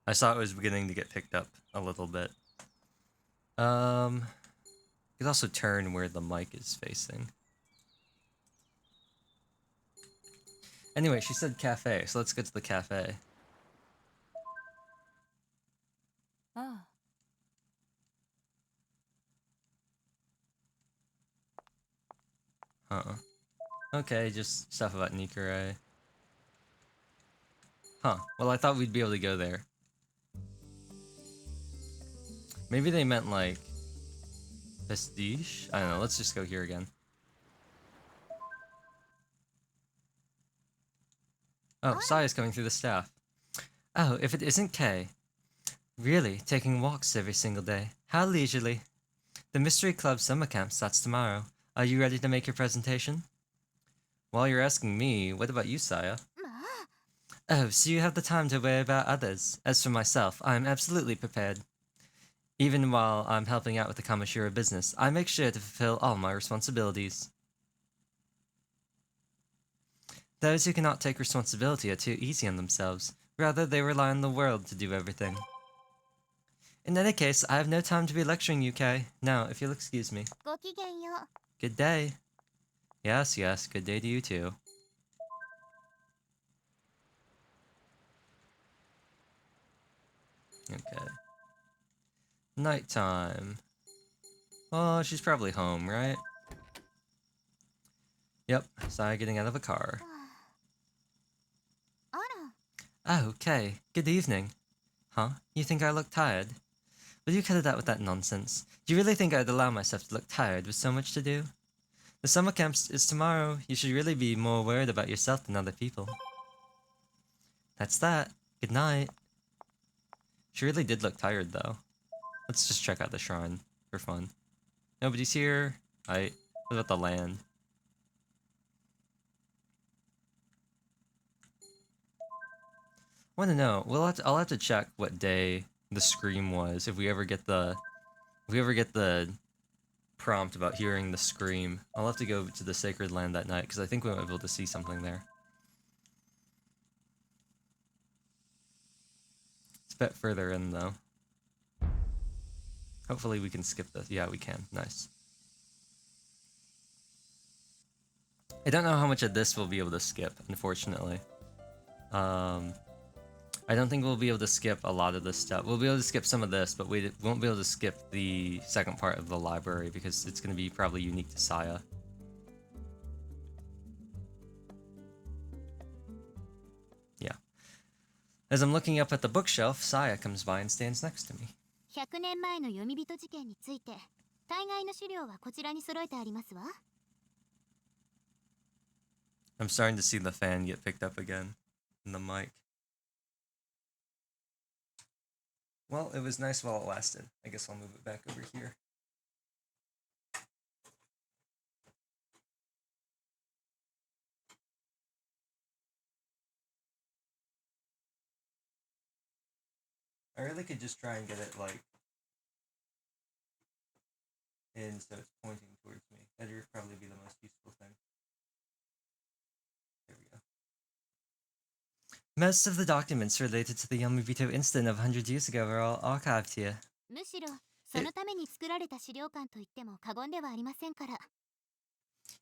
I saw it was beginning to get picked up a little bit. You could also turn where the mic is facing. Anyway, she said cafe, so let's get to the cafe. Oh. Okay, just stuff about Nikkure. Huh, well I thought we'd be able to go there. Maybe they meant like... Vestige? I don't know, let's just go here again. Oh, Saya's coming through the staff. Oh, if it isn't Kay. Really, taking walks every single day. How leisurely. The Mystery Club summer camp starts tomorrow. Are you ready to make your presentation? While you're asking me, what about you, Saya? まあ Oh, so you have the time to worry about others. As for myself, I'm absolutely prepared. Even while I'm helping out with the Kamashiro business, I make sure to fulfill all my responsibilities. Those who cannot take responsibility are too easy on themselves. Rather, they rely on the world to do everything. In any case, I have no time to be lecturing you, Kay. Now, if you'll excuse me. ごきげんよう Good day. Yes, yes, good day to you too. Okay. Nighttime. Oh, she's probably home, right? Yep, Saya getting out of a car. あら Oh, okay. Good evening. Huh? You think I look tired? Will you cut it out with that nonsense? Do you really think I'd allow myself to look tired with so much to do? The summer camp is tomorrow. You should really be more worried about yourself than other people. That's that. Good night. She really did look tired, though. Let's just check out the shrine for fun. Nobody's here. What about the land? I want to know. I'll have to check what day the scream was if we ever get the prompt about hearing the scream. I'll have to go to the sacred land that night because I think we might be able to see something there. It's a bit further in though. Hopefully we can skip this. Yeah, we can. Nice. I don't know how much of this we'll be able to skip, unfortunately. I don't think we'll be able to skip a lot of this stuff. We'll be able to skip some of this, but we won't be able to skip the second part of the library because it's going to be probably unique to Saya. Yeah. As I'm looking up at the bookshelf, Saya comes by and stands next to me. 100年前の読み人事件について大概の資料はこちらに揃えてありますわ I'm starting to see the fan get picked up again in the mic. Well, it was nice while it lasted. I guess I'll move it back over here. I really could just try and get it, like, in so it's pointing towards me. That'd probably be the most useful thing. There we go. Most of the documents related to the Yomibito incident of 100 years ago are all archived here. むしろそのために作られた資料館といっても過言ではありませんから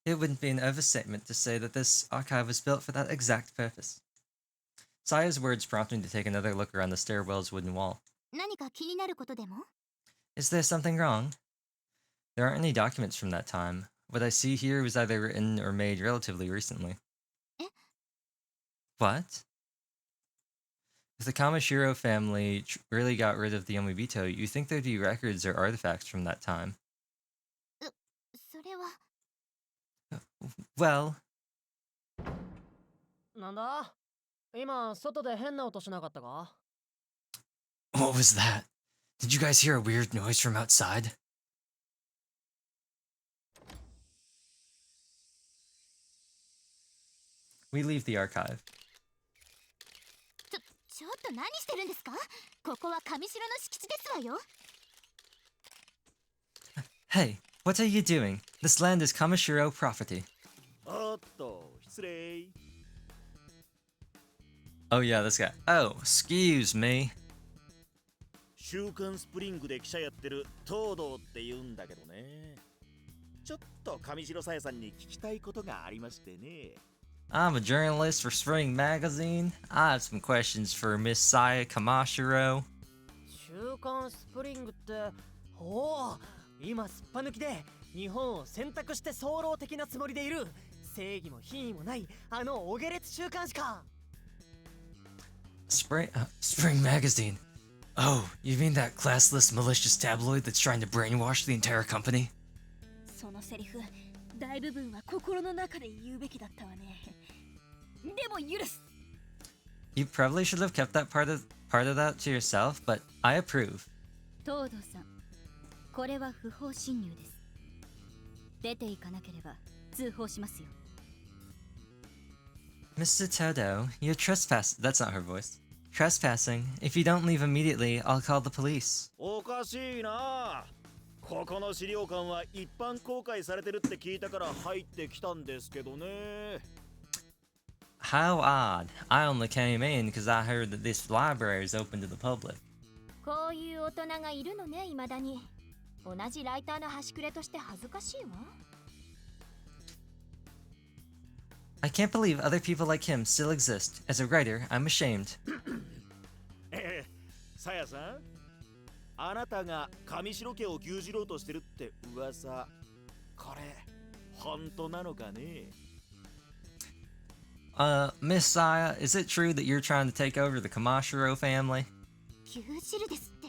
It wouldn't be an overstatement to say that this archive was built for that exact purpose. Saya's words prompt me to take another look around the stairwell's wooden wall. 何か気になることでも Is there something wrong? There aren't any documents from that time. What I see here was either written or made relatively recently. Eh? What? If the Kamashiro family really got rid of the Yomibito, you think there'd be records or artifacts from that time? それは Well... なんだ今外で変な音しなかったか What was that? Did you guys hear a weird noise from outside? We leave the archive. ちょっと何してるんですかここは上城の敷地ですわよ Hey, what are you doing? This land is Kamashiro property. おっと失礼 Oh yeah, this guy. Oh, excuse me. 週刊スプリングで記者やってる東堂って言うんだけどねちょっと上白さやさんに聞きたいことがありましてね I'm a journalist for Spring Magazine. I have some questions for Miss Saya Kamashiro. 週刊スプリングっておお今すっぱ抜きで日本を選択して総合的なつもりでいる正義も品位もないあのお下劣週刊誌か Spring Magazine. Oh, you mean that classless, malicious tabloid that's trying to brainwash the entire company? そのセリフ大部分は心の中で言うべきだったわねでも許す You probably should have kept that part of that to yourself, but I approve. 東堂さんこれは不法侵入です出ていかなければ通報しますよ Mr. Toto, you're That's not her voice. Trespassing. If you don't leave immediately, I'll call the police. おかしいな。ここの資料館は一般公開されてるって聞いたから入ってきたんですけどね。How odd. I only came in because I heard that this library is open to the public. こういう大人がいるのね、未だに。同じライターの端くれとして恥ずかしいわ。I can't believe other people like him still exist. As a writer, I'm ashamed. さやさん、あなたが上白家を牛耳ろうとしてるって噂、これ本当なのかね？ Miss Saya, is it true that you're trying to take over the Kamashiro family? 牛耳るですって。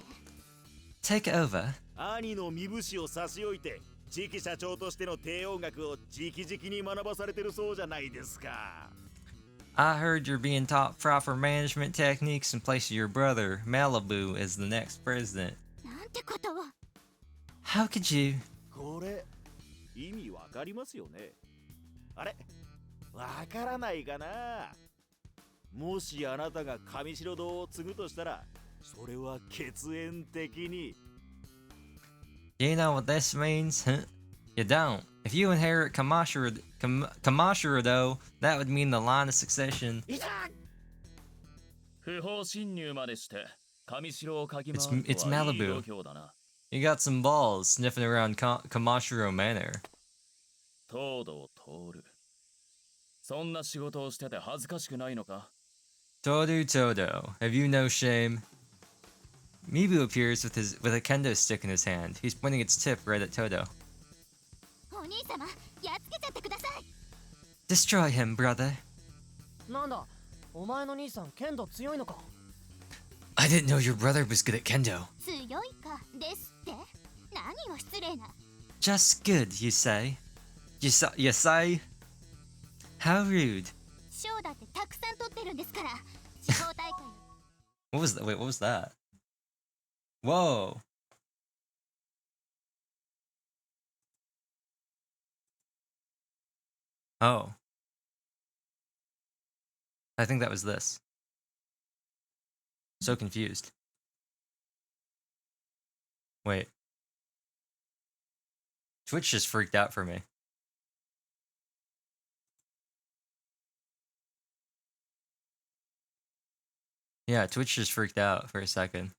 Take over? 兄の身分を差し置いて次期社長としての帝王学を直々に学ばされてるそうじゃないですか。I heard you're being taught proper management techniques in place of your brother, Malibu, as the next president. なんてことを。How could you? これ意味わかりますよね？あれ、わからないかな。もしあなたが上白堂を継ぐとしたら、それは血縁的に。You know what this means? Huh? You don't. If you inherit Kamashiro, though, that would mean the line of succession. 不法侵入までして上城を嗅ぎ回 It's るとはいい Malibu. 度胸だな。 You got some balls sniffing around Kamashiro Manor. 東堂徹。そんな仕事をしてて恥ずかしくないのか？ Todo, have you no shame? Mibu appears with a kendo stick in his hand. He's pointing its tip right at Todo. お兄様、やっつけちゃってください。Destroy him, brother. なんだ、お前の兄さん剣道強いのか？ I didn't know your brother was good at kendo. 強いかですって。何を失礼な。Just good, you say? You say? How rude. 賞だってたくさん取ってるんですから。地方大会。What was that? Wait, what was that? Whoa. Oh. I think that was this. So confused. Wait. Twitch just freaked out for me. Yeah, Twitch just freaked out for a second.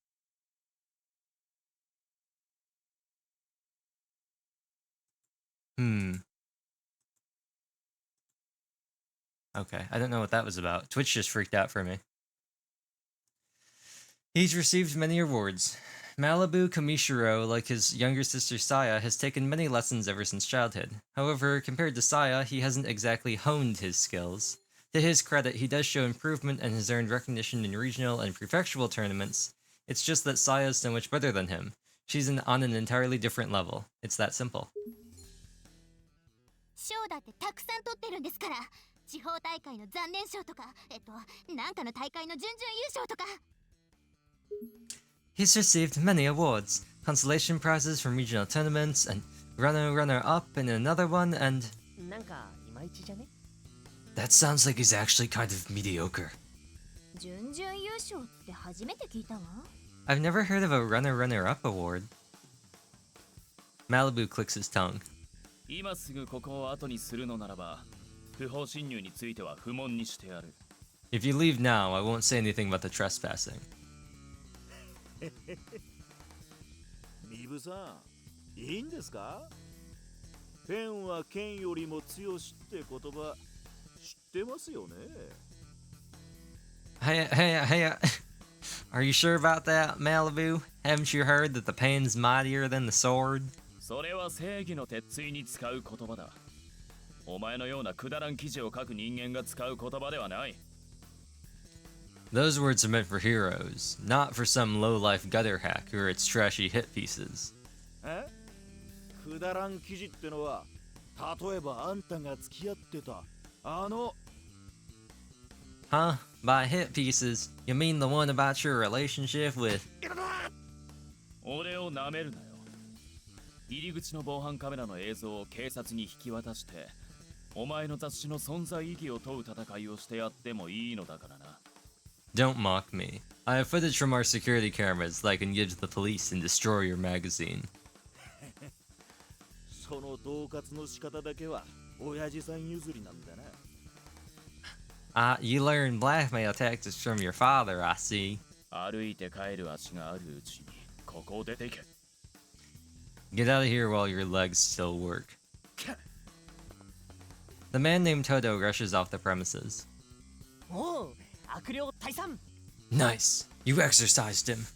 Okay, I don't know what that was about. Twitch just freaked out for me. He's received many awards. Malibu Kamishiro, like his younger sister Saya, has taken many lessons ever since childhood. However, compared to Saya, he hasn't exactly honed his skills. To his credit, he does show improvement and has earned recognition in regional and prefectural tournaments. It's just that Saya is so much better than him. She's on an entirely different level. It's that simple. 賞だってたくさん取ってるんですから。地方大会の残念賞とか、なんかの大会の準々優勝とか。He's received many awards, consolation prizes from regional tournaments, and runner-up in another one, and... なんかいまいちじゃね？ That sounds like he's actually kind of mediocre. 準々優勝って初めて聞いたわ。I've never heard of a runner-up award. Malibu clicks his tongue. 今すぐここを後にするのならば、不法侵入については不問にしてやる。 If you leave now, I won't say anything about the trespassing. ミブさん、いいんですか？ペンは剣よりも強しって言葉知ってますよね？ Hey, are you sure about that, Malibu? Haven't you heard that the pen's mightier than the sword? それは正義の鉄槌に使う言葉だ。お前のようなくだらん記事を書く人間が使う言葉ではない。 Those words are meant for heroes, not for some low-life gutter hack who writes trashy hit pieces. え？くだらん記事ってのは、例えばあんたが付き合ってたあの。 Huh? By hit pieces, you mean the one about your relationship with... 俺を舐めるなよ。入り口の防犯カメラの映像を警察に引き渡して、お前の雑誌の存在意義を問う戦いをしてやってもいいのだからな。 Don't mock me. I have footage from our security cameras that I can give to the police and destroy your magazine. その恫喝の仕方だけは親父さん譲りなんだな。You learned blackmail tactics from your father, I see. 歩いて帰る足があるうちにここを出ていけ。 Get out of here while your legs still work. The man named Toto rushes off the premises. おう、悪霊退散。 Nice. You exorcised him.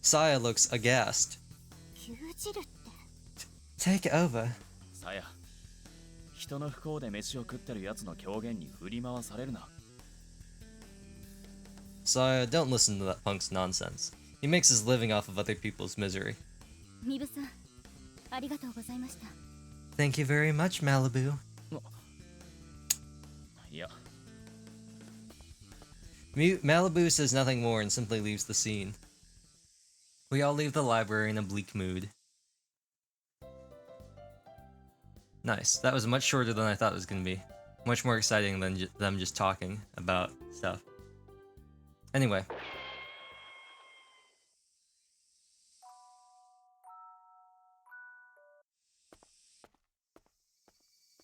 Saya looks aghast. 牛耳るって Take over. さや、人の不幸で飯を食ってるやつの狂言に振り回されるな。 Saya, don't listen to that punk's nonsense. He makes his living off of other people's misery. ミブさん、ありがとうございました。 Thank you very much, Malibu. いや、 Malibu says nothing more and simply leaves the scene. We all leave the library in a bleak mood. Nice. That was much shorter than I thought it was going to be. Much more exciting than them just talking about stuff. Anyway.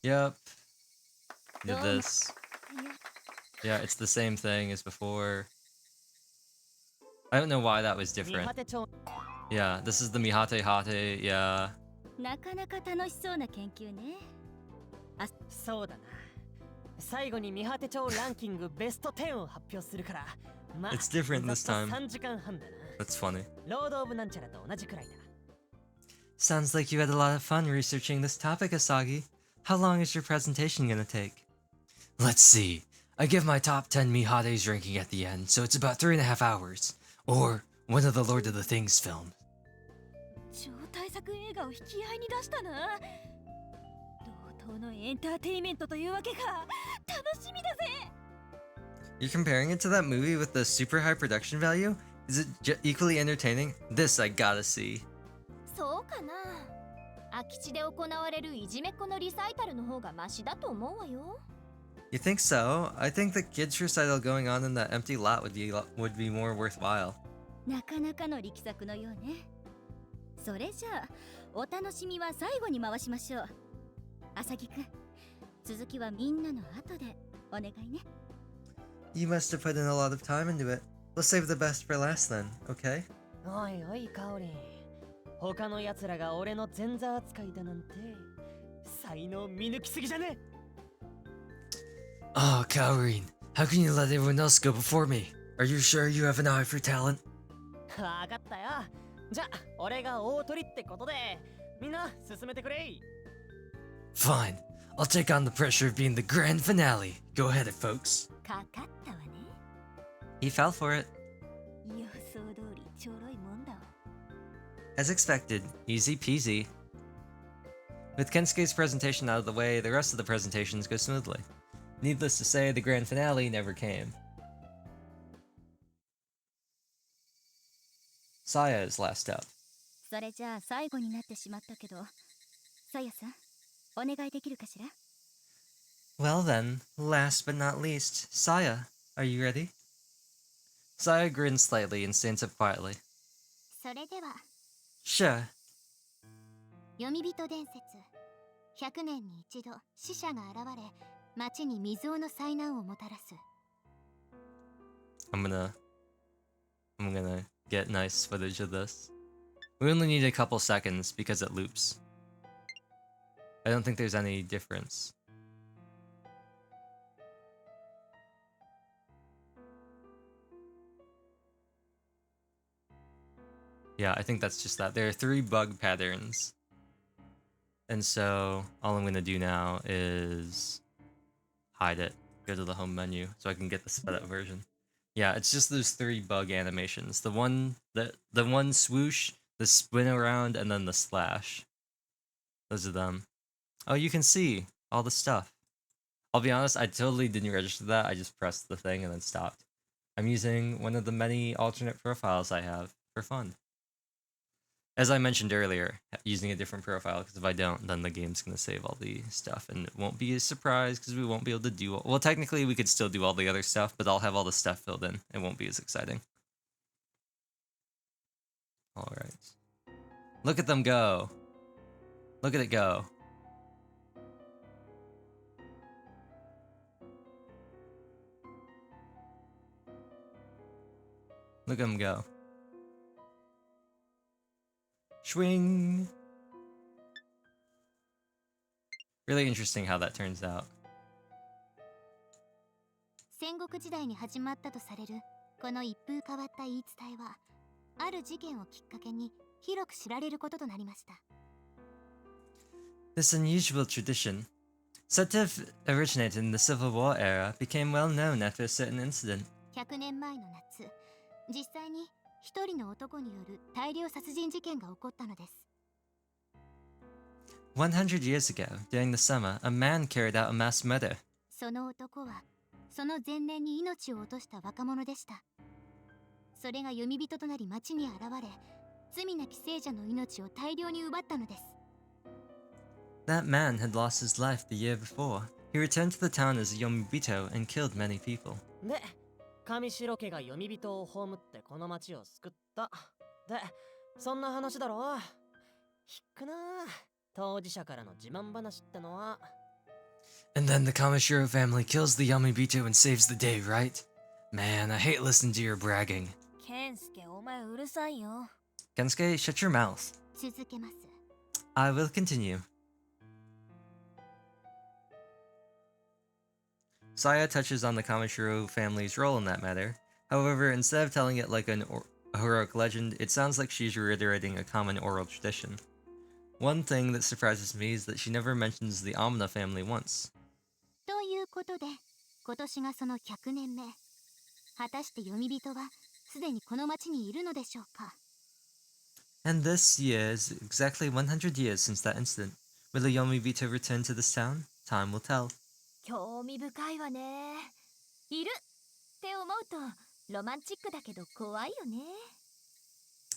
Yep. Did this. Yeah, it's the same thing as before. I don't know why that was 三 different. ハテ町 Yeah, this is the Mihate Hate, yeah. なかなか楽しそうな研究ね。そうだな。最後に三ハテ町ランキングベスト10を発表するから。まあ、 It's different this ざっ time. と3時間半だな。 That's funny. ロード・オブ・なんちゃらと同じくらいだ。 Sounds like you had a lot of fun researching this topic, Asagi. How long is your presentation gonna take? Let's see. I give my top 10 Mihate's ranking at the end, so it's about 3.5 hours. Or one of the Lord of the Things films. 超大作映画を引き合いに出したな。同等のエンターテインメントというわけか。楽しみだぜ。 You're comparing it to that movie with the super high production value? Is it equally entertaining? This I gotta see. そうかな。空き地で行われるいじめっ子のリサイタルの方がマシだと思うわよ。 You think so? I think the kids recital going on in that empty lot would be more worthwhile. なかなかの力作のようね。それじゃあ、お楽しみは最後に回しましょう。あさぎくん、続きはみんなの後でお願いね。 You must have put in a lot of time into it. We'll save the best for last then, okay? おいおい、カオリン。他の奴らが俺の前座扱いだなんて、才能見抜きすぎじゃね。 Oh, Kaorin, how can you let everyone else go before me? Are you sure you have an eye for talent? わかったよ。じゃあ、俺が大取りってことで、みんな進めてくれ。 Fine. I'll take on the pressure of being the grand finale. Go ahead, folks. かかったわね。 He fell for it. 予想通りちょろいもんだわ。 As expected, easy peasy. With Kensuke's presentation out of the way, the rest of the presentations go smoothly. Needless to say, the grand finale never came. Saya is last up. それじゃあ最後になってしまったけど、さやさん、お願いできるかしら？ Well then, last but not least, Saya, are you ready? Saya grins slightly and stands up quietly. それでは、 Sure. 読み人伝説。100年に一度死者が現れ、町に未曾有の災難をもたらす。 I'm gonna get nice footage of this. We only need a couple seconds because it loops. I don't think there's any difference. Yeah, I think that's just that. There are 3 bug patterns. And so all I'm gonna do now is hide it, go to the home menu so I can get the sped up version. Yeah, it's just those 3 bug animations. The one swoosh, the spin around, and then the slash. Those are them. Oh, you can see all the stuff. I'll be honest, I totally didn't register that. I just pressed the thing and then stopped. I'm using one of the many alternate profiles I have for fun. As I mentioned earlier, using a different profile, because if I don't, then the game's going to save all the stuff, and it won't be a surprise, because we won't be able to do... Well, technically, we could still do all the other stuff, but I'll have all the stuff filled in. It won't be as exciting. Alright. Look at them go! Look at it go. Look at them go. Swing! Really interesting how that turns out. 戦国時代に始まったとされるこの一風変わった言い伝えは、ある事件をきっかけに広く知られることとなりました。This unusual tradition, said to have originated in the Civil War era, became well known after a certain incident. 100年前の夏、実際に一人の男による大量殺人事件が起こったのです。100 years ago, during the summer, a man carried out a mass murder. その男はその前年に命を落とした若者でした。それが読み人となり町に現れ、罪なき聖者の命を大量に奪ったのです。That man had lost his life the year before. He returned to the town as a Yomibito and killed many people. で、上白家が読み人を葬ってこの町を救った。で、そんな話だろ。引くな。当事者からの自慢話ってのは。And then the Kamishiro family kills the Yomibito and saves the day, right? Man, I hate listening to your bragging. ケンスケ、お前うるさいよ。 Kensuke, shut your mouth. 続けます。I will continue. Saya touches on the Kamishiro family's role in that matter. However, instead of telling it like a heroic legend, it sounds like she's reiterating a common oral tradition. One thing that surprises me is that she never mentions the Amna family once. ということで、今年がその100年目。果たして読み人はすでにこの町にいるのでしょうか。 And this year is exactly 100 years since that incident. Will the Yomibito return to this town? Time will tell. 興味深いわね。いるって思うとロマンチックだけど怖いよね。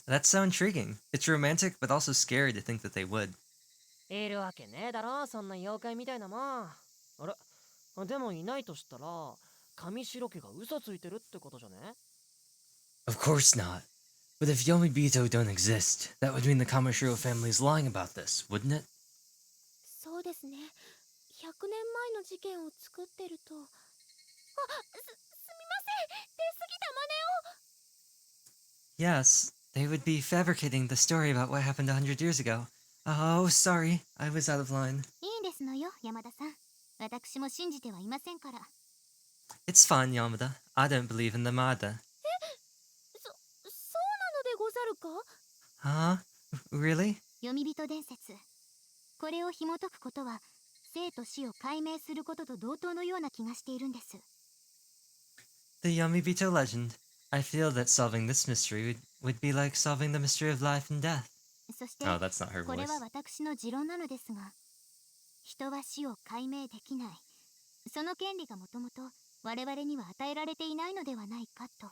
That's so intriguing. It's romantic, but also scary to think that they would. いるわけねえだろ、そんな妖怪みたいなもん。あれ、でもいないとしたら、上白家が嘘ついてるってことじゃね？ Of course not. But if Yomibito don't exist, that would mean the Kamishiro family is lying about this, wouldn't it? そうですね。100年前の事件を作ってると。あ、すみません。出過ぎた真似を。 Yes, they would be fabricating the story about what happened 100 years ago. Oh, sorry. I was out of line. いいですのよ、山田さん。私も信じてはいませんから。It's fine, Yamada. I don't believe in the Mada. そうなのでござるか？ Huh? Really? 読み人伝説。これを紐解くことは、生と死を解明することと同等のような気がしているんです。The Yomibito legend. I feel that solving this mystery would be like solving the mystery of life and death. そして、 Oh, that's not her これ voice. は私の持論なのですが、人は死を解明できない。その権利がもともと我々には与えられていないのではないかと。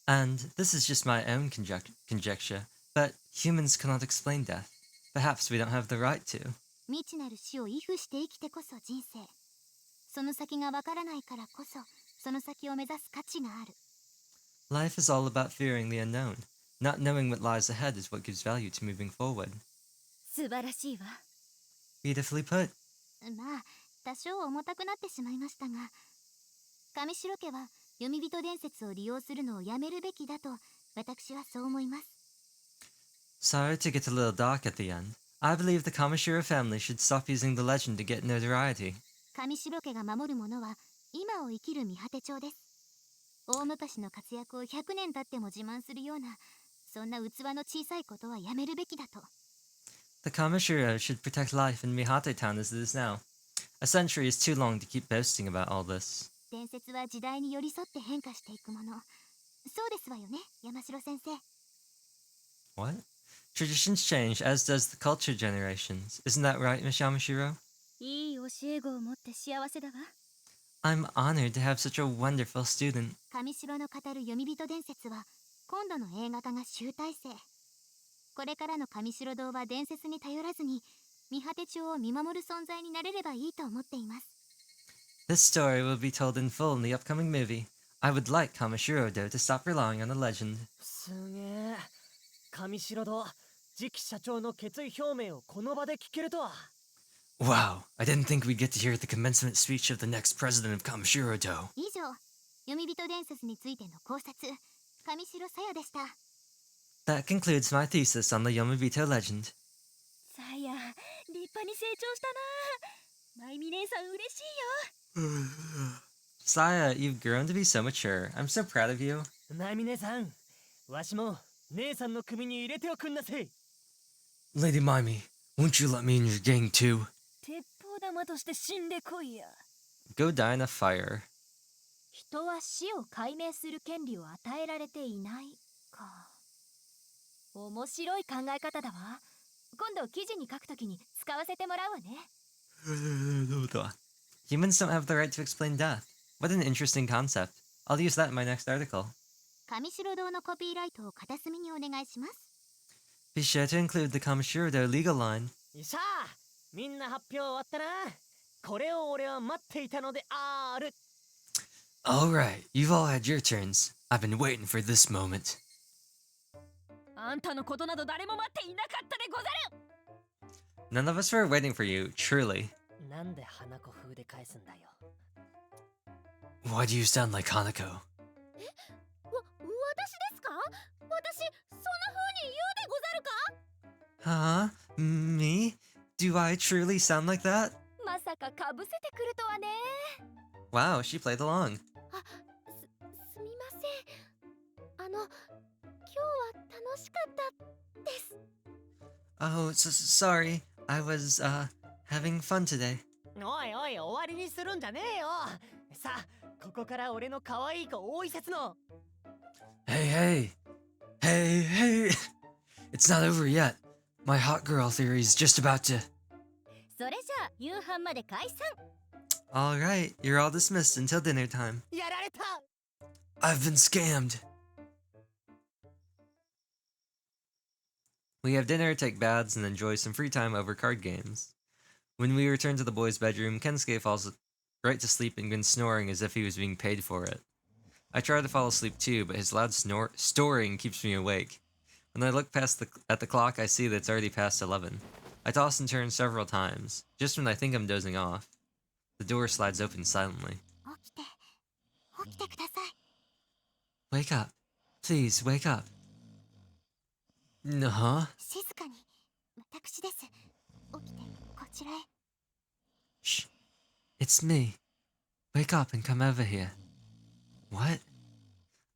And this is just my own conjecture, but humans cannot explain death. Perhaps we don't have the right to. 未知なる死を畏怖して生きてこそ人生。その先がわからないからこそ、その先を目指す価値がある。Life is all about fearing the unknown. Not knowing what lies ahead is what gives value to moving forward. 素晴らしいわ。 Beautifully put. まあ、多少重たくなってしまいましたが、上白家は読み人伝説を利用するのをやめるべきだと私はそう思います。 Sorry to get a little dark at the end. I believe the Kamishiro family should stop using the legend to get notoriety. 上白家が守るものは今を生きる見果て帳です。大昔の活躍を100年経っても自慢するような、そんな器の小さいことはやめるべきだと。The Kamishiro should protect life in Mihate Town as it is now. A century is too long to keep boasting about all this. 伝説は時代に寄り添って変化していくもの。そうですわよね、山城先生。What? Traditions change, as does the culture generations. Isn't that right, Miss Yamashiro? いい教え子を持って幸せだわ。 I'm honored to have such a wonderful student. 上白の語る読み人伝説は今度の映画化が集大成。これからの上白堂は伝説に頼らずに見果て町を見守る存在になれればいいと思っています。 This story will be told in full in the upcoming movie. I would like Kamishiro-do to stop relying on a legend. すげえ。上白堂次期社長の決意表明をこの場で聞けるとは。 Wow, I didn't think we'd get to hear the commencement speech of the next president of Kamishiro-do. 以上、読み人伝説についての考察、上白さやでした。 That concludes my thesis on the Yomabito legend. さや、立派に成長したな。まゆみ姉さん嬉しいよ。Saya, you've grown to be so mature. I'm so proud of you. まゆみ姉さん、わしも姉さんの組に入れておくんなせい。 Lady Mimi, won't you let me in your gang too? 鉄砲玉として死んでこいや。 Go die in a fire. 人は死を解明する権利を与えられていないか。面白い考え方だわ。今度記事に書くときに使わせてもらうわね。Humans don't have the right to explain death. What an interesting concept. I'll use that in my next article. 上白堂のコピーライトを片隅にお願いします。 Be sure to include the Kamishiro-do legal line. よっしゃー、みんな発表終わったな。これを俺は待っていたのである。 Alright, you've all had your turns. I've been waiting for this moment. あんたのことなど誰も待っていなかったでござる。 None of us were waiting for you, truly. なんで花子風で返すんだよ。 Why do you sound like Hanako? 私ですか？私、そんな風に言うでござるか？ Huh? Me? Do I truly sound like that? まさかかぶせてくるとはね。 Wow, she played along. すみません。今日は楽しかったです。 Oh, sorry. I was, having fun today. おいおい、終わりにするんじゃねえよ。さあ、ここから俺の可愛い子大井説の。 Hey, hey. Hey. It's not over yet. My hot girl theory is just about to... それじゃあ夕飯まで解散。 Alright, you're all dismissed until dinner time. やられた。 I've been scammed. We have dinner, take baths, and enjoy some free time over card games. When we return to the boys' bedroom, Kensuke falls right to sleep and begins snoring as if he was being paid for it. I try to fall asleep too, but his loud snoring keeps me awake. When I look at the clock, I see that it's already past 11. I toss and turn several times. Just when I think I'm dozing off, the door slides open silently. 起きてください。 Wake up. Please, wake up. Huh? 静かに。私です。起きて、こちらへ。 Shh. It's me. Wake up and come over here. What?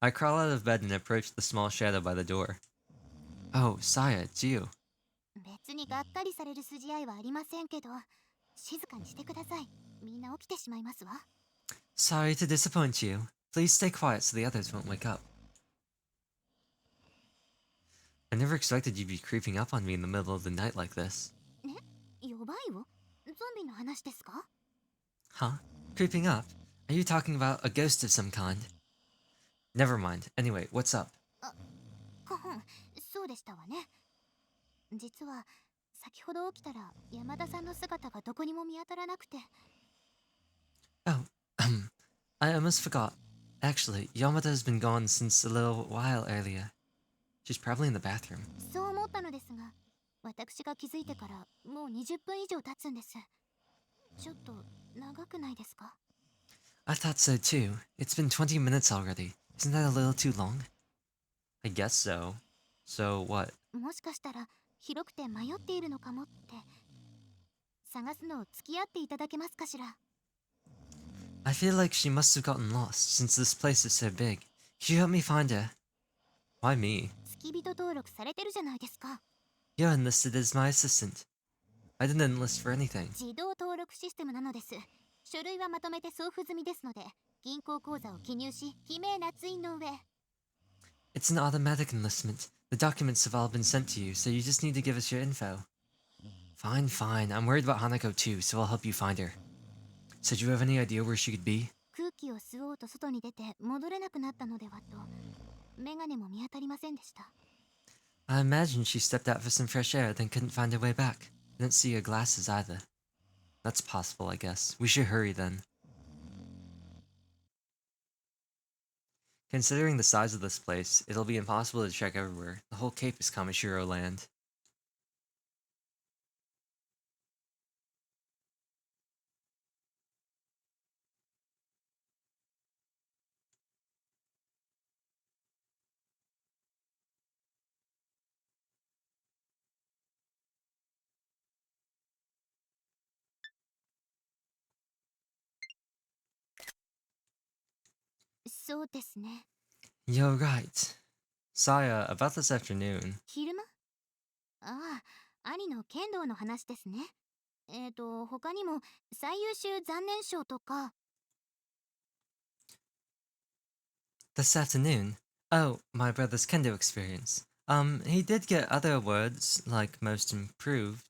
I crawl out of bed and approach the small shadow by the door. Oh, Saya, it's you. 別にがっかりされる筋合いはありませんけど、静かにしてください。みんな起きてしまいますわ。 Sorry to disappoint you. Please stay quiet so the others won't wake up. I never expected you'd be creeping up on me in the middle of the night like this. やばいよ。ゾンビの話ですか？ Huh? Creeping up? Are you talking about a ghost of some kind? Never mind. Anyway, what's up? そうでしたわね。実は先ほど起きたら山田さんの姿がどこにも見当たらなくて。 Oh, I almost forgot. Actually, Yamada has been gone since a little while earlier. She's probably in the bathroom. そう思ったのですが、私が気づいてからもう20分以上経つんです。ちょっと長くないですか？ I thought so too. It's been 20 minutes already. Isn't that a little too long? I guess so. So what? もしかしたら広くて迷っているのかもって。探すのを付き合っていただけますかしら？ I feel like she must have gotten lost since this place is so big. Can you help me find her? Why me? 付き人登録されてるじゃないですか。 You're enlisted as my assistant. I didn't enlist for anything. 自動登録システムなのです。書類はまとめて送付済みですので、銀行口座を記入し、記名捺印の上。 It's an automatic enlistment. The documents have all been sent to you, so you just need to give us your info. Fine, fine. I'm worried about Hanako too, so I'll help you find her. So do you have any idea where she could be? 空気を吸おうと外に出て戻れなくなったのではと。メガネも見当たりませんでした。I imagine she stepped out for some fresh air, then couldn't find her way back. Didn't see her glasses either. That's possible, I guess. We should hurry then. Considering the size of this place, it'll be impossible to check everywhere. The whole cape is Kamishiro land.そうですね。 You're right. Saya, about this afternoon. 昼間？ああ、兄の剣道の話ですね。他にも最優秀残念賞とか。 This afternoon? Oh, my brother's kendo experience. He did get other awards, like most improved.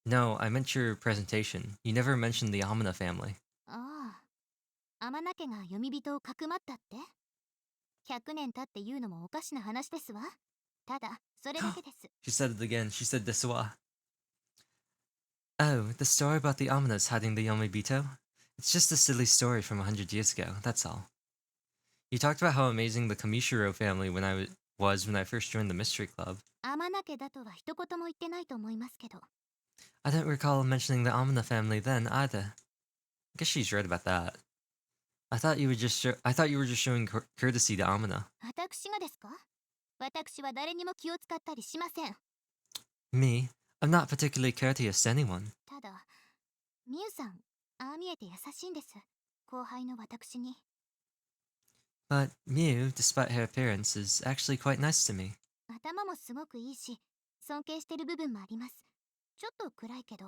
No, I meant your presentation. You never mentioned the Amana family. ああ、天名家が読み人をかくまったって？ 100年経って言うのもおかしな話ですわ。ただ、それだけです。 She said it again. She said desu. Oh, the story about the Amanas hiding the Yomibito? It's just a silly story from 100 years ago, that's all. You talked about how amazing the Kamishiro family when I first joined the Mystery Club. 天名家だとは一言も言ってないと思いますけど。 I don't recall mentioning the Amana family then either. I guess she's right about that. I thought you were just showing courtesy to Amana. 私がですか？私は誰にも気を使ったりしません。 Me? I'm not particularly courteous to anyone. ただ、ミュウさん、ああ見えて優しいんです。後輩の私に。 But Mew, despite her appearance, is actually quite nice to me. 頭もすごくいいし、尊敬してる部分もあります。ちょっと暗いけど。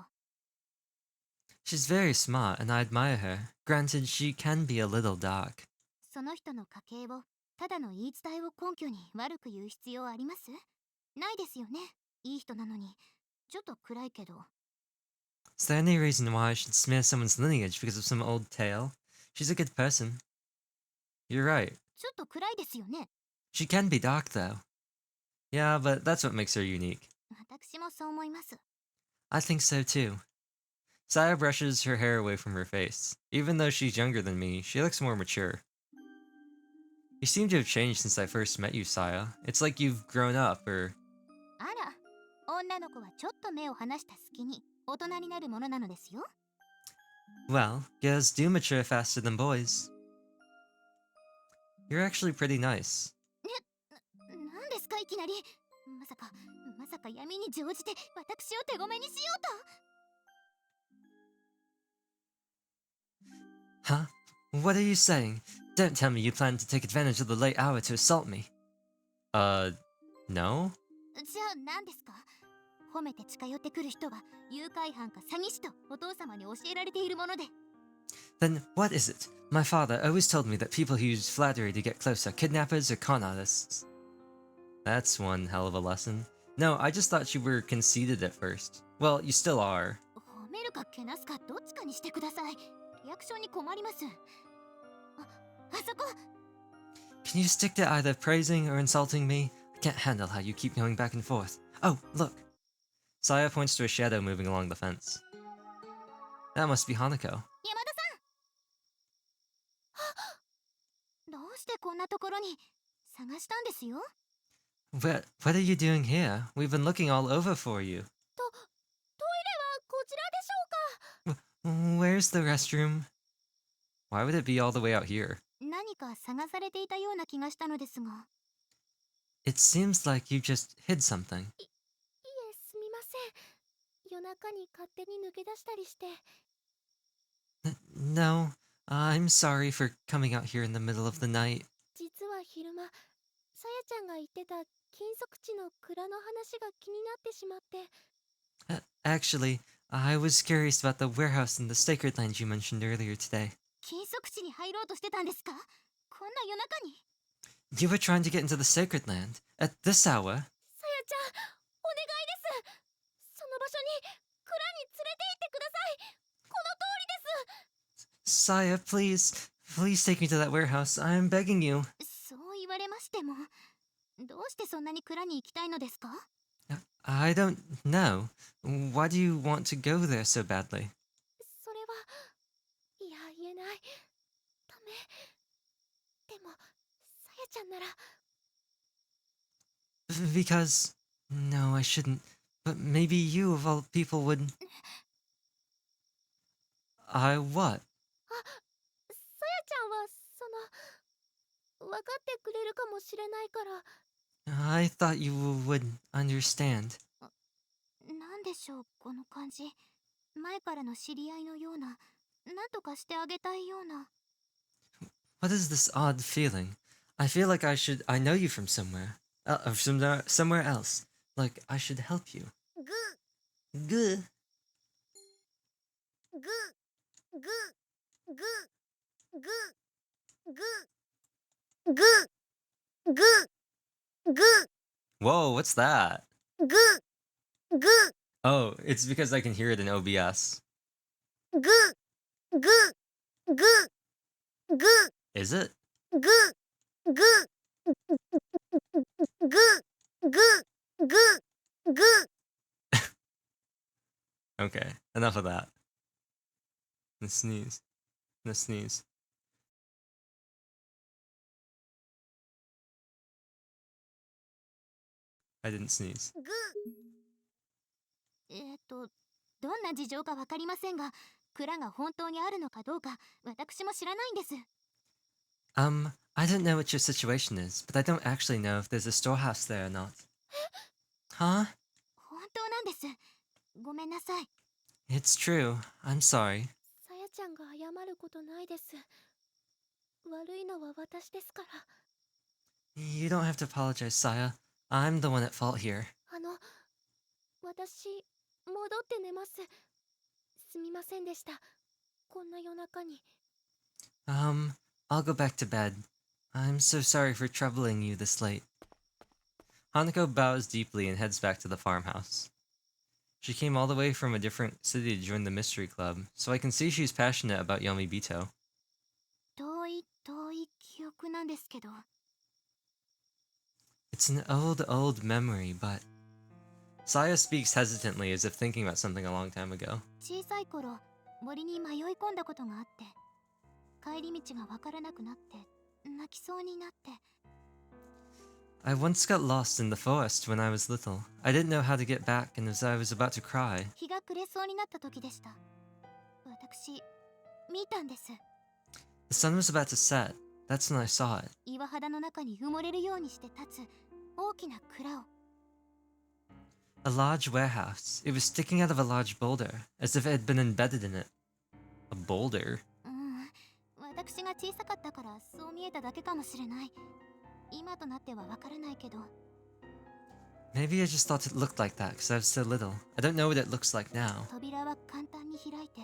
She's very smart and I admire her. Granted, she can be a little dark. その人の家系を、ただの言い伝えを根拠に悪く言う必要あります？ないですよね。いい人なのに。ちょっと暗いけど。 Is there any reason why I should smear someone's lineage because of some old tale? She's a good person. You're right. ちょっと暗いですよね。 She can be dark, though. Yeah, but that's what makes her unique. 私もそう思います。 I think so too. Saya brushes her hair away from her face. Even though she's younger than me, she looks more mature. You seem to have changed since I first met you, Saya. It's like you've grown up, or... あら、女の子はちょっと目を離した隙に大人になるものなのですよ。 Well, girls do mature faster than boys. You're actually pretty nice. 何ですかいきなり。まさか闇に乗じて私を手ごめにしようと。 Huh? What are you saying? Don't tell me you plan to take advantage of the late hour to assault me. No? じゃあ何ですか？褒めて近寄ってくる人は誘拐犯か詐欺師とお父様に教えられているもので。 Then what is it? My father always told me that people who use flattery to get close are kidnappers or con artists. That's one hell of a lesson. No, I just thought you were conceited at first. Well, you still are. 褒めるかけなすかどっちかにしてください。リアクションに困ります。あそこ。 Can you stick to either praising or insulting me? I can't handle how you keep going back and forth. Oh, look. Saya points to a shadow moving along the fence. That must be Hanako. 山田さん。どうしてこんなところに探したんですよ。 What are you doing here? We've been looking all over for you. トイレはこちらでしょうか。 Where's the restroom? Why would it be all the way out here? 何か探されていたような気がしたのですが。 It seems like you just hid something. いえ、すみません。夜中に勝手に抜け出したりして。 No, I'm sorry for coming out here in the middle of the night. 実は昼間、さやちゃんが言ってた金属地の蔵の話が気になってしまって。 Actually, I was curious about the warehouse in the sacred land you mentioned earlier today. 金属地に入ろうとしてたんですか？こんな夜中に。 You were trying to get into the sacred land? At this hour? さやちゃん、お願いです。その場所に、蔵に連れて行ってください。この通りです。 Saya, please take me to that warehouse. I'm begging you. そう言われましても。どうしてそんなに蔵に行きたいのですか？ I don't know. Why do you want to go there so badly? それは、いや、言えない。ダメ。でも、さやちゃんなら。 Because... No, I shouldn't. But maybe you, of all people, would... I what? さやちゃんは、分かってくれるかもしれないから。 I thought you would understand. なんでしょう、この感じ。前からの知り合いのような、なんとかしてあげたいような。 What is this odd feeling? I feel like I know you from somewhere. Or somewhere else. Like I should help you. グー Good. グーグーグーグーグーグーグーグ Whoa, what's that? ーグーグ Oh, it's because I can hear it in OBS. ーグーグーグーグ Is it? ーグーグーグーグーグーグー Okay, enough of that. And sneeze. And a sneeze. I didn't sneeze. グーどんな事情かわかりませんが、蔵が本当にあるのかどうか私も知らないんです。 I don't know what your situation is, but I don't actually know if there's a storehouse there or not. Huh? 本当なんです。ごめんなさい。 It's true. I'm sorry. さやちゃんが謝ることないです。悪いのは私ですから。 You don't have to apologize, Saya. I'm the one at fault here. 私戻って寝ます。すみませんでした。こんな夜中に。 I'll go back to bed. I'm so sorry for troubling you this late. Hanako bows deeply and heads back to the farmhouse. She came all the way from a different city to join the mystery club, so I can see she's passionate about Yomibito. 遠い記憶なんですけど。 It's an old memory, but... Saya speaks hesitantly as if thinking about something a long time ago. 小さい頃、森に迷い込んだことがあって、帰り道がわからなくなって、泣きそうになって。 I once got lost in the forest when I was little. I didn't know how to get back, and as I was about to cry... 日が暮れそうになった時でした。私、見たんです。 The sun was about to set. That's when I saw it. 岩肌の中に埋もれるようにして立つ大きな蔵を。 A large warehouse. It was sticking out of a large boulder, as if it had been embedded in it. A boulder? 私が小さかったからそう見えただけかもしれない。今となってはわからないけど。 Maybe I just thought it looked like that because I was so little. I don't know what it looks like now. 扉は簡単に開いて、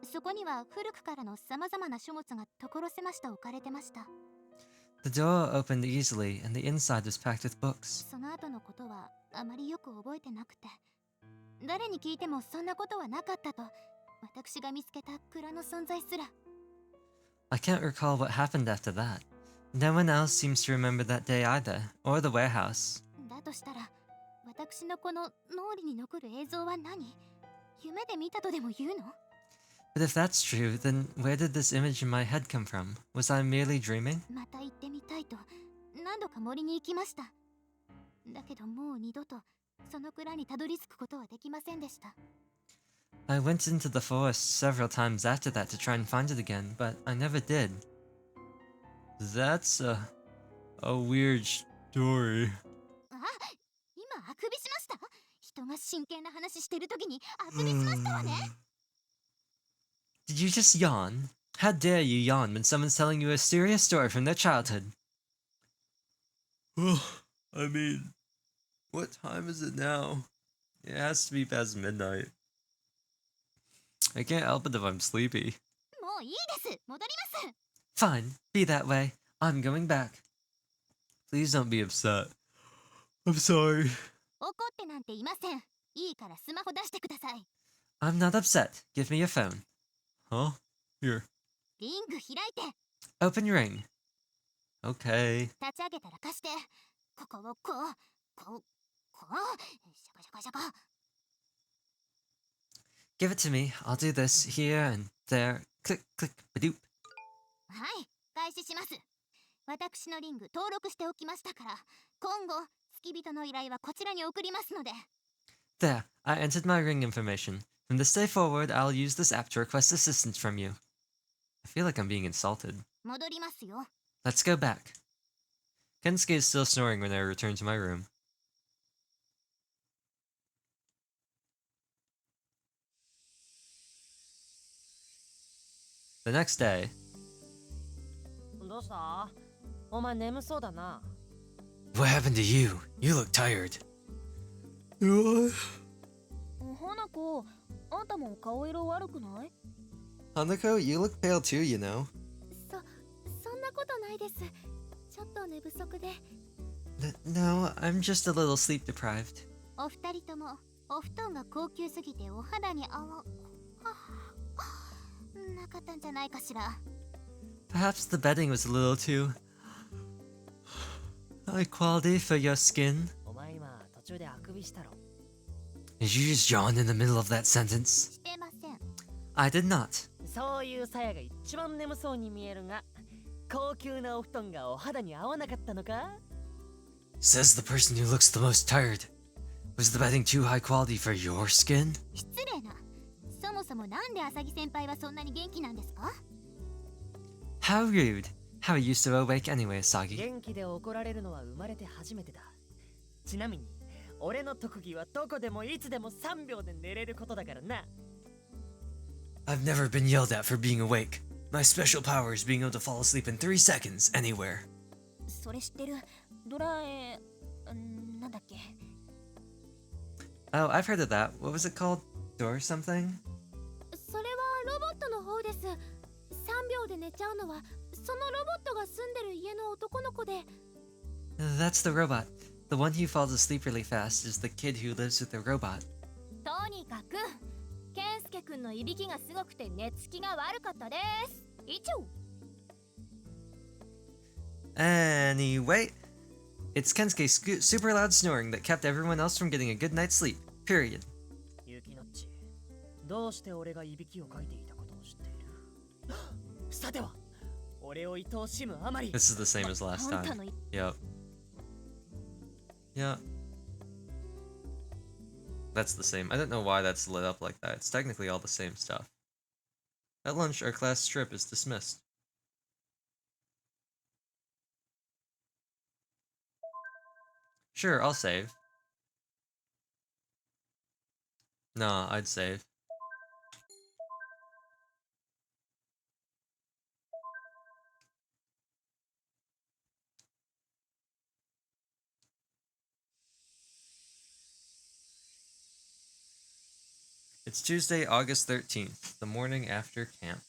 そこには古くからの様々な書物が所狭しと置かれてました。 The door opened easily, and the inside was packed with books. その後のことはあまりよく覚えてなくて、誰に聞いてもそんなことはなかったと、私が見つけた蔵の存在すら。 I can't recall what happened after that. No one else seems to remember that day either, or the warehouse. だとしたら、私のこの脳裏に残る映像は何？夢で見たとでも言うの？ But if that's true, then where did this image in my head come from? Was I merely dreaming? また行ってみたいと何度か森に行きました。だけどもう二度とその蔵にたどり着くことはできませんでした。 I went into the forest several times after that to try and find it again, but I never did. That's a weird story. あ、今あくびしました？人が真剣な話してる時にあくびしましたわね。 Did you just yawn? How dare you yawn when someone's telling you a serious story from their childhood? Well, I mean, what time is it now? It has to be past midnight. I can't help it if I'm sleepy. もういいです。戻ります。 Fine, be that way. I'm going back. Please don't be upset. I'm sorry. 怒ってなんていません。いいからスマホ出してください。 I'm not upset. Give me your phone. Huh? Here. リング開いて。 Open ring. Okay. 立ち上げたら貸して。Give it to me. I'll do this here and there. Click, click, badoop. はい、開始します。私のリング登録しておきましたから、今後付き人の依頼はこちらに送りますので。 There, I entered my ring information. From this day forward, I'll use this app to request assistance from you. I feel like I'm being insulted. 戻りますよ。 Let's go back. Kensuke is still snoring when I return to my room. The next day. どうした？お前眠そうだな。 What happened to you? You look tired. 花子、あんたも顔色悪くない？ Hanako, you look pale too, you know. そんなことないです。ちょっと寝不足で。No, I'm just a little sleep deprived. お二人ともお布団が高級すぎてお肌に合わなかったんじゃないかしら。 Perhaps the bedding was a little too high quality for your skin. お前今途中であくびしたろ。 Did you just yawn in the middle of that sentence? してません。 I did not. そういうさやが一番眠そうに見えるが、高級なお布団がお肌に合わなかったのか？ Says the person who looks the most tired. Was the bedding too high quality for your skin? 失礼な。そもそもなんで浅木先輩はそんなに元気なんですか？ How rude. How are you so awake anyway, Asagi? 元気で怒られるのは生まれて初めてだ。ちなみに、俺の特技はどこでもいつでも3秒で寝れることだからな。 I've never been yelled at for being awake. My special power is being able to fall asleep in 3 seconds anywhere. それ知ってる。ドラなんだっけ。 Oh, I've heard of that. What was it called? Door something? それはロボットの方です。3秒で寝ちゃうのはそのロボットが住んでる家の男の子で。 That's the robot. The one who falls asleep really fast is the kid who lives with the robot. とにかく健介くんのいびきがすごくて寝つきが悪かったです。以上。 Anyway, it's Kensuke's super loud snoring that kept everyone else from getting a good night's sleep. Period. ゆきのっち、どうして俺がいびきをかいていたことを知っている？さては、俺を愛おしむあまり。 This is the same as last time. Yep. Yeah. That's the same. I don't know why that's lit up like that. It's technically all the same stuff. At lunch, our class trip is dismissed. Sure, I'll save. Nah, I'd save. It's Tuesday, August 13th, the morning after camp.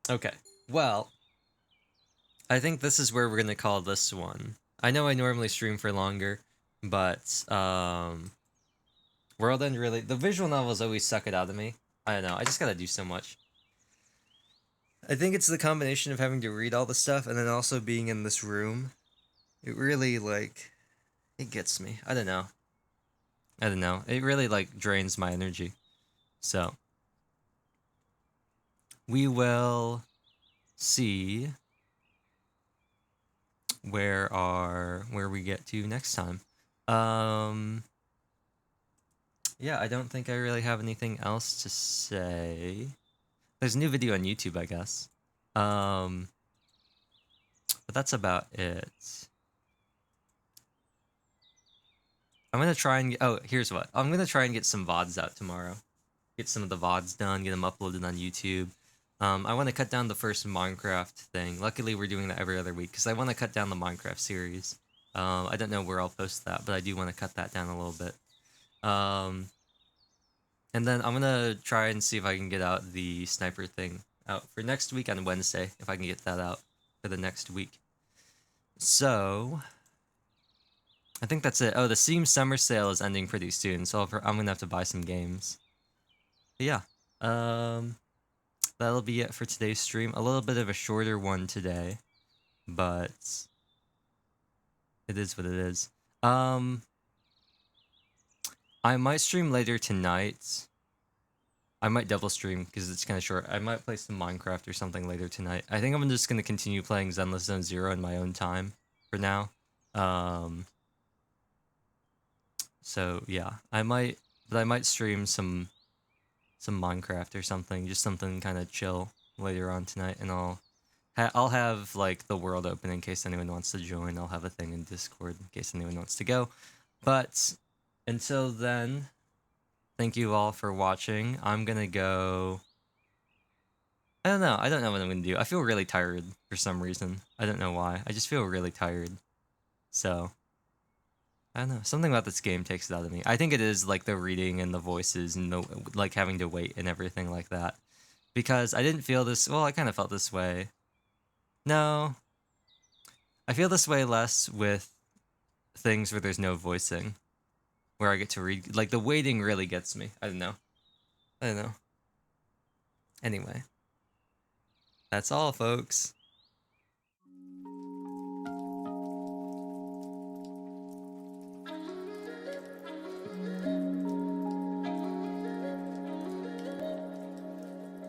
Okay, well, I think this is where we're gonna call this one. I know I normally stream for longer, but, World End really... The visual novels always suck it out of me. I don't know, I just gotta do so much. I think it's the combination of having to read all the stuff and then also being in this room. It really, like... It gets me. I don't know. It really, like, drains my energy. So... We will... see... where we get to next time. Yeah, I don't think I really have anything else to say. There's a new video on YouTube, I guess. But that's about it. I'm gonna try and oh, here's what. I'm gonna try and get some VODs out tomorrow. Get some of the VODs done, get them uploaded on YouTube. I want to cut down the first Minecraft thing. Luckily, we're doing that every other week, because I want to cut down the Minecraft series. I don't know where I'll post that, but I do want to cut that down a little bit. And then I'm going to try and see if I can get out the sniper thing out for next week on Wednesday, if I can get that out for the next week. So... I think that's it. Oh, the Steam Summer Sale is ending pretty soon, so I'm going to have to buy some games. But yeah, that'll be it for today's stream. A little bit of a shorter one today, but it is what it is. I might stream later tonight. I might double stream because it's kind of short. I might play some Minecraft or something later tonight. I think I'm just going to continue playing Zenless Zone Zero in my own time for now. So yeah, I might stream some Minecraft or something, just something kind of chill later on tonight, and I'll have like the world open in case anyone wants to join. I'll have a thing in Discord in case anyone wants to go. But until then, thank you all for watching. I'm gonna go. I don't know what I'm gonna do. I feel really tired for some reason. I don't know why. I just feel really tired. So I don't know. Something about this game takes it out of me. I think it is like the reading and the voices and the like having to wait and everything like that. Because I didn't feel this. Well, I kind of felt this way. No, I feel this way less with things where there's no voicing, where I get to read. Like the waiting really gets me. I don't know. Anyway, that's all, folks.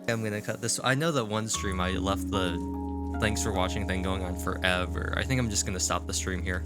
I'm gonna cut this. I know that one stream I left the thanks for watching thing going on forever. I think I'm just gonna stop the stream here.